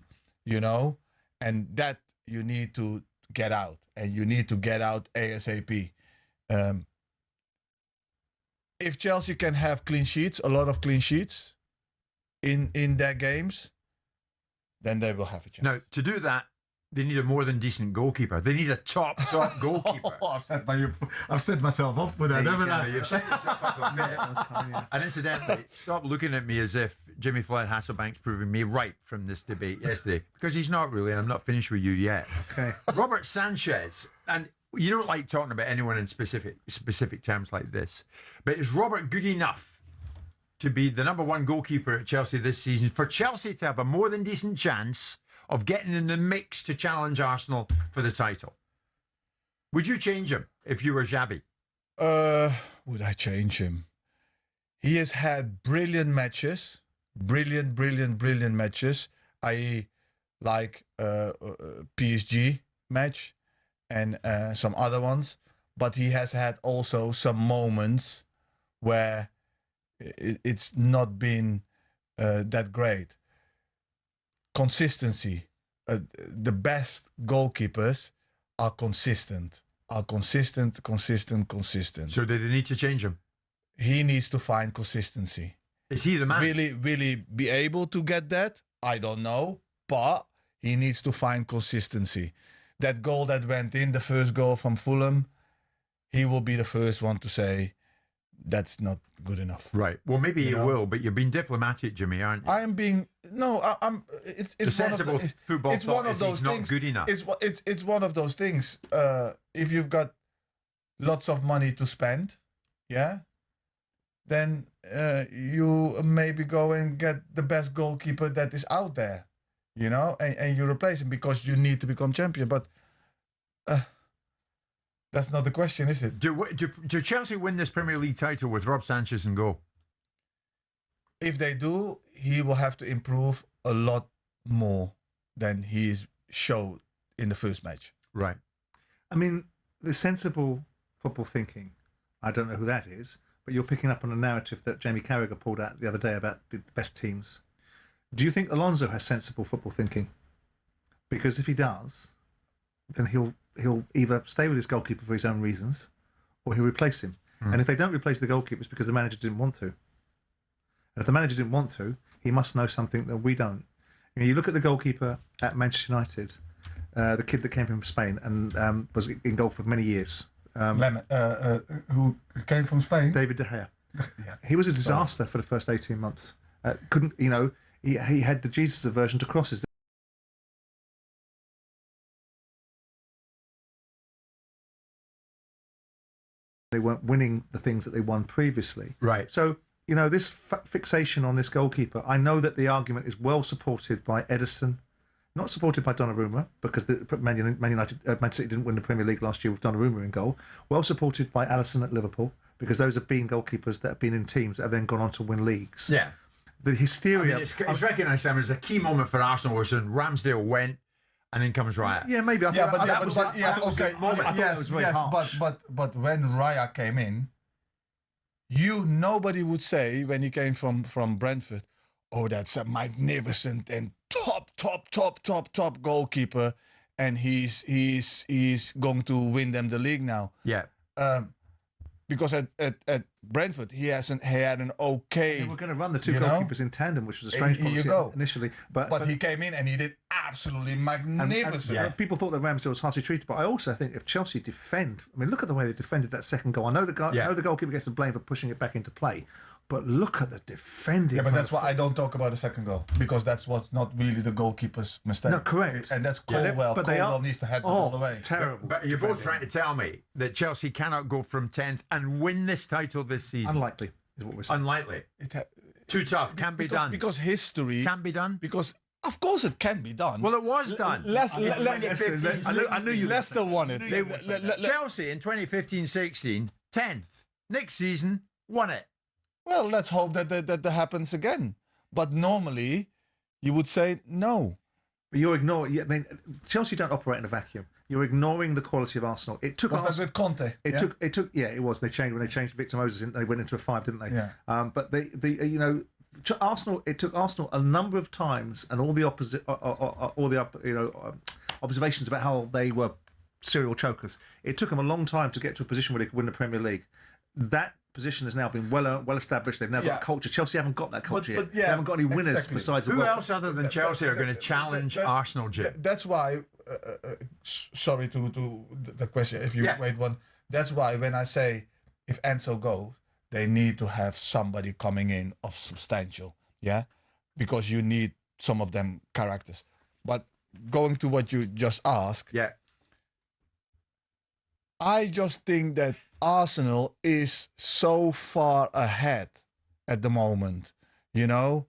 you know, and that you need to get out, and you need to get out ASAP. If Chelsea can have clean sheets, a lot of clean sheets in their games, then they will have a chance. Now, to do that, they need a more than decent goalkeeper. They need a top goalkeeper. I've set myself up for that, haven't I? You've set yourself up a bit. And incidentally, stop looking at me as if Jimmy Floyd Hasselbank's proving me right from this debate yesterday, because he's not really, and I'm not finished with you yet. Okay. Robert Sanchez, and you don't like talking about anyone in specific terms like this, but is Robert good enough to be the number one goalkeeper at Chelsea this season for Chelsea to have a more than decent chance of getting in the mix to challenge Arsenal for the title? Would you change him if you were Xabi? Would I change him? He has had brilliant matches, brilliant matches. I like PSG match and some other ones, but he has had also some moments where it's not been that great. Consistency. The best goalkeepers are consistent. Consistent. So do they need to change him? He needs to find consistency. Is he the man? Really be able to get that? I don't know, but he needs to find consistency. That goal that went in, the first goal from Fulham, he will be the first one to say that's not good enough. Right. Well, maybe he will, but you're being diplomatic, Jimmy, aren't you? I'm being I'm. It's the sensible football. It's one of those things. Not good enough. It's one of those things. If you've got lots of money to spend, yeah, then you maybe go and get the best goalkeeper that is out there, you know, and you replace him because you need to become champion. But that's not the question, is it? Do Chelsea win this Premier League title with Rob Sanchez in goal? If they do, he will have to improve a lot more than he's showed in the first match. Right. I mean, the sensible football thinking, I don't know who that is, but you're picking up on a narrative that Jamie Carragher pulled out the other day about the best teams. Do you think Alonso has sensible football thinking? Because if he does, then he'll either stay with his goalkeeper for his own reasons, or he'll replace him. And if they don't replace the goalkeeper, it's because the manager didn't want to. And if the manager didn't want to, he must know something that we don't. You look at the goalkeeper at Manchester United, the kid that came from Spain and was in goal for many years. Who came from Spain? David De Gea. Yeah. He was a disaster for the first 18 months. He had the Jesus aversion to crosses. They weren't winning the things that they won previously. Right. So, this fixation on this goalkeeper, I know that the argument is well supported by Edison, not supported by Donnarumma, because Man City didn't win the Premier League last year with Donnarumma in goal. Well supported by Alisson at Liverpool, because those have been goalkeepers that have been in teams that have then gone on to win leagues. Yeah. The hysteria... it's recognised, Sam, as a key moment for Arsenal, where Ramsdale went, and then comes Raya. Yeah, maybe. But when Raya came in, nobody would say when he came from Brentford, oh, that's a magnificent and top goalkeeper, and he's going to win them the league now. Yeah. Because at Brentford he had an okay. They were going to run the two goalkeepers in tandem, which was a strange policy initially. But he came in and he did absolutely magnificent. And people thought that Ramsdale was harshly treated, but I also think if Chelsea defend, look at the way they defended that second goal. I know the goalkeeper gets the blame for pushing it back into play, but look at the defending. Yeah, but that's why I don't talk about the second goal, because that was not really the goalkeeper's mistake. No, correct. And that's Colwell. But Colwell needs to head the ball away. Terrible. But you're both trying to tell me that Chelsea cannot go from 10th and win this title this season. Unlikely is what we're saying. Unlikely. Too tough. Can't be done. Because history can be done. Because of course it can be done. Well, it was done. I knew you. Leicester won it. Chelsea in 2015-16, 10th. Next season, won it. Well, let's hope that happens again. But normally, you would say no. But you're ignoring. Chelsea don't operate in a vacuum. You're ignoring the quality of Arsenal. It took. Was that with Conte? It took. Yeah, it was. They changed Victor Moses. They went into a 5, didn't they? Yeah. But Arsenal. It took Arsenal a number of times, and all the observations about how they were serial chokers. It took them a long time to get to a position where they could win the Premier League. That position has now been well established. They've now got culture. Chelsea haven't got that culture yet. They haven't got any winners besides. Who else other than Chelsea are going to challenge Arsenal, Jim? That's why. Sorry to the question. If you wait one, that's why when I say if Enzo goes, they need to have somebody coming in of substantial. Yeah, because you need some of them characters. But going to what you just asked. Yeah. I just think that Arsenal is so far ahead at the moment. You know,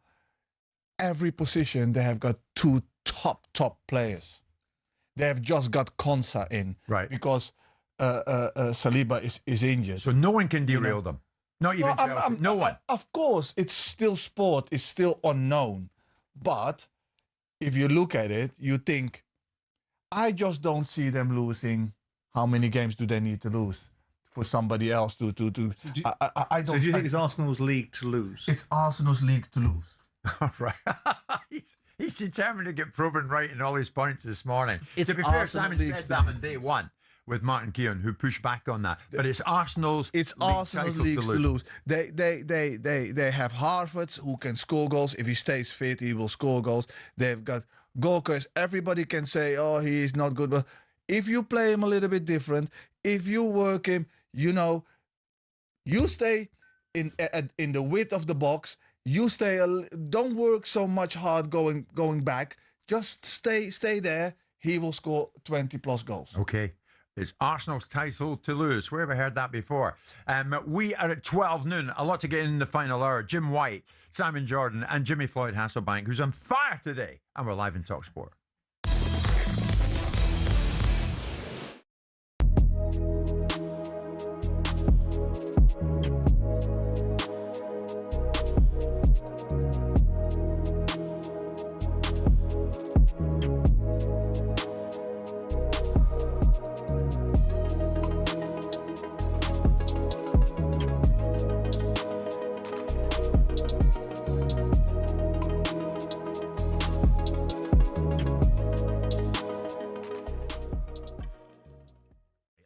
every position they have got two top players. They have just got Konsa in, right? Because Saliba is injured, so no one can derail them. Not even Chelsea. No one. Of course, it's still sport. It's still unknown. But if you look at it, you think, I just don't see them losing. How many games do they need to lose for somebody else to? I don't. So do you think it's Arsenal's league to lose? It's Arsenal's league to lose. All right. He's determined to get proven right in all his points this morning. It's to be fair, Arsenal Simon league said that on day one with Martin Keown, who pushed back on that. But it's Arsenal's. It's Arsenal's leagues to lose. They have Harvard who can score goals. If he stays fit, he will score goals. They've got Gorkers. Everybody can say, oh, he is not good. But if you play him a little bit different, if you work him, you know, you stay in the width of the box. You stay. Don't work so much hard going back. Just stay there. He will score 20+ goals. Okay. It's Arsenal's title to lose. Where have I heard that before? We are at 12 noon. A lot to get in the final hour. Jim White, Simon Jordan, and Jimmy Floyd Hasselbank, who's on fire today. And we're live in talkSPORT.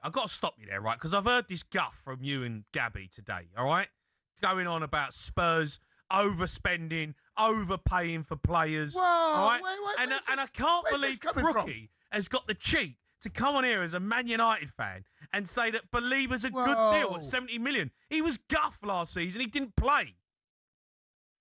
I've got to stop you there, right? Because I've heard this guff from you and Gabby today, all right? Going on about Spurs overspending, overpaying for players. Whoa, all right? wait, and I can't believe Crookie has got the cheek to come on here as a Man United fan and say that Belieber's a good deal at 70 million. He was guff last season. He didn't play.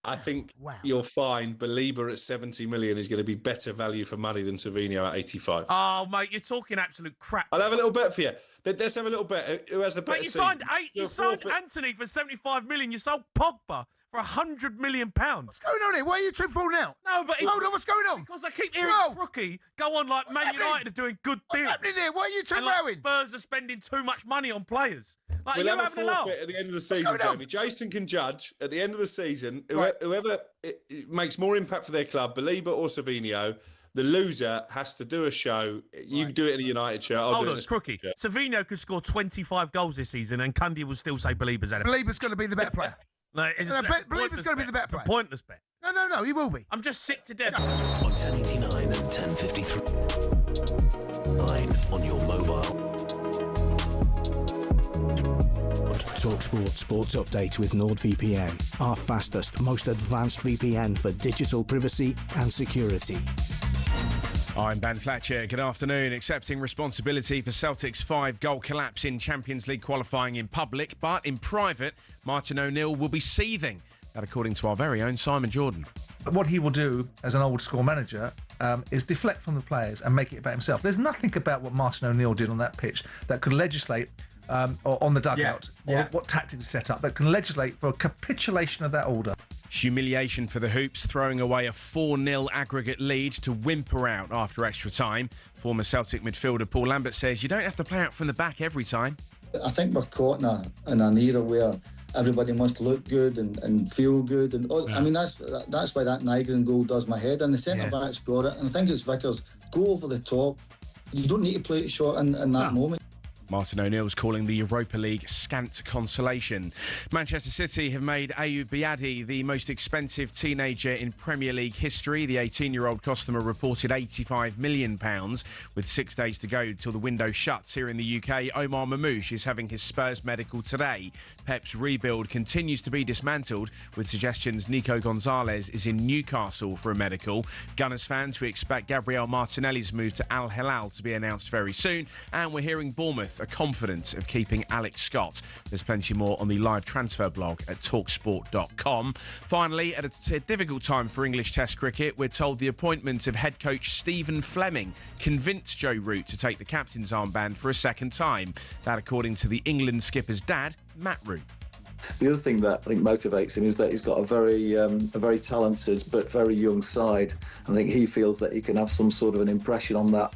I think you'll find Belieber at 70 million is going to be better value for money than Savinho at 85. Oh, mate, you're talking absolute crap. I'll have a little bet for you. Let's have a little bet. Who has the better season? You signed Anthony for 75 million. You sold Pogba for £100 million. What's going on here? Why are you two falling out? No, but hold on, what's going on? Because I keep hearing Crookie go on like Man United are doing good deals. What's happening here? Why are you two rowing? Spurs are spending too much money on players. Like, we'll have a forfeit at the end of the season, Jamie. Jason can judge at the end of the season. Whoever makes more impact for their club, Belieber or Savinho, the loser has to do a show. You do it in a United shirt. I'll do it in a Crookie. Savinho could score 25 goals this season, and Cundy will still say Belieber's at it. Belieber's going to be the better player. Belieber's going to be the better player. It's a pointless bet. No, he will be. I'm just sick to death. On 1089 and 1053. 9 on your mobile. talkSPORT Sports Update with NordVPN, our fastest, most advanced VPN for digital privacy and security. I'm Ben Fletcher. Good afternoon. Accepting responsibility for Celtic's 5-goal collapse in Champions League qualifying in public, but in private, Martin O'Neill will be seething. That according to our very own Simon Jordan. What he will do as an old school manager is deflect from the players and make it about himself. There's nothing about what Martin O'Neill did on that pitch that could legislate or on the dugout or what tactics set up that can legislate for a capitulation of that order. Humiliation for the Hoops, throwing away a 4-0 aggregate lead to whimper out after extra time. Former Celtic midfielder Paul Lambert says you don't have to play out from the back every time. I think we're caught in an era where everybody must look good and feel good. And I mean, that's why that Nigerian goal does my head. And the centre-backs brought it. And I think it's Vickers. Go over the top. You don't need to play it short in that moment. Martin O'Neill's calling the Europa League scant consolation. Manchester City have made Ayoub Biadi the most expensive teenager in Premier League history. The 18-year-old customer reported £85 million with 6 days to go till the window shuts. Here in the UK, Omar Mamouche is having his Spurs medical today. Pep's rebuild continues to be dismantled with suggestions Nico Gonzalez is in Newcastle for a medical. Gunners fans, we expect Gabriel Martinelli's move to Al Hilal to be announced very soon. And we're hearing Bournemouth both are confident of keeping Alex Scott. There's plenty more on the live transfer blog at talksport.com. Finally, at a difficult time for English Test cricket, we're told the appointment of head coach Stephen Fleming convinced Joe Root to take the captain's armband for a second time. That according to the England skipper's dad, Matt Root. The other thing that I think motivates him is that he's got a very talented but very young side. I think he feels that he can have some sort of an impression on that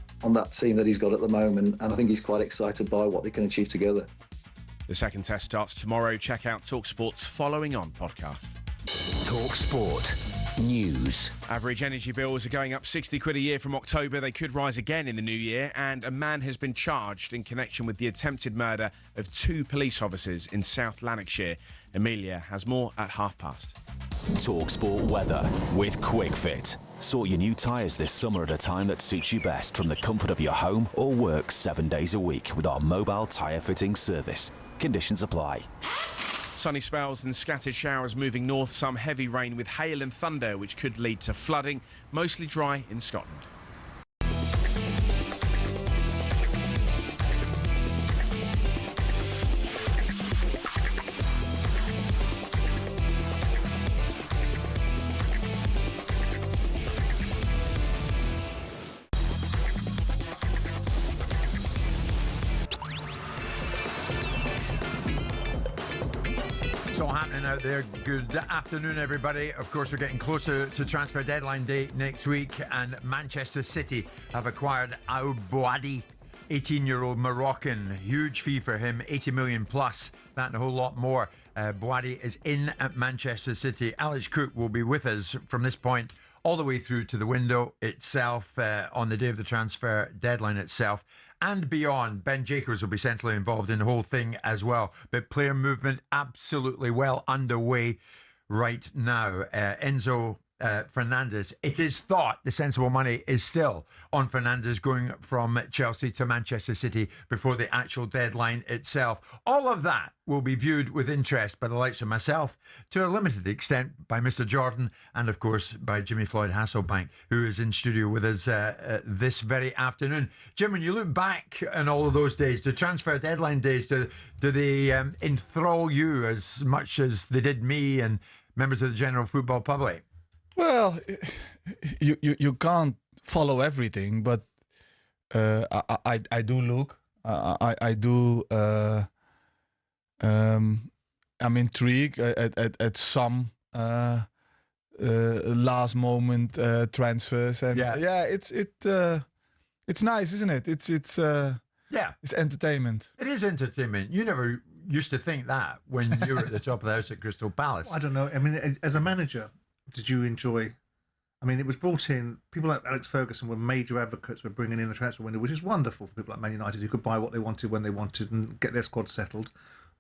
team that he's got at the moment, and I think he's quite excited by what they can achieve together. The second test starts tomorrow. Check out talkSPORT's Following On podcast. talkSPORT News. Average energy bills are going up 60 quid a year from October. They could rise again in the new year, and a man has been charged in connection with the attempted murder of 2 police officers in South Lanarkshire. Amelia has more at past. talkSPORT weather with QuickFit. Sort your new tyres this summer at a time that suits you best from the comfort of your home or work 7 days a week with our mobile tyre fitting service. Conditions apply. Sunny spells and scattered showers moving north. Some heavy rain with hail and thunder, which could lead to flooding. Mostly dry in Scotland. Out there. Good afternoon, everybody. Of course, we're getting closer to transfer deadline day next week, and Manchester City have acquired Aouar Bouadi, 18-year-old Moroccan. Huge fee for him, 80 million plus, that and a whole lot more. Bouadi is in at Manchester City. Alex Cook will be with us from this point all the way through to the window itself, on the day of the transfer deadline itself. And beyond. Ben Jacobs will be centrally involved in the whole thing as well. But player movement absolutely well underway right now. Enzo Fernandez. It is thought the sensible money is still on Fernandez going from Chelsea to Manchester City before the actual deadline itself. All of that will be viewed with interest by the likes of myself, to a limited extent by Mr. Jordan, and of course by Jimmy Floyd Hasselbank, who is in studio with us this very afternoon. Jim, when you look back on all of those days, the transfer deadline days, do they enthrall you as much as they did me and members of the general football public? Well, you can't follow everything, but I do look. I do. I'm intrigued at some last moment transfers, and it's nice, isn't it? It's entertainment. It is entertainment. You never used to think that when you were at the top of the house at Crystal Palace. I don't know. I mean, as a manager, did you enjoy? I mean, it was brought in. People like Alex Ferguson were major advocates for bringing in the transfer window, which is wonderful for people like Man United who could buy what they wanted when they wanted and get their squad settled.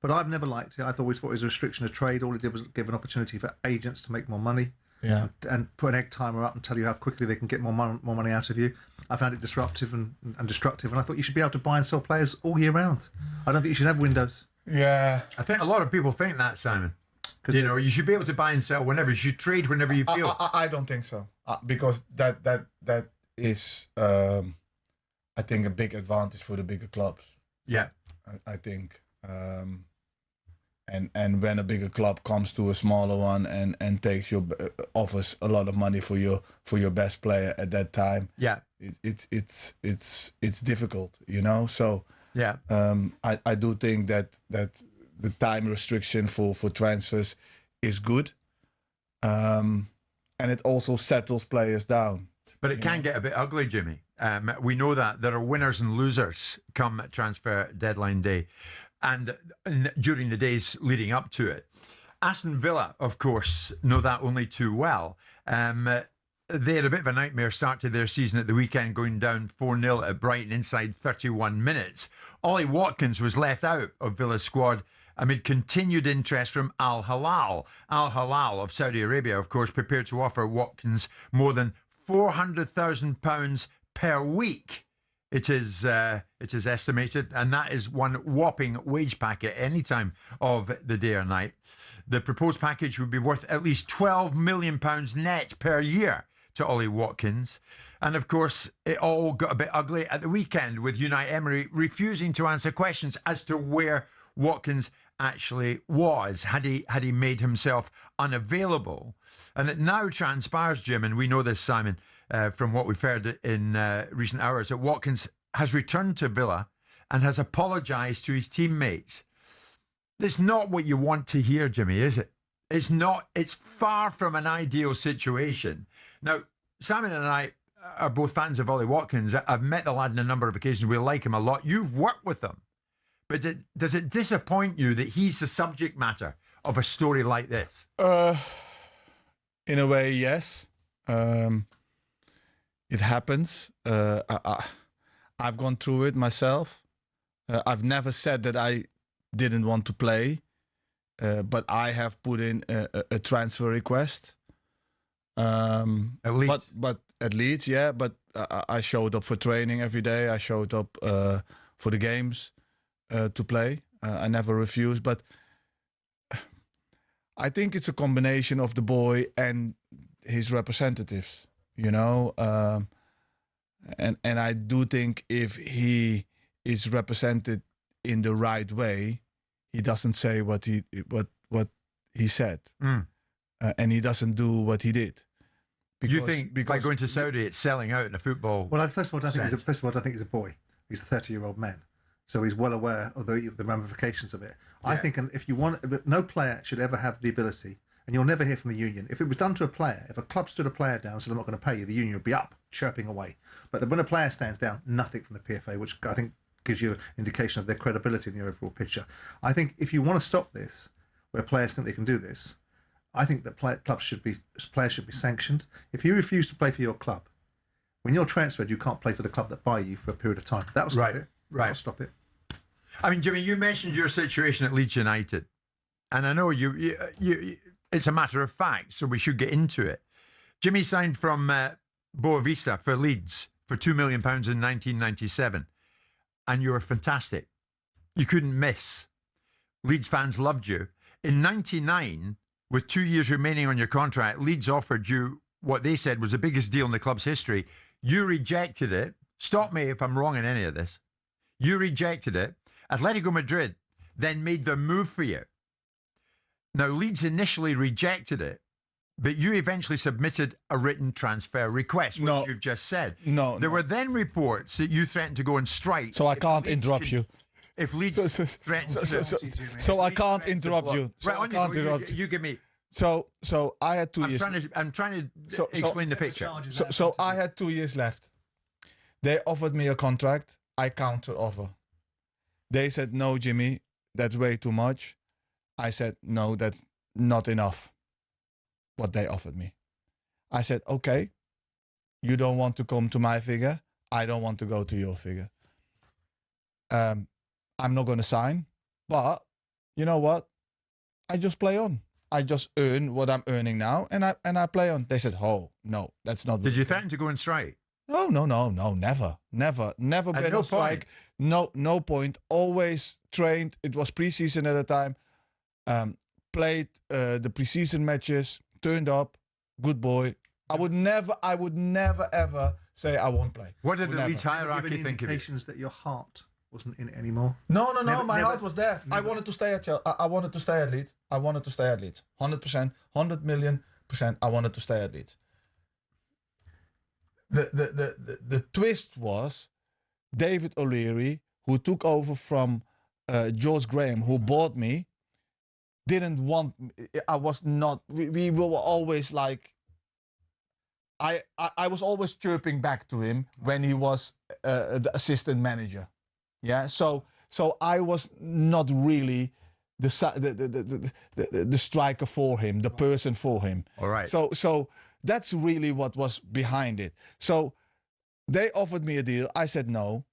But I've never liked it. I've always thought it was a restriction of trade. All it did was give an opportunity for agents to make more money. Yeah. And put an egg timer up and tell you how quickly they can get more money out of you. I found it disruptive and destructive, and I thought you should be able to buy and sell players all year round. I don't think you should have windows. Yeah. I think a lot of people think that, Simon. You know, you should be able to buy and sell whenever. You should trade whenever you feel. I don't think so, because that is, I think, a big advantage for the bigger clubs. Yeah, I think, and when a bigger club comes to a smaller one and takes offers a lot of money for your best player at that time. Yeah, it's difficult, you know. So yeah, I do think that the time restriction for transfers is good, and it also settles players down. But it can get a bit ugly, Jimmy. We know that there are winners and losers come transfer deadline day, and during the days leading up to it. Aston Villa, of course, know that only too well. They had a bit of a nightmare start to their season at the weekend, going down 4-0 at Brighton inside 31 minutes. Ollie Watkins was left out of Villa's squad amid continued interest from Al Hilal. Al Hilal of Saudi Arabia, of course, prepared to offer Watkins more than £400,000 per week. It is estimated, and that is one whopping wage packet any time of the day or night. The proposed package would be worth at least £12 million net per year to Ollie Watkins. And of course, it all got a bit ugly at the weekend with Unai Emery refusing to answer questions as to where Watkins actually was. Had he made himself unavailable? And it now transpires, Jim, and we know this, Simon, from what we've heard in recent hours, that Watkins has returned to Villa and has apologised to his teammates. That's not what you want to hear, Jimmy, is it? It's not. It's far from an ideal situation. Now, Simon and I are both fans of Ollie Watkins. I've met the lad on a number of occasions. We like him a lot. You've worked with him. But does it disappoint you that he's the subject matter of a story like this? In a way, yes. It happens. I've gone through it myself. I've never said that I didn't want to play, but I have put in a transfer request. At Leeds? But at Leeds, yeah. But I showed up for training every day. I showed up for the games to play. I never refused. But I think it's a combination of the boy and his representatives, you know. And I do think if he is represented in the right way, he doesn't say what he said, and he doesn't do what he did. You think by going to Saudi, it's selling out in a football? Well, first of all, I think he's a boy. He's a 30-year-old man, so he's well aware of the ramifications of it. Yeah. I think, and if you want, no player should ever have the ability, and you'll never hear from the union. If it was done to a player, if a club stood a player down and said, "I'm not going to pay you," the union would be up chirping away. But when a player stands down, nothing from the PFA, which I think gives you an indication of their credibility in the overall picture. I think if you want to stop this, where players think they can do this, I think that players should be sanctioned. If you refuse to play for your club, when you're transferred, you can't play for the club that buy you for a period of time. That'll stop it. That'll stop it. I mean, Jimmy, you mentioned your situation at Leeds United, and I know you it's a matter of fact, so we should get into it. Jimmy signed from Boavista for Leeds for £2 million in 1997, and you were fantastic. You couldn't miss. Leeds fans loved you. In 99, with 2 years remaining on your contract, Leeds offered you what they said was the biggest deal in the club's history. You rejected it. Stop me if I'm wrong in any of this. You rejected it. Atletico Madrid then made the move for you. Now, Leeds initially rejected it, but you eventually submitted a written transfer request, which you've just said. There were then reports that you threatened to go on strike. So I can't interrupt you. If Leeds threatened so I can't interrupt you. So I can't interrupt you. Give me. So I had 2 years. I'm trying to explain the picture. So I had 2 years left. They offered me a contract. I counter offer. They said, "No, Jimmy, that's way too much." I said, "No, that's not enough." What they offered me. I said, "Okay, you don't want to come to my figure. I don't want to go to your figure. I'm not going to sign, but you know what? I just play on. I just earn what I'm earning now, and I play on." They said, "Oh no, that's not." Did you threaten to go on strike? No, never been on strike. No point. Always trained. It was preseason at the time. Played the preseason matches. Turned up. Good boy. I would never ever say I won't play. What did the Leeds hierarchy think of it? Indications that your heart wasn't in it anymore. No. My heart was there. I wanted to stay at Chelsea. I wanted to stay at Leeds. 100%, 100 million %. I wanted to stay at Leeds. The twist was David O'Leary, who took over from George Graham, who bought me, didn't want. I was not. We were always like. I was always chirping back to him when he was the assistant manager. Yeah, so I was not really the striker for him, the person for him. All right. So that's really what was behind it. So they offered me a deal. I said no.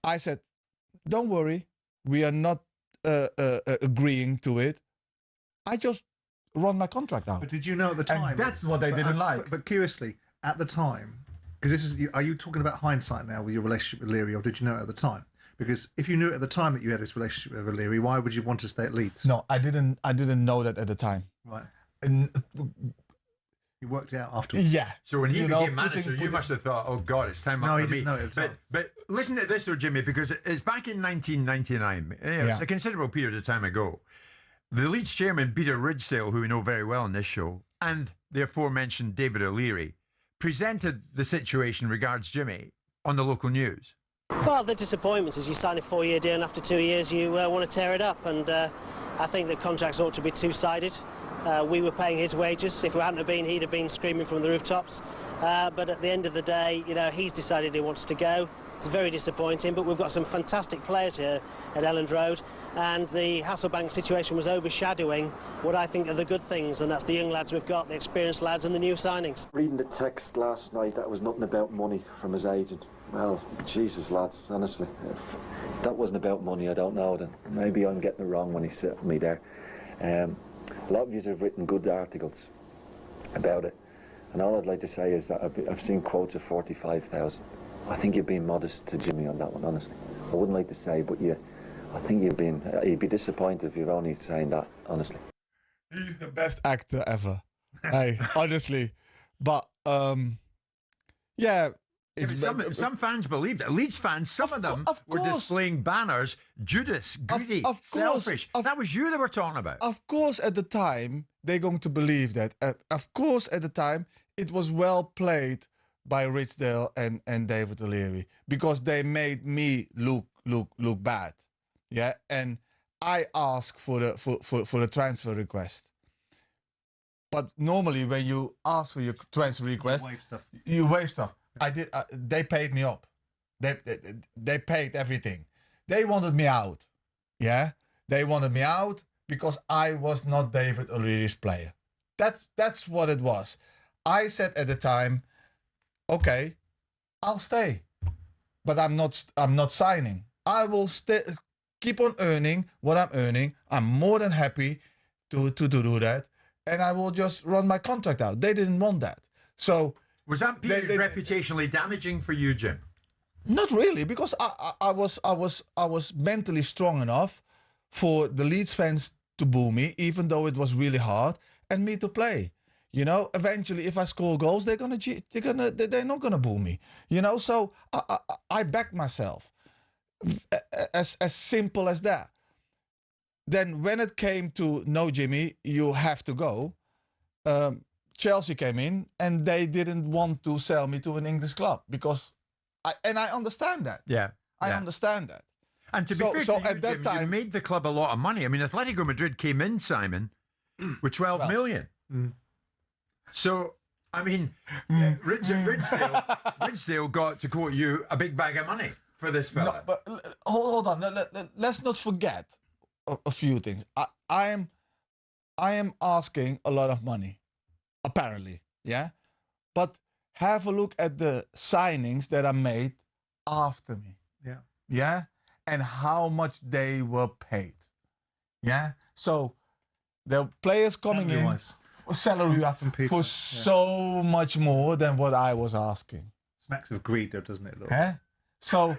I said, "Don't worry, we are not agreeing to it." I just run my contract out. But did you know at the time? And that's what they didn't like. But curiously, at the time, because are you talking about hindsight now with your relationship with Leary, or did you know it at the time? Because if you knew at the time that you had this relationship with Leary, why would you want to stay at Leeds? No, I didn't know that at the time. Right. And He worked it out afterwards. Yeah. So when he You know, became manager, you must have thought, "Oh God, it's time No, up he for me." didn't know it at the time. But listen to this, though, Jimmy, because it's back in 1999. It's a considerable period of time ago. The Leeds chairman, Peter Ridsdale, who we know very well on this show, and the aforementioned David O'Leary, presented the situation regards Jimmy on the local news. Well, the disappointment is you sign a 4-year deal and after 2 years you want to tear it up, and I think that contracts ought to be two-sided. We were paying his wages. If we hadn't have been, he'd have been screaming from the rooftops. But at the end of the day, you know, he's decided he wants to go. It's very disappointing, but we've got some fantastic players here at Elland Road, and the Hasselbank situation was overshadowing what I think are the good things, and that's the young lads we've got, the experienced lads and the new signings. Reading the text last night, that was nothing about money from his agent. Well, Jesus, lads, honestly, if that wasn't about money, I don't know, then maybe I'm getting it wrong when he said me there. A lot of you have written good articles about it, and all I'd like to say is that I've seen quotes of 45,000. I think you're being modest to Jimmy on that one, honestly. I wouldn't like to say, but I think you'd be disappointed if you're only saying that, honestly. He's the best actor ever. Hey, honestly. But, yeah. Some fans believed it. Leeds fans, some of them were displaying banners. Judas, greedy, selfish. That was you they were talking about. Of course, at the time, they're going to believe that. Of course, at the time, it was well played by Ridsdale and David O'Leary, because they made me look bad. Yeah, and I asked for the transfer request. But normally, when you ask for your transfer request, you waive stuff. I did. They paid me up. They paid everything. They wanted me out. Yeah, they wanted me out because I was not David O'Leary's player. That's what it was. I said at the time, okay, I'll stay, but I'm not signing. I will keep on earning what I'm earning. I'm more than happy to do that, and I will just run my contract out. They didn't want that, so. Was that period reputationally damaging for you, Jim? Not really, because I was mentally strong enough for the Leeds fans to boo me, even though it was really hard, and me to play. You know, eventually, if I score goals, they're not gonna boo me. You know, so I back myself, as simple as that. Then when it came to no, Jimmy, you have to go. Chelsea came in and they didn't want to sell me to an English club because I understand that. Yeah. I understand that. And to be fair, so at that time, you made the club a lot of money. I mean, Atletico Madrid came in, Simon, with 12 million. Mm. So, I mean, Ridsdale got, to quote you, a big bag of money for this fella. No, but hold on. Let's not forget a few things. I am asking a lot of money. Apparently, yeah, but have a look at the signings that are made after me. Yeah, and how much they were paid. Yeah, so the players coming in salary for so much more than what I was asking. Smacks of greed, though, doesn't it? Yeah. So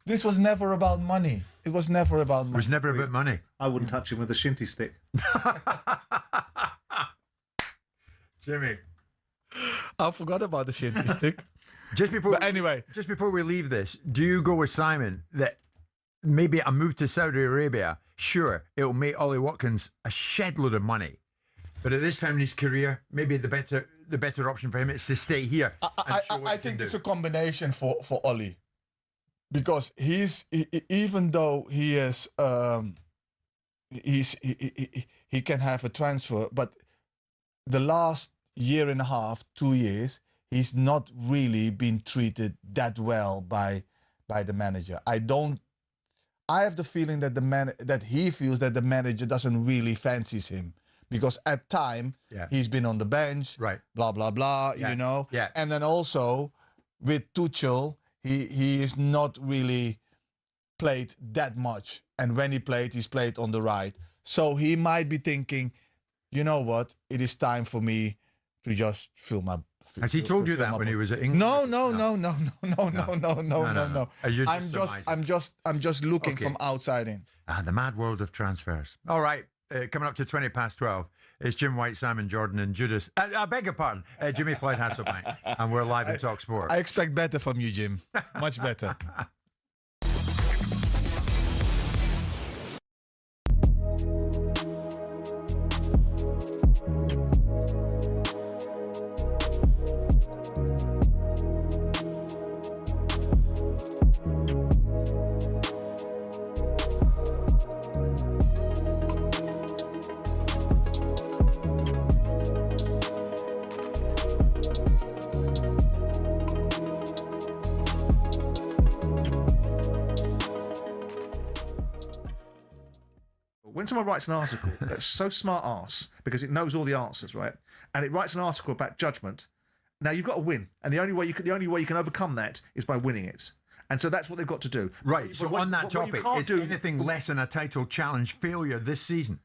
this was never about money. It was never about money. It was never about money. I wouldn't touch him with a shinty stick. Jimmy, I forgot about the shinty stick. Just before we leave this, do you go with Simon that maybe a move to Saudi Arabia? Sure, it'll make Ollie Watkins a shed load of money, but at this time in his career, maybe the better option for him is to stay here. I think it's a combination for Ollie, because even though he is he can have a transfer, but the last year and a half, 2 years, he's not really been treated that well by the manager. I have the feeling that that he feels that the manager doesn't really fancies him, because at time he's been on the bench, right? Blah blah blah, you know. Yeah. And then also with Tuchel, he is not really played that much, and when he played, he's played on the right. So he might be thinking, you know what? It is time for me to just fill my. Has he told you that when he was at England? No. I'm just looking from outside in. The mad world of transfers. All right. coming up to 20 past 12. It's Jim White, Simon Jordan, and Judas. I beg your pardon, Jimmy Floyd Hasselbank. And we're live in talkSPORT. I expect better from you, Jim. Much better. When someone writes an article that's so smart arse because it knows all the answers, right? And it writes an article about judgment. Now you've got to win, and the only way you can overcome that is by winning it. And so that's what they've got to do. Right. So on that topic, is anything less than a title challenge failure this season?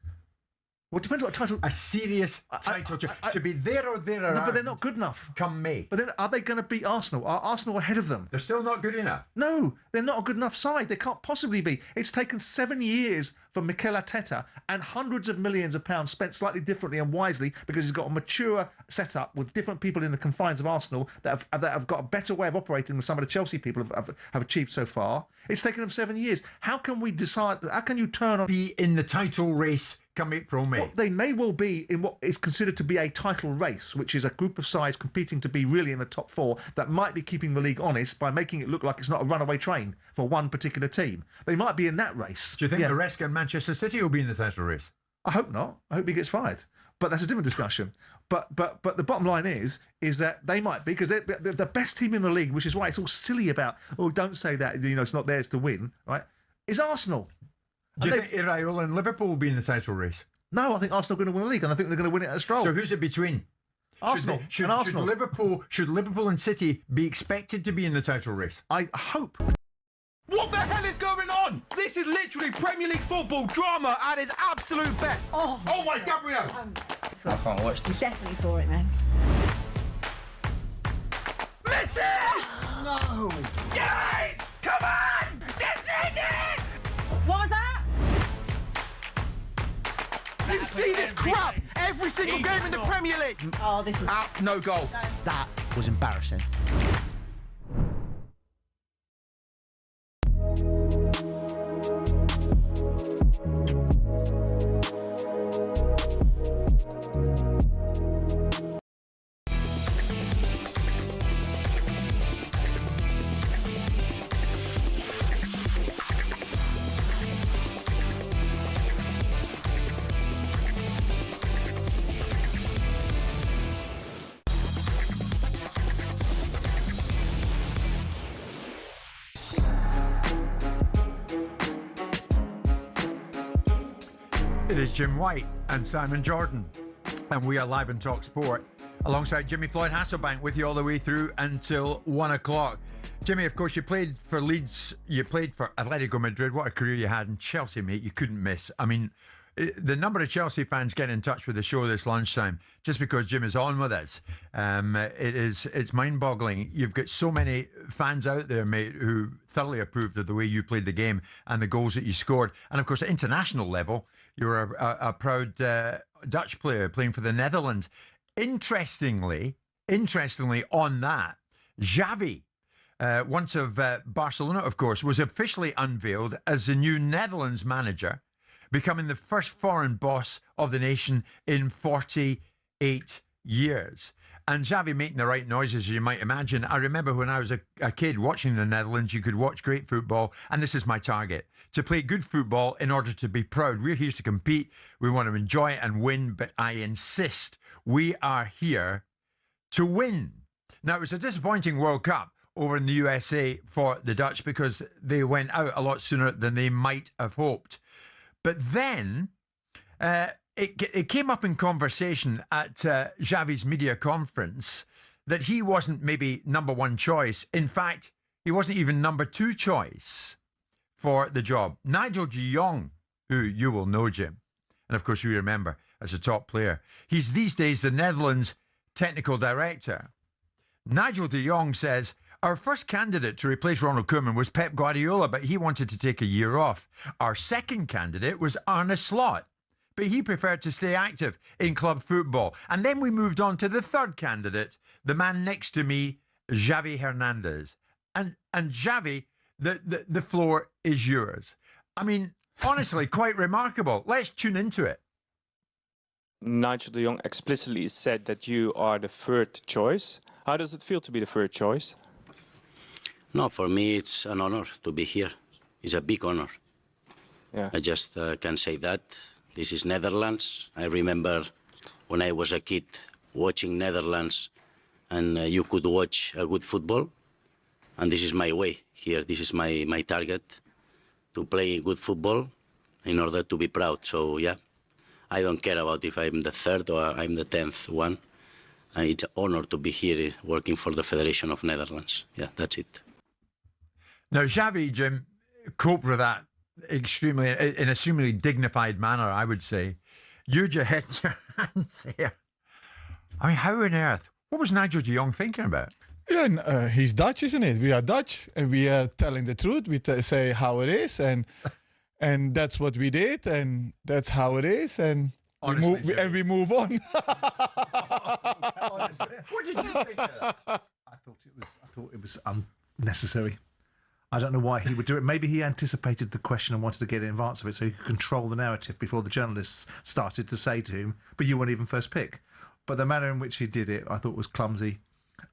Well, it depends what title. A serious title challenge. To be there or there. No, but they're not good enough. Come May. But then, are they going to beat Arsenal? Are Arsenal ahead of them? They're still not good enough. No, they're not a good enough side. They can't possibly be. It's taken 7 years for Mikel Arteta and hundreds of millions of pounds spent slightly differently and wisely because he's got a mature setup with different people in the confines of Arsenal that have got a better way of operating than some of the Chelsea people have achieved so far. It's taken them 7 years. How can we decide? How can you turn on? Be in the title race come April, May. Well, they may well be in what is considered to be a title race, which is a group of sides competing to be really in the top four that might be keeping the league honest by making it look like it's not a runaway train for one particular team. They might be in that race. Do you think the rest of Manchester City will be in the title race? I hope not. I hope he gets fired. But that's a different discussion. But the bottom line is that they might be, because they're the best team in the league, which is why it's all silly about, oh, don't say that, it's not theirs to win, right? Is Arsenal. Do you think Iraola and Liverpool will be in the title race? No, I think Arsenal are going to win the league, and I think they're going to win it at a stroll. So who's it between? Arsenal. Should Liverpool and City be expected to be in the title race? I hope. What the hell is going on? This is literally Premier League football drama at its absolute best. Oh my Gabriel! I can't watch this. He's definitely scoring this. Messi! No! Guys! Come on! Get in it! What was that? You see this crap every single game in the Premier League. Oh, this is out. No goal. That was embarrassing. It is Jim White and Simon Jordan, and we are live in talkSPORT alongside Jimmy Floyd Hasselbank with you all the way through until 1 o'clock. Jimmy, of course, you played for Leeds, you played for Atletico Madrid. What a career you had in Chelsea, mate. You couldn't miss. I mean, the number of Chelsea fans get in touch with the show this lunchtime just because Jim is on with us. It's mind-boggling. You've got so many fans out there, mate, who thoroughly approved of the way you played the game and the goals that you scored. And of course, at international level, you're a proud Dutch player playing for the Netherlands. Interestingly, on that, Xavi, once of Barcelona, of course, was officially unveiled as the new Netherlands manager, becoming the first foreign boss of the nation in 48 years. And Xavi making the right noises, as you might imagine. I remember when I was a kid watching the Netherlands, you could watch great football, and this is my target, to play good football in order to be proud. We're here to compete. We want to enjoy it and win, but I insist we are here to win. Now, it was a disappointing World Cup over in the USA for the Dutch because they went out a lot sooner than they might have hoped. But then it came up in conversation at Xavi's media conference that he wasn't maybe number one choice. In fact, he wasn't even number two choice for the job. Nigel de Jong, who you will know, Jim, and of course you remember as a top player, he's these days the Netherlands technical director. Nigel de Jong says, our first candidate to replace Ronald Koeman was Pep Guardiola, but he wanted to take a year off. Our second candidate was Arne Slot. but he preferred to stay active in club football. And then we moved on to the third candidate, the man next to me, Xavi Hernandez. And Xavi, the floor is yours. I mean, honestly, quite remarkable. Let's tune into it. Nigel de Jong explicitly said that you are the third choice. How does it feel to be the third choice? No, for me it's an honor to be here. It's a big honor. Yeah. I just can say that. This is Netherlands. I remember when I was a kid watching Netherlands, and you could watch a good football. And this is my way here. This is my target, to play good football in order to be proud. So, yeah, I don't care about if I'm the third or I'm the 10th one. It's an honor to be here working for the Federation of Netherlands. Yeah, that's it. Now, Xavi, Jim, coped with that in a extremely dignified manner, I would say. You just hit your hands there. I mean, how on earth? What was Nigel de Jong thinking about? Yeah, he's Dutch, isn't it? We are Dutch, and we are telling the truth. We say how it is, and that's what we did, and that's how it is, and Honestly, we move on. Honestly, what did you think of that? I thought it was unnecessary. I don't know why he would do it. Maybe he anticipated the question and wanted to get in advance of it so he could control the narrative before the journalists started to say to him, but you weren't even first pick. But the manner in which he did it, I thought was clumsy.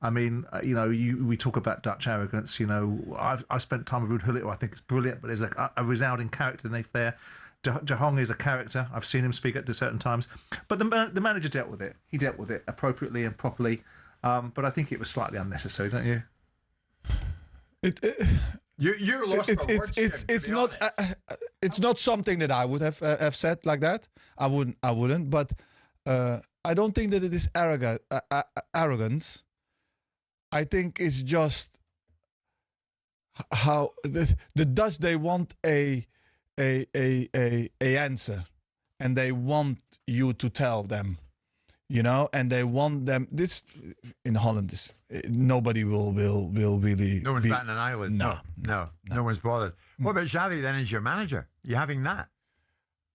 I mean, we talk about Dutch arrogance. I've spent time with Ruud Gullit, who I think is brilliant, but there's a resounding character there. De Jong is a character. I've seen him speak at certain times. But the manager dealt with it. He dealt with it appropriately and properly. But I think it was slightly unnecessary, don't you? You're lost for words, it's not it's not something that I would have said like that. I wouldn't. But I don't think that it is arrogance. I think it's just how the Dutch, they want a answer, and they want you to tell them, and they want them. This in Holland is nobody will really. No one's batting an eyelid. No one's bothered. What about Xavi then as your manager? You having that?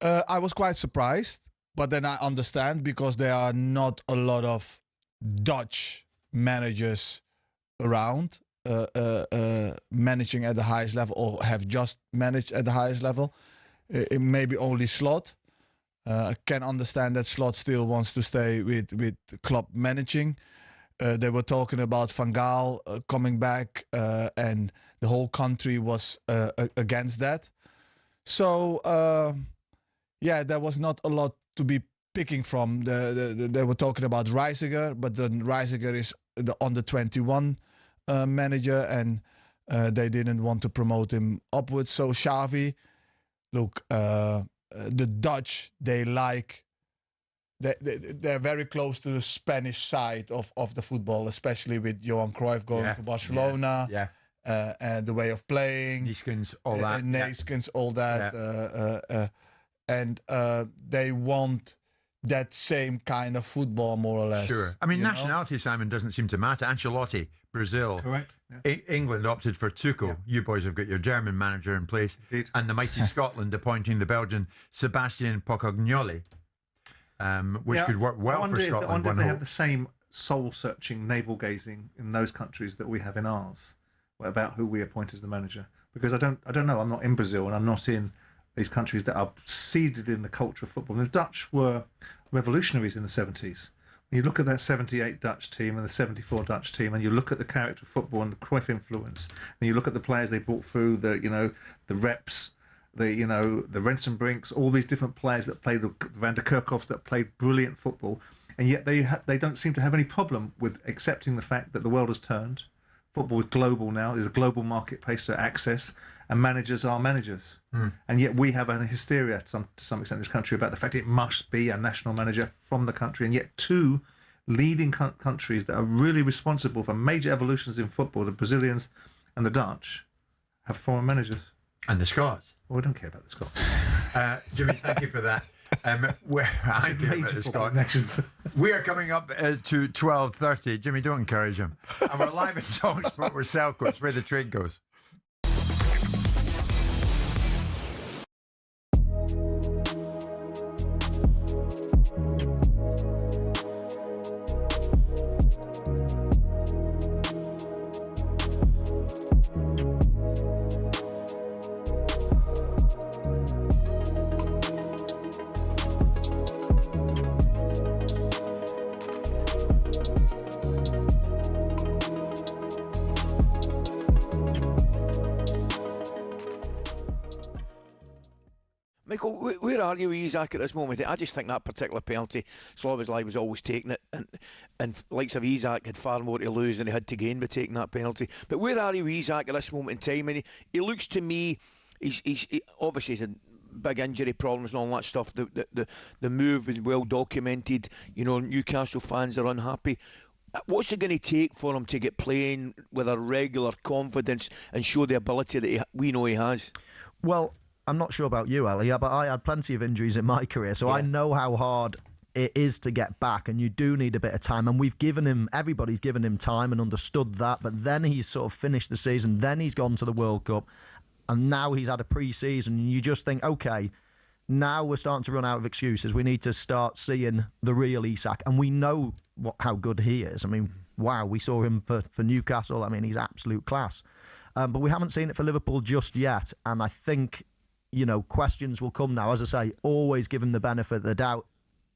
I was quite surprised, but then I understand because there are not a lot of Dutch managers around managing at the highest level, or have just managed at the highest level. It maybe only Slot. I can understand that Slot still wants to stay with club managing. They were talking about Van Gaal coming back, and the whole country was against that. So, there was not a lot to be picking from. They were talking about Reisiger, but then Reisiger is the under-21 manager, and they didn't want to promote him upwards. So Xavi, look, the Dutch, they're very close to the Spanish side of the football, especially with Johan Cruyff going to Barcelona. And the way of playing, Neeskens, all that. All that, and they want that same kind of football, more or less. Sure. I mean, nationality, Simon, doesn't seem to matter. Ancelotti, Brazil. Correct. England opted for Tuchel. Yeah. You boys have got your German manager in place. Indeed. And the mighty Scotland appointing the Belgian Sebastian Pocognoli, which could work well for Scotland. I wonder if they have the same soul-searching, navel-gazing in those countries that we have in ours about who we appoint as the manager. Because I don't know. I'm not in Brazil, and I'm not in these countries that are seeded in the culture of football. And the Dutch were revolutionaries in the 70s. When you look at that 78 Dutch team and the 74 Dutch team, and you look at the character of football and the Cruyff influence, and you look at the players they brought through, the Reps, the Rensenbrinks, all these different players that played, the Van der Kerkhoffs that played brilliant football, and yet they don't seem to have any problem with accepting the fact that the world has turned. Football is global now. There's a global marketplace to access, and managers are managers. And yet we have a hysteria to some extent in this country about the fact it must be a national manager from the country, and yet two leading countries that are really responsible for major evolutions in football, the Brazilians and the Dutch, have foreign managers. And the Scots. Well, we don't care about the Scots. Jimmy, thank you for that. We are coming up to 12:30. Jimmy, don't encourage him. And we're live in talkSPORT with Selcoats, where the trade goes. Michael, where are you with Isak at this moment? I just think that particular penalty, Szoboszlai was always taking it, and likes of Isak had far more to lose than he had to gain by taking that penalty. But where are you with Isak at this moment in time? And he looks to me, he obviously he's had big injury problems and all that stuff. The move was well documented. You know, Newcastle fans are unhappy. What's it going to take for him to get playing with a regular confidence and show the ability that we know he has? Well, I'm not sure about you, Ali, but I had plenty of injuries in my career, so I know how hard it is to get back, and you do need a bit of time. And everybody's given him time and understood that, but then he's sort of finished the season, then he's gone to the World Cup, and now he's had a pre-season, and you just think, okay, now we're starting to run out of excuses. We need to start seeing the real Isak, and we know how good he is. I mean, wow, we saw him for Newcastle. I mean, he's absolute class. But we haven't seen it for Liverpool just yet, and I think, you know, questions will come now. As I say, always give him the benefit of the doubt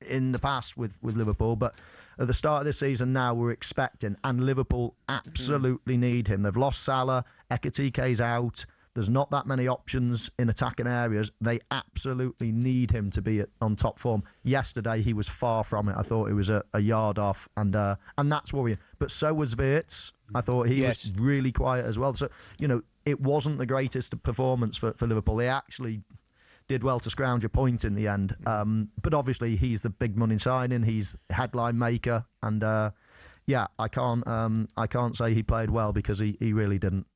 in the past with Liverpool, but at the start of this season now we're expecting, and Liverpool absolutely need him. They've lost Salah, Ekitike's out, there's not that many options in attacking areas. They absolutely need him to be on top form. Yesterday he was far from it. I thought he was a yard off, and that's worrying. But so was Wirtz. I thought he was really quiet as well. So, you know, it wasn't the greatest performance for Liverpool. They actually did well to scrounge a point in the end. But obviously he's the big money signing. He's headline maker, and I can't say he played well, because he really didn't.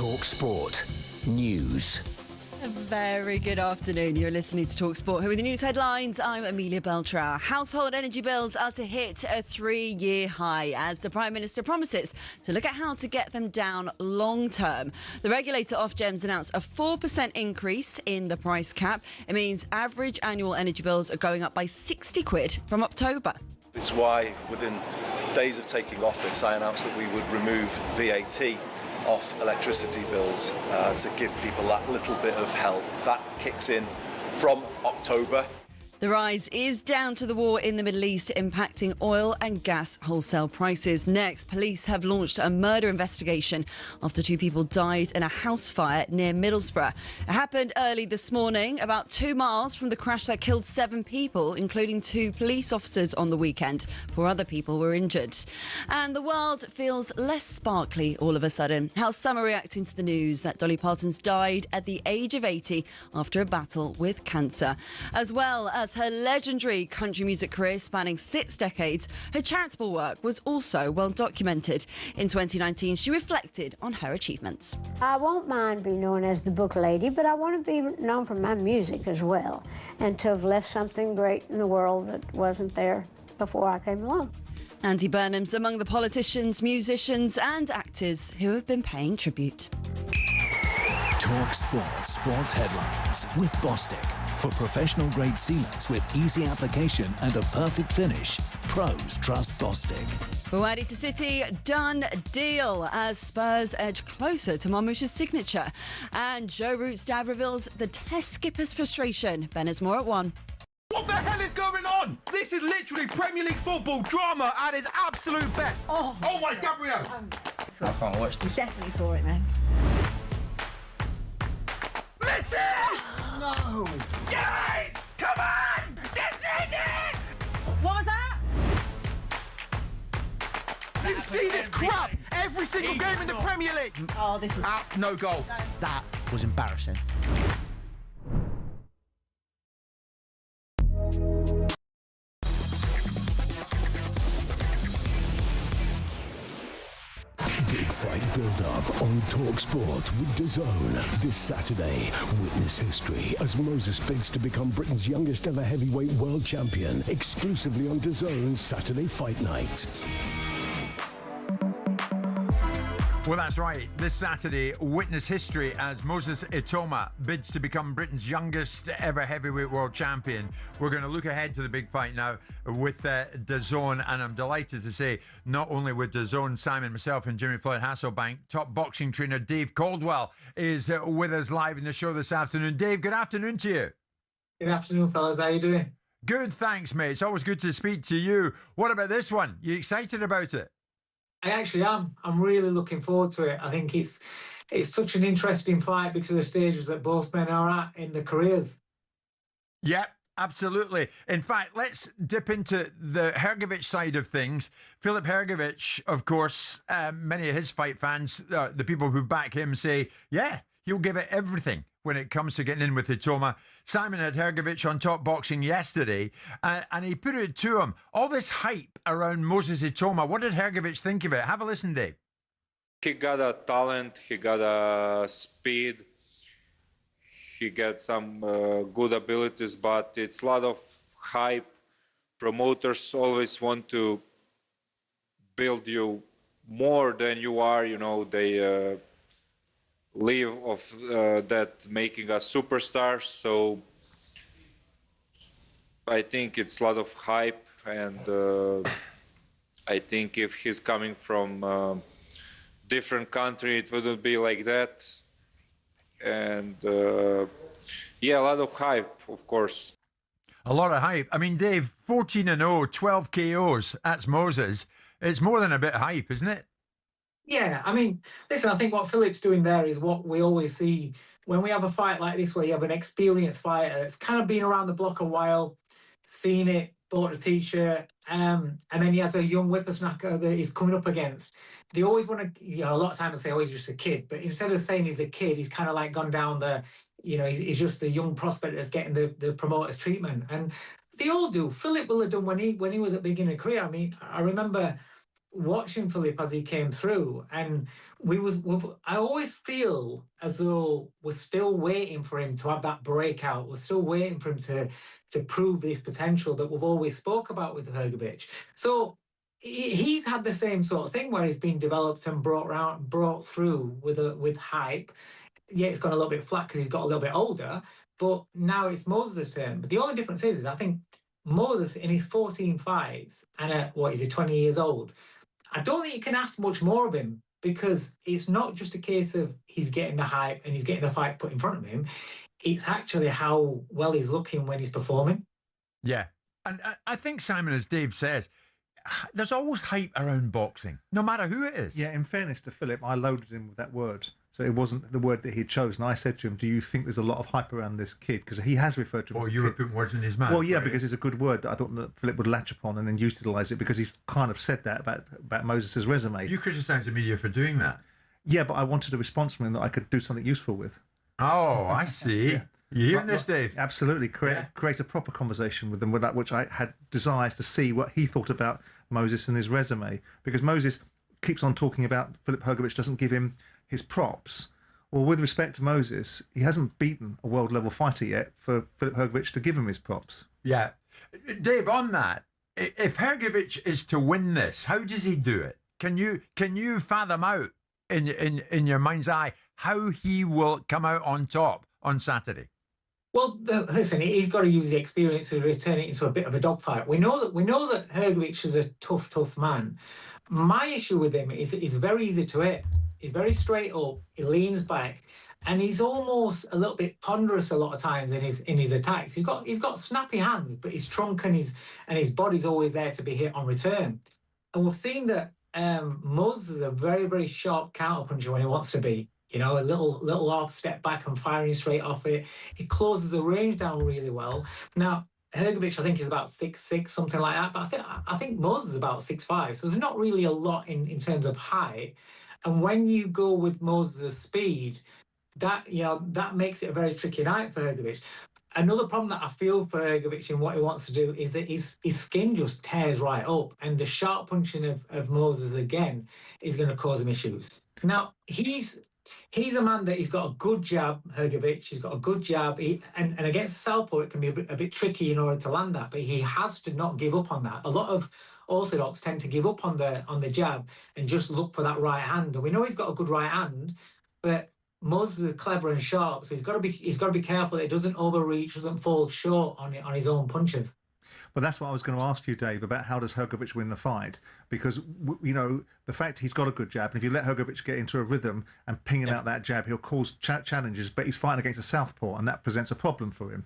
talkSPORT News. A very good afternoon. You're listening to talkSPORT. Here with the news headlines, I'm Amelia Beltra. Household energy bills are to hit a 3-year high as the Prime Minister promises to look at how to get them down long term. The regulator Ofgem's announced a 4% increase in the price cap. It means average annual energy bills are going up by 60 quid from October. It's why within days of taking office I announced that we would remove VAT off electricity bills to give people that little bit of help. That kicks in from October. The rise is down to the war in the Middle East impacting oil and gas wholesale prices. Next, police have launched a murder investigation after 2 people died in a house fire near Middlesbrough. It happened early this morning, about 2 miles from the crash that killed 7 people, including 2 police officers on the weekend. 4 other people were injured. And the world feels less sparkly all of a sudden. How some are reacting to the news that Dolly Parton's died at the age of 80 after a battle with cancer. As well as her legendary country music career spanning 6 decades, her charitable work was also well documented. In 2019, she reflected on her achievements. I won't mind being known as the book lady, but I want to be known for my music as well, and to have left something great in the world that wasn't there before I came along. Andy Burnham's among the politicians, musicians and actors who have been paying tribute. talkSPORT sports headlines with Bostik. For professional grade sealants with easy application and a perfect finish, pros trust Bostik. Buwadi to City, done deal as Spurs edge closer to Marmoush's signature. And Joe Root's dad reveals the Test skipper's frustration. Ben is more at 1. What the hell is going on? This is literally Premier League football drama at its absolute best. Oh my Gabriel! I can't watch this. He's definitely saw it, man. Listen! No! Guys! Come on! Get in it! What was that? You see this crap every single game in the Premier League. Oh, this is... No goal. That was embarrassing. Big fight build-up on talkSPORT with DAZN. This Saturday, witness history as Moses bids to become Britain's youngest ever heavyweight world champion. Exclusively on DAZN's Saturday Fight Night. Well, that's right. This Saturday, witness history as Moses Itoma bids to become Britain's youngest ever heavyweight world champion. We're going to look ahead to the big fight now with DAZN, and I'm delighted to say, not only with DAZN, Simon, myself, and Jimmy Floyd Hasselbank, top boxing trainer Dave Caldwell is with us live in the show this afternoon. Dave, good afternoon to you. Good afternoon, fellas. How you doing? Good, thanks, mate. It's always good to speak to you. What about this one? You excited about it? I actually am. I'm really looking forward to it. I think it's it's such an interesting fight because of the stages that both men are at in their careers. Yep, absolutely. In fact, let's dip into the Hrgovic side of things. Filip Hrgovic, of course, many of his fight fans, the people who back him say, yeah, he'll give it everything when it comes to getting in with Hitoma. Simon had Hrgovic on Top Boxing yesterday, and he put it to him. All this hype around Moses Hitoma, what did Hrgovic think of it? Have a listen, Dave. He got a talent, he got a speed, he got some good abilities, but it's a lot of hype. Promoters always want to build you more than you are, you know, they live of that making us superstars. So I think it's a lot of hype, and I think if he's coming from different country, it wouldn't be like that. And yeah, a lot of hype, of course. A lot of hype. I mean, Dave, 14-0, 12 KOs. That's Moses. It's more than a bit of hype, isn't it? Yeah, I mean, listen, I think what Philip's doing there is what we always see when we have a fight like this, where you have an experienced fighter that's kind of been around the block a while, seen it, bought a t-shirt, and then he has a young whippersnapper that he's coming up against. They always want to, you know, a lot of times they say, oh, he's just a kid. But instead of saying he's a kid, he's kind of like gone down the, you know, he's just the young prospect that's getting the promoter's treatment. And they all do. Philip will have done when he was at the beginning of career. I mean, I remember watching Philip as he came through, and I always feel as though we're still waiting for him to have that breakout. We're still waiting for him to prove this potential that we've always spoke about with Hrgovic. So he's had the same sort of thing where he's been developed and brought through with hype. Yeah, it's gone a little bit flat because he's got a little bit older, but now it's Moses' turn. But the only difference is I think Moses in his 14 fights, and at, what is he, 20 years old, I don't think you can ask much more of him, because it's not just a case of he's getting the hype and he's getting the fight put in front of him. It's actually how well he's looking when he's performing. Yeah. And I think, Simon, as Dave says, there's always hype around boxing, no matter who it is. Yeah, in fairness to Philip, I loaded him with that word. So it wasn't the word that he'd chosen. I said to him, do you think there's a lot of hype around this kid? Because he has referred to him as a you were kid. putting words in his mouth. Well, yeah, right? because it's a good word that I thought that Philip would latch upon and then utilise it, because he's kind of said that about Moses' resume. You criticised the media for doing that. Yeah, but I wanted a response from him that I could do something useful with. Oh, I see. Yeah. You hearing this, Dave? Absolutely. Create a proper conversation with them, with that which I had desires to see what he thought about Moses and his resume. Because Moses keeps on talking about Filip Hrgovic doesn't give him his props. Well, with respect to Moses, he hasn't beaten a world-level fighter yet for Filip Hrgovic to give him his props. Yeah. Dave, on that, if Hrgovic is to win this, how does he do it? Can you fathom out in your mind's eye how he will come out on top on Saturday? Well, listen, he's got to use the experience to turn it into a bit of a dogfight. We know that Hrgovic is a tough man. My issue with him is that he's very easy to hit. He's very straight up. He leans back, and he's almost a little bit ponderous a lot of times in his attacks. He's got snappy hands, but his trunk and his body's always there to be hit on return. And we've seen that Moses is a very, very sharp counterpuncher when he wants to be. You know, a little off, step back and firing straight off it. He closes the range down really well. Now, Hrgovic, I think, is about 6'6", something like that. But I think Moses is about 6'5". So there's not really a lot in terms of height. And when you go with Moses' speed, that makes it a very tricky night for Hrgovic. Another problem that I feel for Hrgovic in what he wants to do is that his skin just tears right up, and the sharp punching of Moses again is going to cause him issues. Now, he's a man that he's got a good jab, Hrgovic. He's got a good jab. And against Southpaw, it can be a bit tricky in order to land that, but he has to not give up on that. A lot of orthodox tend to give up on the jab and just look for that right hand. And we know he's got a good right hand, but Moses is clever and sharp, so he's got to be careful that he doesn't overreach, doesn't fall short on his own punches. But that's what I was going to ask you, Dave, about how does Hrgovic win the fight? Because, you know, the fact he's got a good jab, and if you let Hrgovic get into a rhythm and pinging out that jab, he'll cause challenges, but he's fighting against a southpaw, and that presents a problem for him.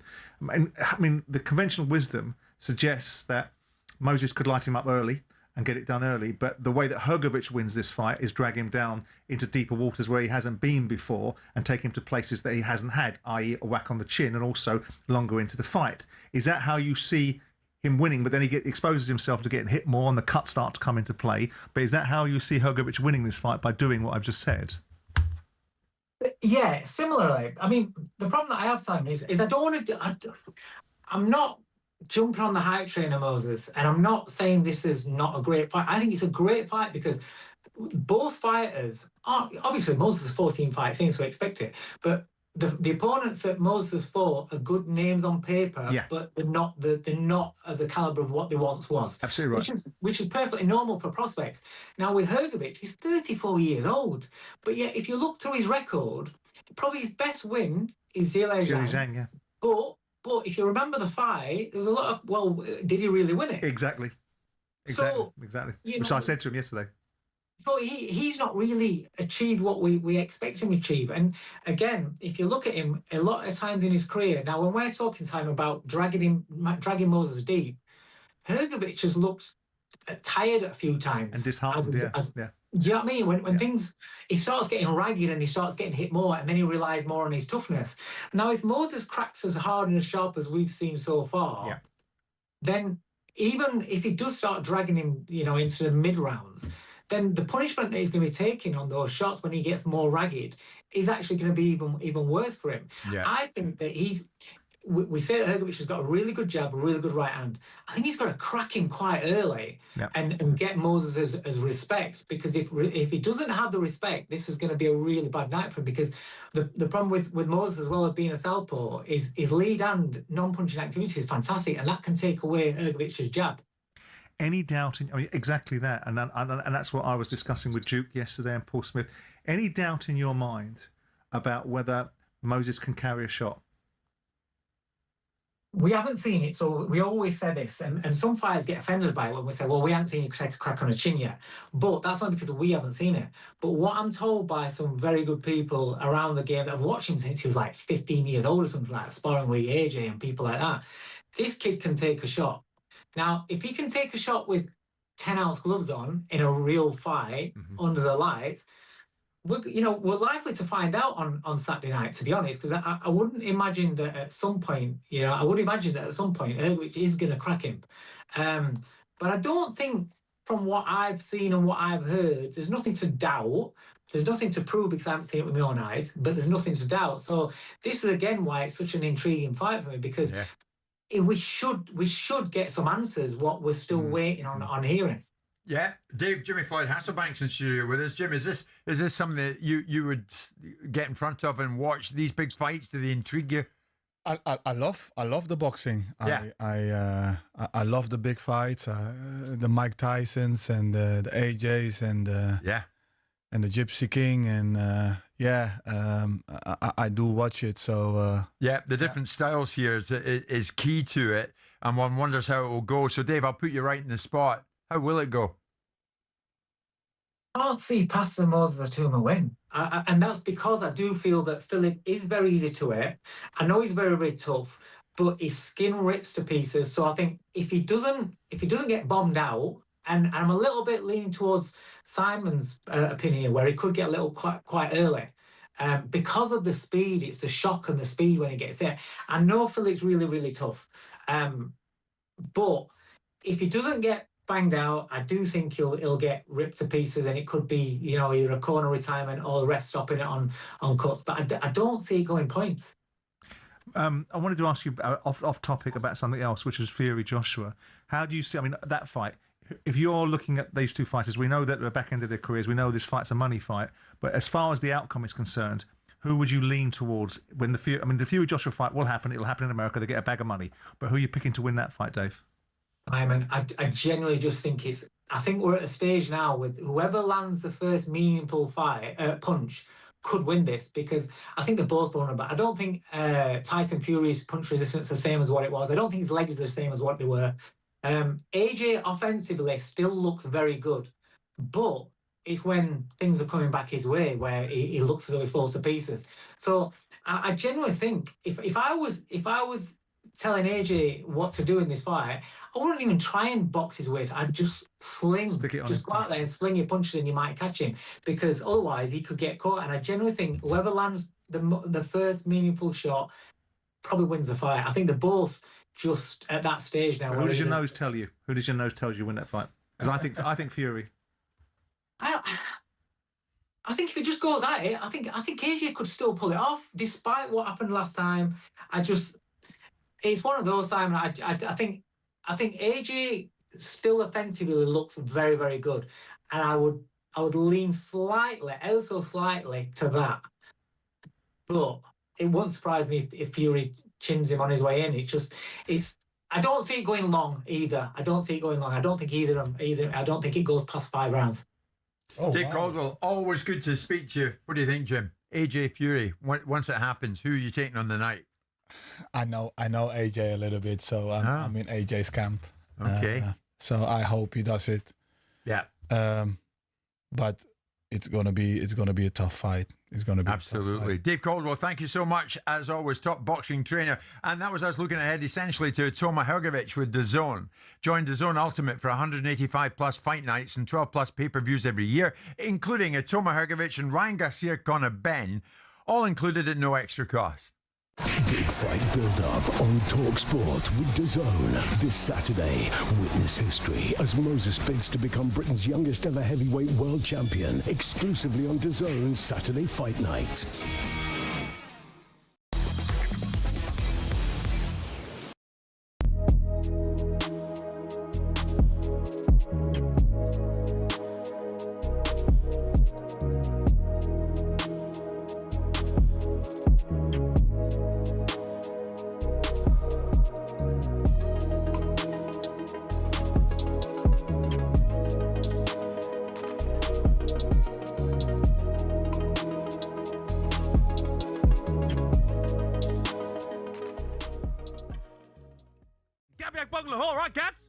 And, I mean, the conventional wisdom suggests that Moses could light him up early and get it done early. But the way that Hrgovic wins this fight is drag him down into deeper waters where he hasn't been before and take him to places that he hasn't had, i.e. a whack on the chin and also longer into the fight. Is that how you see him winning? But then he exposes himself to getting hit more and the cuts start to come into play. But is that how you see Hrgovic winning this fight, by doing what I've just said? Yeah, similarly. I mean, the problem that I have, Simon, is I don't want to... I'm not jumping on the hype train of Moses, and I'm not saying this is not a great fight. I think it's a great fight because both fighters are... Obviously, Moses' 14 fights in, so expect it. But the opponents that Moses fought are good names on paper, but they're not of the caliber of what they once was. Absolutely right. Which is perfectly normal for prospects. Now with Hrgovic, he's 34 years old, but yet if you look through his record, probably his best win is Zhilei Zhang. Yeah. But if you remember the fight, there was a lot of, well, did he really win it? Exactly. Which I said to him yesterday. So he's not really achieved what we expect him to achieve. And again, if you look at him, a lot of times in his career, now when we're talking time about dragging Moses deep, Hrgovic has looked tired a few times. And disheartened, yeah. Do you know what I mean? When things, he starts getting ragged and he starts getting hit more, and then he relies more on his toughness. Now, if Moses cracks as hard and as sharp as we've seen so far, then even if he does start dragging him, into the mid rounds, then the punishment that he's going to be taking on those shots when he gets more ragged is actually going to be even worse for him. I think that we say that Hrgovic has got a really good jab, a really good right hand. I think he's got to crack him quite early and get Moses as respect, because if he doesn't have the respect, this is going to be a really bad night for him, because the problem with Moses, as well as being a southpaw, is his lead hand non-punching activity is fantastic, and that can take away Hrgovic's jab. Any doubt in, exactly that, and that's what I was discussing with Duke yesterday and Paul Smith. Any doubt in your mind about whether Moses can carry a shot? We haven't seen it, so we always say this, and some fighters get offended by it when we say, well, we haven't seen you take a crack on a chin yet. But that's only because we haven't seen it. But what I'm told by some very good people around the game that have watched him since he was like 15 years old or something, like sparring with AJ and people like that, this kid can take a shot. Now, if he can take a shot with 10-ounce gloves on in a real fight under the lights, we're likely to find out on Saturday night, to be honest, because I wouldn't imagine that at some point, Hrgovic is going to crack him. But I don't think, from what I've seen and what I've heard, there's nothing to doubt. There's nothing to prove because I haven't seen it with my own eyes, but there's nothing to doubt. So this is, again, why it's such an intriguing fight for me, because we should get some answers, what we're still waiting on hearing. Yeah, Dave, Jimmy Floyd Hasselbank's in studio with us. Jim, is this something that you would get in front of and watch these big fights? Do they intrigue you? I love the boxing. Yeah. I love the big fights, the Mike Tysons and the AJs and and the Gypsy King, and I do watch it. So the different styles here is key to it, and one wonders how it will go. So Dave, I'll put you right in the spot. How will it go? I can't see Pastor Moses Atuma win. And that's because I do feel that Philip is very easy to hit. I know he's very, very tough, but his skin rips to pieces. So I think if he doesn't get bombed out, and I'm a little bit leaning towards Simon's opinion here, where he could get a little quite early. Because of the speed, it's the shock and the speed when he gets there. I know Philip's really, really tough. But if he doesn't get banged out, I do think he'll get ripped to pieces, and it could be, either a corner retirement or the rest stopping it on cuts. But I don't see it going points. I wanted to ask you off topic about something else, which is Fury Joshua. How do you see? I mean, that fight. If you're looking at these two fighters, we know that at the back end of their careers, we know this fight's a money fight. But as far as the outcome is concerned, who would you lean towards when the Fury Joshua fight will happen? It'll happen in America. They get a bag of money. But who are you picking to win that fight, Dave? I genuinely just think I think we're at a stage now with whoever lands the first meaningful punch could win this, because I think they're both vulnerable. I don't think Tyson Fury's punch resistance is the same as what it was. I don't think his legs are the same as what they were. AJ offensively still looks very good, but it's when things are coming back his way where he looks as though he falls to pieces. So I genuinely think if I was telling AJ what to do in this fight, I wouldn't even try and box his weight. I'd just sling. Just go out there and sling your punches and you might catch him, because otherwise he could get caught. And I genuinely think whoever lands the first meaningful shot probably wins the fight. I think they're both just at that stage now. Who does your nose tell you? Who does your nose tell you win that fight? Because I think Fury. I think if it just goes at it, I think AJ could still pull it off, despite what happened last time. It's one of those times. I think AJ still offensively looks very, very good, and I would lean slightly, ever so slightly, to that. But it won't surprise me if Fury chins him on his way in. I don't see it going long either. I don't think it goes past 5 rounds. Dick Caldwell, always good to speak to you. What do you think, Jim? AJ Fury, once it happens, who are you taking on the night? I know AJ a little bit, so I'm in AJ's camp. Okay. So I hope he does it. Yeah. But it's gonna be a tough fight. It's gonna be absolutely. Dave Caldwell, thank you so much as always. Top boxing trainer, and that was us looking ahead essentially to Toma Hrgović with DAZN. Join DAZN Ultimate for 185 plus fight nights and 12 plus pay-per-views every year, including a Toma Hrgović and Ryan Garcia Conor Benn, all included at no extra cost. Big fight build-up on talkSPORT with DAZN. This Saturday, witness history as Moses bids to become Britain's youngest ever heavyweight world champion, exclusively on DAZN's Saturday Fight Night.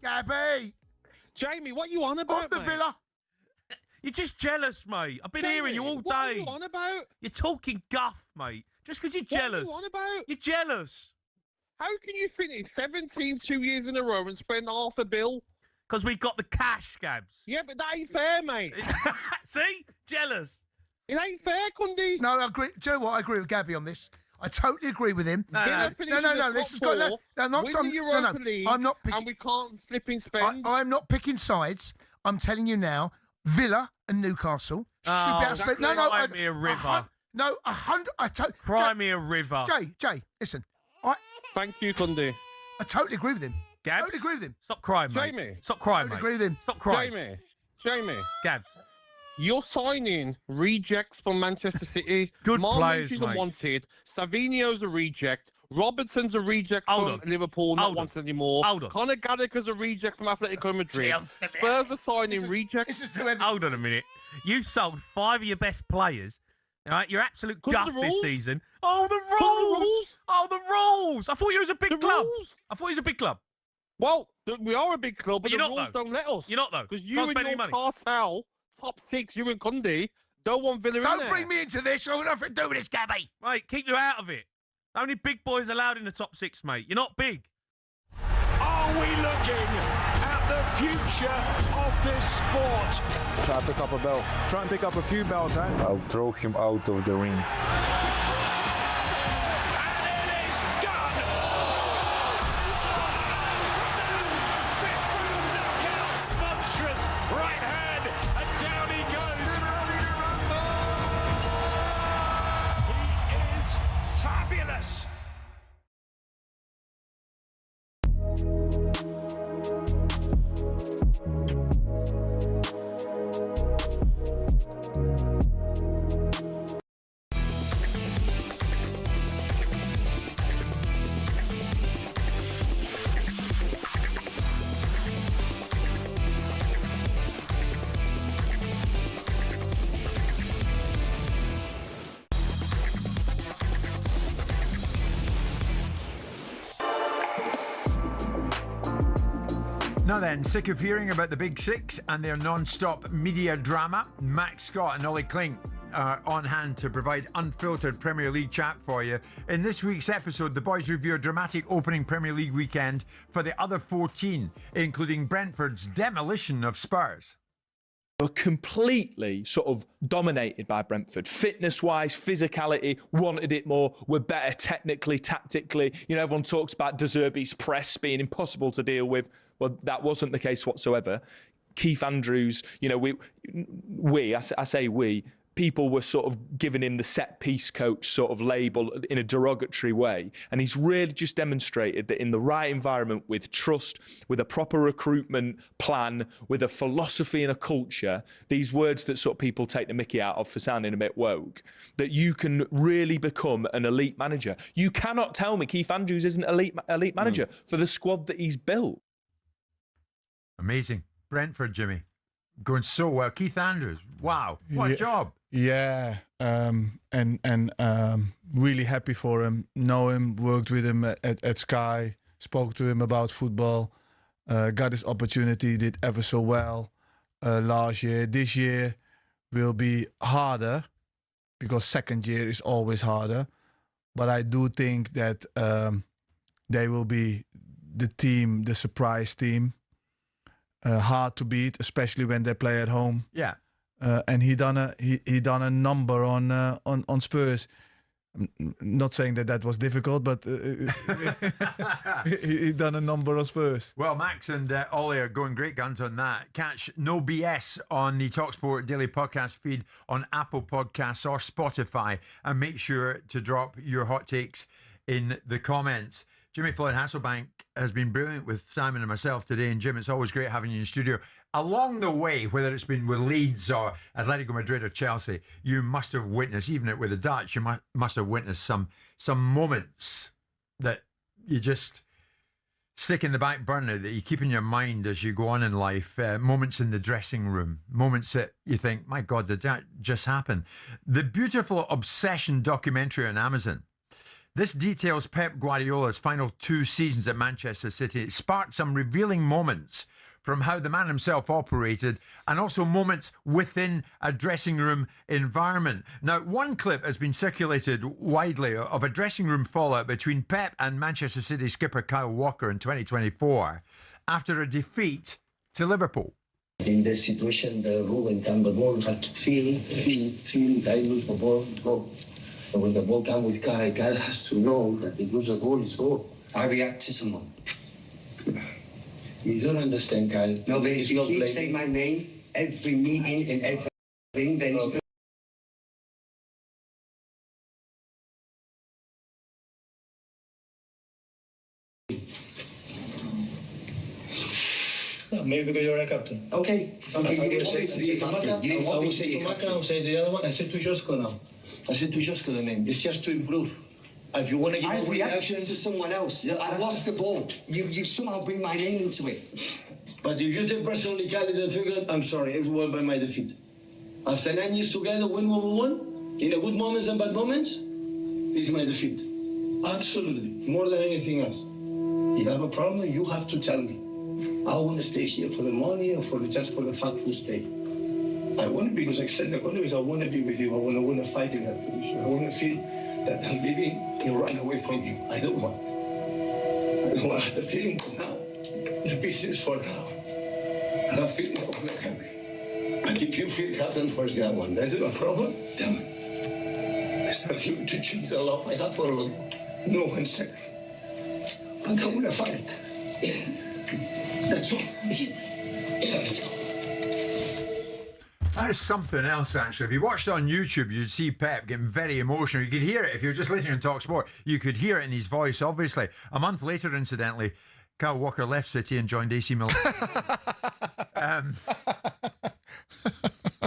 Gabby! Jamie, what you on about, the Villa. You're just jealous, mate. I've been hearing you all day. What are you on about? You're talking guff, mate. Just because you're jealous. What are you on about? You're jealous. How can you finish 17 2 years in a row and spend half a bill? Because we got the cash, Gabs. Yeah, but that ain't fair, mate. See? Jealous. It ain't fair, Cundy. No, I agree. Do you know what? I agree with Gabby on this. I totally agree with him. No. This has got no. I'm not. Win the Europa League, I'm not picking. And we can't flipping spend. I'm not picking sides. I'm telling you now. Villa and Newcastle should be able to spend. Cry me a river. No, 100. Cry me a river. Jay, listen. Thank you, Cundy. I totally agree with him. Gabs? Totally agree with him. Stop crying, mate. Jamie. Stop crying, Totally mate. agree with him. Stop crying. Jamie. Gabs. You're signing rejects from Manchester City. Good Marmouche players, isn't mate. wanted. Savino's a reject. Robertson's a reject from Liverpool, not wanted anymore. Conor Gallagher's a reject from Atletico Madrid. Spurs are signing rejects. Hold on a minute. You sold 5 of your best players. All right, you're absolute guff this season. Oh, the rules! Oh, the rules! I thought you was a big club. I thought you was a big club. Well, we are a big club, but the you're rules not, though. don't let us. You're not, though. Because you and your cartel, top 6, you and Cundy, don't want Villa in there. Don't bring me into this. I've got nothing to do with this, Gabby. Mate, keep you out of it. Only big boys allowed in the top 6, mate. You're not big. Are we looking at the future of this sport? Try and pick up a belt. Try and pick up a few belts, eh? I'll throw him out of the ring. Now then, sick of hearing about the Big Six and their non-stop media drama? Max Scott and Ollie Klink are on hand to provide unfiltered Premier League chat for you. In this week's episode, the boys review a dramatic opening Premier League weekend for the other 14, including Brentford's demolition of Spurs. Were completely sort of dominated by Brentford. Fitness-wise, physicality, wanted it more, were better technically, tactically. You know, everyone talks about De Zerbi's press being impossible to deal with. Well, that wasn't the case whatsoever. Keith Andrews, you know, I say we, people were sort of giving him the set-piece coach sort of label in a derogatory way. And he's really just demonstrated that in the right environment, with trust, with a proper recruitment plan, with a philosophy and a culture, these words that sort of people take the mickey out of for sounding a bit woke, that you can really become an elite manager. You cannot tell me Keith Andrews isn't an elite manager for the squad that he's built. Amazing. Brentford, Jimmy. Going so well. Keith Andrews. Wow. What a job. Yeah, and really happy for him. Know him, worked with him at Sky, spoke to him about football, got his opportunity, did ever so well last year. This year will be harder because second year is always harder. But I do think that they will be the team, the surprise team, hard to beat, especially when they play at home. Yeah. And he done a number on Spurs. Not saying that was difficult, but he done a number on Spurs. Well, Max and Ollie are going great guns on that. Catch No BS on the talkSPORT daily podcast feed on Apple Podcasts or Spotify, and make sure to drop your hot takes in the comments. Jimmy Floyd Hasselbank has been brilliant with Simon and myself today. And Jim, it's always great having you in the studio. Along the way, whether it's been with Leeds or Atletico Madrid or Chelsea, you must have witnessed, even with the Dutch, you must have witnessed some moments that you just stick in the back burner, that you keep in your mind as you go on in life. Moments in the dressing room, moments that you think, my God, did that just happen? The beautiful Obsession documentary on Amazon. This details Pep Guardiola's final 2 seasons at Manchester City. It sparked some revealing moments from how the man himself operated, and also moments within a dressing room environment. Now, one clip has been circulated widely of a dressing room fallout between Pep and Manchester City skipper Kyle Walker in 2024 after a defeat to Liverpool. In this situation, the rule in number one had to feel, I lose the ball, go. And when the ball comes with Guy has to know that the lose the goal is goal. I react to someone. You don't understand, Guy. No, but if you keep saying my name every meeting and everything, then it's maybe because you're a captain. Okay. Okay, you're going to say to the captain. You didn't want me to say your captain. I say the other one. I said to Josko now. I said to Josko the name. It's just to improve. If you want to give I've a reaction to someone else. I lost the ball. You somehow bring my name into it. But if you take personally the figure, I'm sorry, everyone by my defeat. After 9 years together, win what we won, in the good moments and bad moments, is my defeat. Absolutely, more than anything else. If you have a problem, you have to tell me. I want to stay here for the money or just for the factful stay. I want to be, because I said the because I want to be with you. I want to win a fight in that position. I want to feel that I'm living and run away from you. I don't want to have the feeling now. The business for now. I have feeling of like happy. And if you feel captain for that one, that's no problem. Damn it. It's not you to choose the love I have for no 1 second. But I want to fight. That's all. That's all. That is something else, actually. If you watched it on YouTube, you'd see Pep getting very emotional. You could hear it. If you're just listening to talkSPORT, you could hear it in his voice, obviously. A month later, incidentally, Kyle Walker left City and joined AC Milan.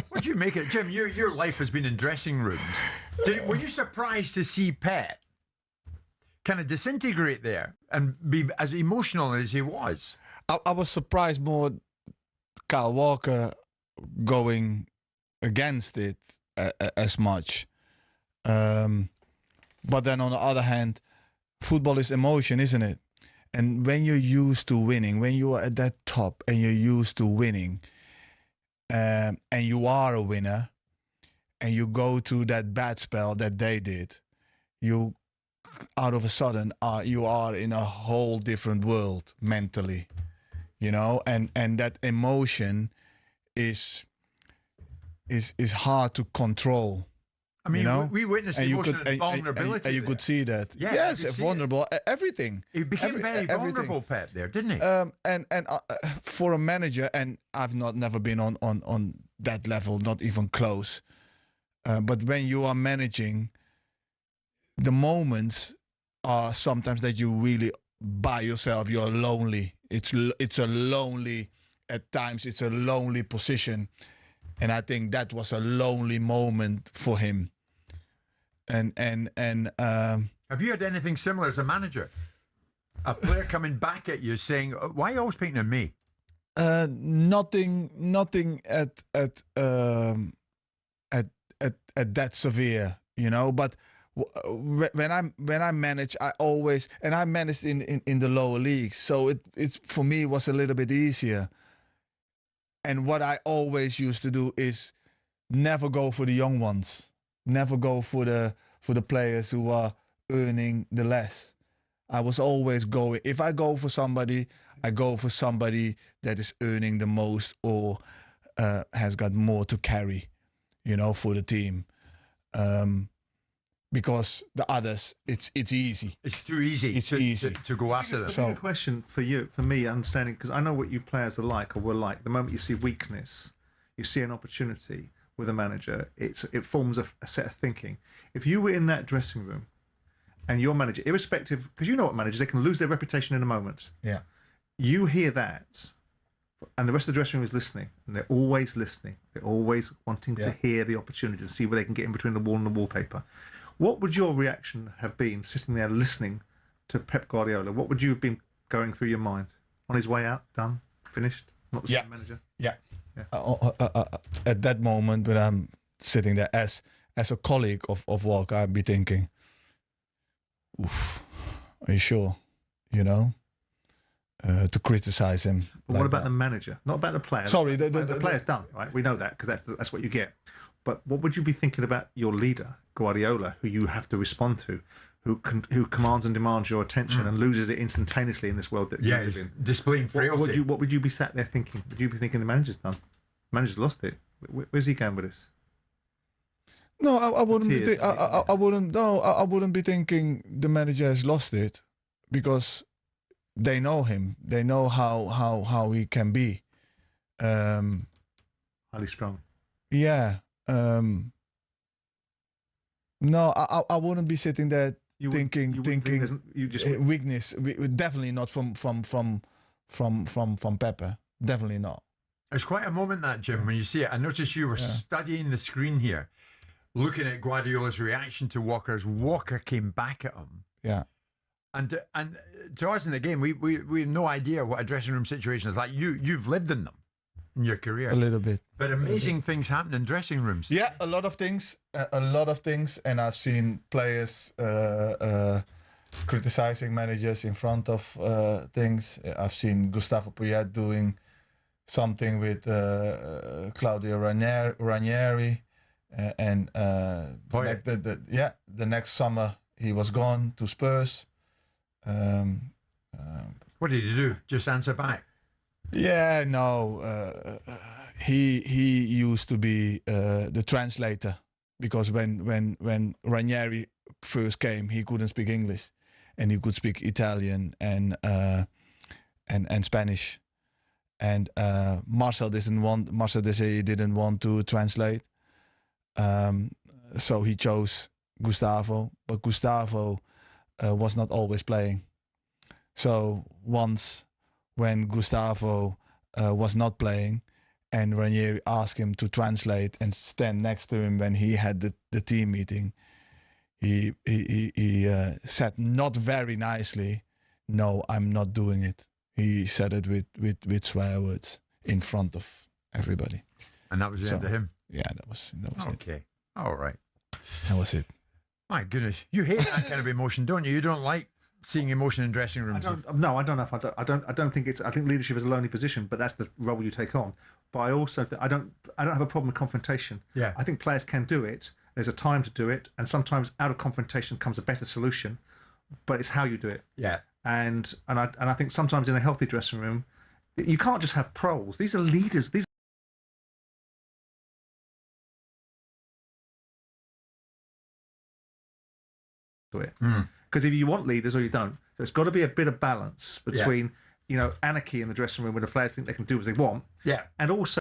What do you make it? Jim, your life has been in dressing rooms. Were you surprised to see Pep kind of disintegrate there and be as emotional as he was? I was surprised more Kyle Walker going against it as much. But then on the other hand, football is emotion, isn't it? And when you're used to winning, when you are at that top and you're used to winning, and you are a winner, and you go through that bad spell that they did, you out of a sudden you are in a whole different world mentally, you know, and that emotion is hard to control. I mean, you know? we witnessed emotion and vulnerability. And you could see that. Yeah, yes, you see vulnerable. Everything. He became very vulnerable, Pep. There, didn't he? And for a manager, and I've never been on that level, not even close. But when you are managing, the moments are sometimes that you really by yourself. You're lonely. It's a lonely. At times, it's a lonely position. And I think that was a lonely moment for him. And have you had anything similar as a manager? A player coming back at you saying, "Why are you always picking on me?" Nothing at that severe, you know. But when I manage, I always, and I managed in the lower leagues, so it's for me was a little bit easier. And what I always used to do is never go for the young ones, never go for the players who are earning the less. I was always going, if I go for somebody, I go for somebody that is earning the most or has got more to carry, you know, for the team. Because the others, it's easy. It's too easy. It's easy to go after them. So, a question for me, understanding, because I know what you players are like or were like. The moment you see weakness, you see an opportunity with a manager. It forms a set of thinking. If you were in that dressing room, and your manager, irrespective, because you know what managers, they can lose their reputation in a moment. Yeah. You hear that, and the rest of the dressing room is listening, and they're always listening. They're always wanting to hear the opportunity to see where they can get in between the wall and the wallpaper. What would your reaction have been sitting there listening to Pep Guardiola? What would you have been going through your mind? On his way out, done, finished, not the same manager? Yeah. At that moment when I'm sitting there as a colleague of Walker, I'd be thinking, oof, are you sure? You know? To criticize him. But what about the manager? Not about the player. Sorry, the player's done, right? We know that because that's what you get. But what would you be thinking about your leader, Guardiola, who you have to respond to, who commands and demands your attention and loses it instantaneously in this world that you live in? Displaying frailty. What would you be sat there thinking? Would you be thinking the manager's done? The manager's lost it. Where's he going with this? No, I wouldn't be. I wouldn't. No, I wouldn't be thinking the manager has lost it, because they know him. They know how he can be. Highly strong. Yeah. No, I wouldn't be sitting there thinking weakness. Definitely not from Pepper. Definitely not. It's quite a moment, that, Jim, when you see it. I noticed you were studying the screen here, looking at Guardiola's reaction to Walker as Walker came back at him. Yeah. And to us in the game, we have no idea what a dressing room situation is like. You've lived in them in your career. A little bit. But amazing things happen in dressing rooms. Yeah, a lot of things. And I've seen players criticizing managers in front of things. I've seen Gustavo Poyet doing something with Claudio Ranieri. The next summer he was gone to Spurs. What did he do? Just answer back? Yeah, no. He used to be the translator, because when Ranieri first came, he couldn't speak English, and he could speak Italian and Spanish. And Marcel Desailly didn't want to translate, so he chose Gustavo. But Gustavo was not always playing. So once, when Gustavo was not playing, and Ranieri asked him to translate and stand next to him when he had the team meeting, he said not very nicely, "No, I'm not doing it." He said it with swear words in front of everybody. And that was the end of him? Yeah, that was it. Okay. All right. That was it. My goodness. You hate that kind of emotion, don't you? You don't like seeing emotion in dressing rooms. I don't know if I don't think it's. I think leadership is a lonely position, but that's the role you take on. But I also I don't have a problem with confrontation. Yeah. I think players can do it. There's a time to do it, and sometimes out of confrontation comes a better solution. But it's how you do it. Yeah. And I think sometimes in a healthy dressing room, you can't just have proles. These are leaders. These to it. Because if you want leaders or you don't, there's got to be a bit of balance between, anarchy in the dressing room where the players think they can do as they want. Yeah. And also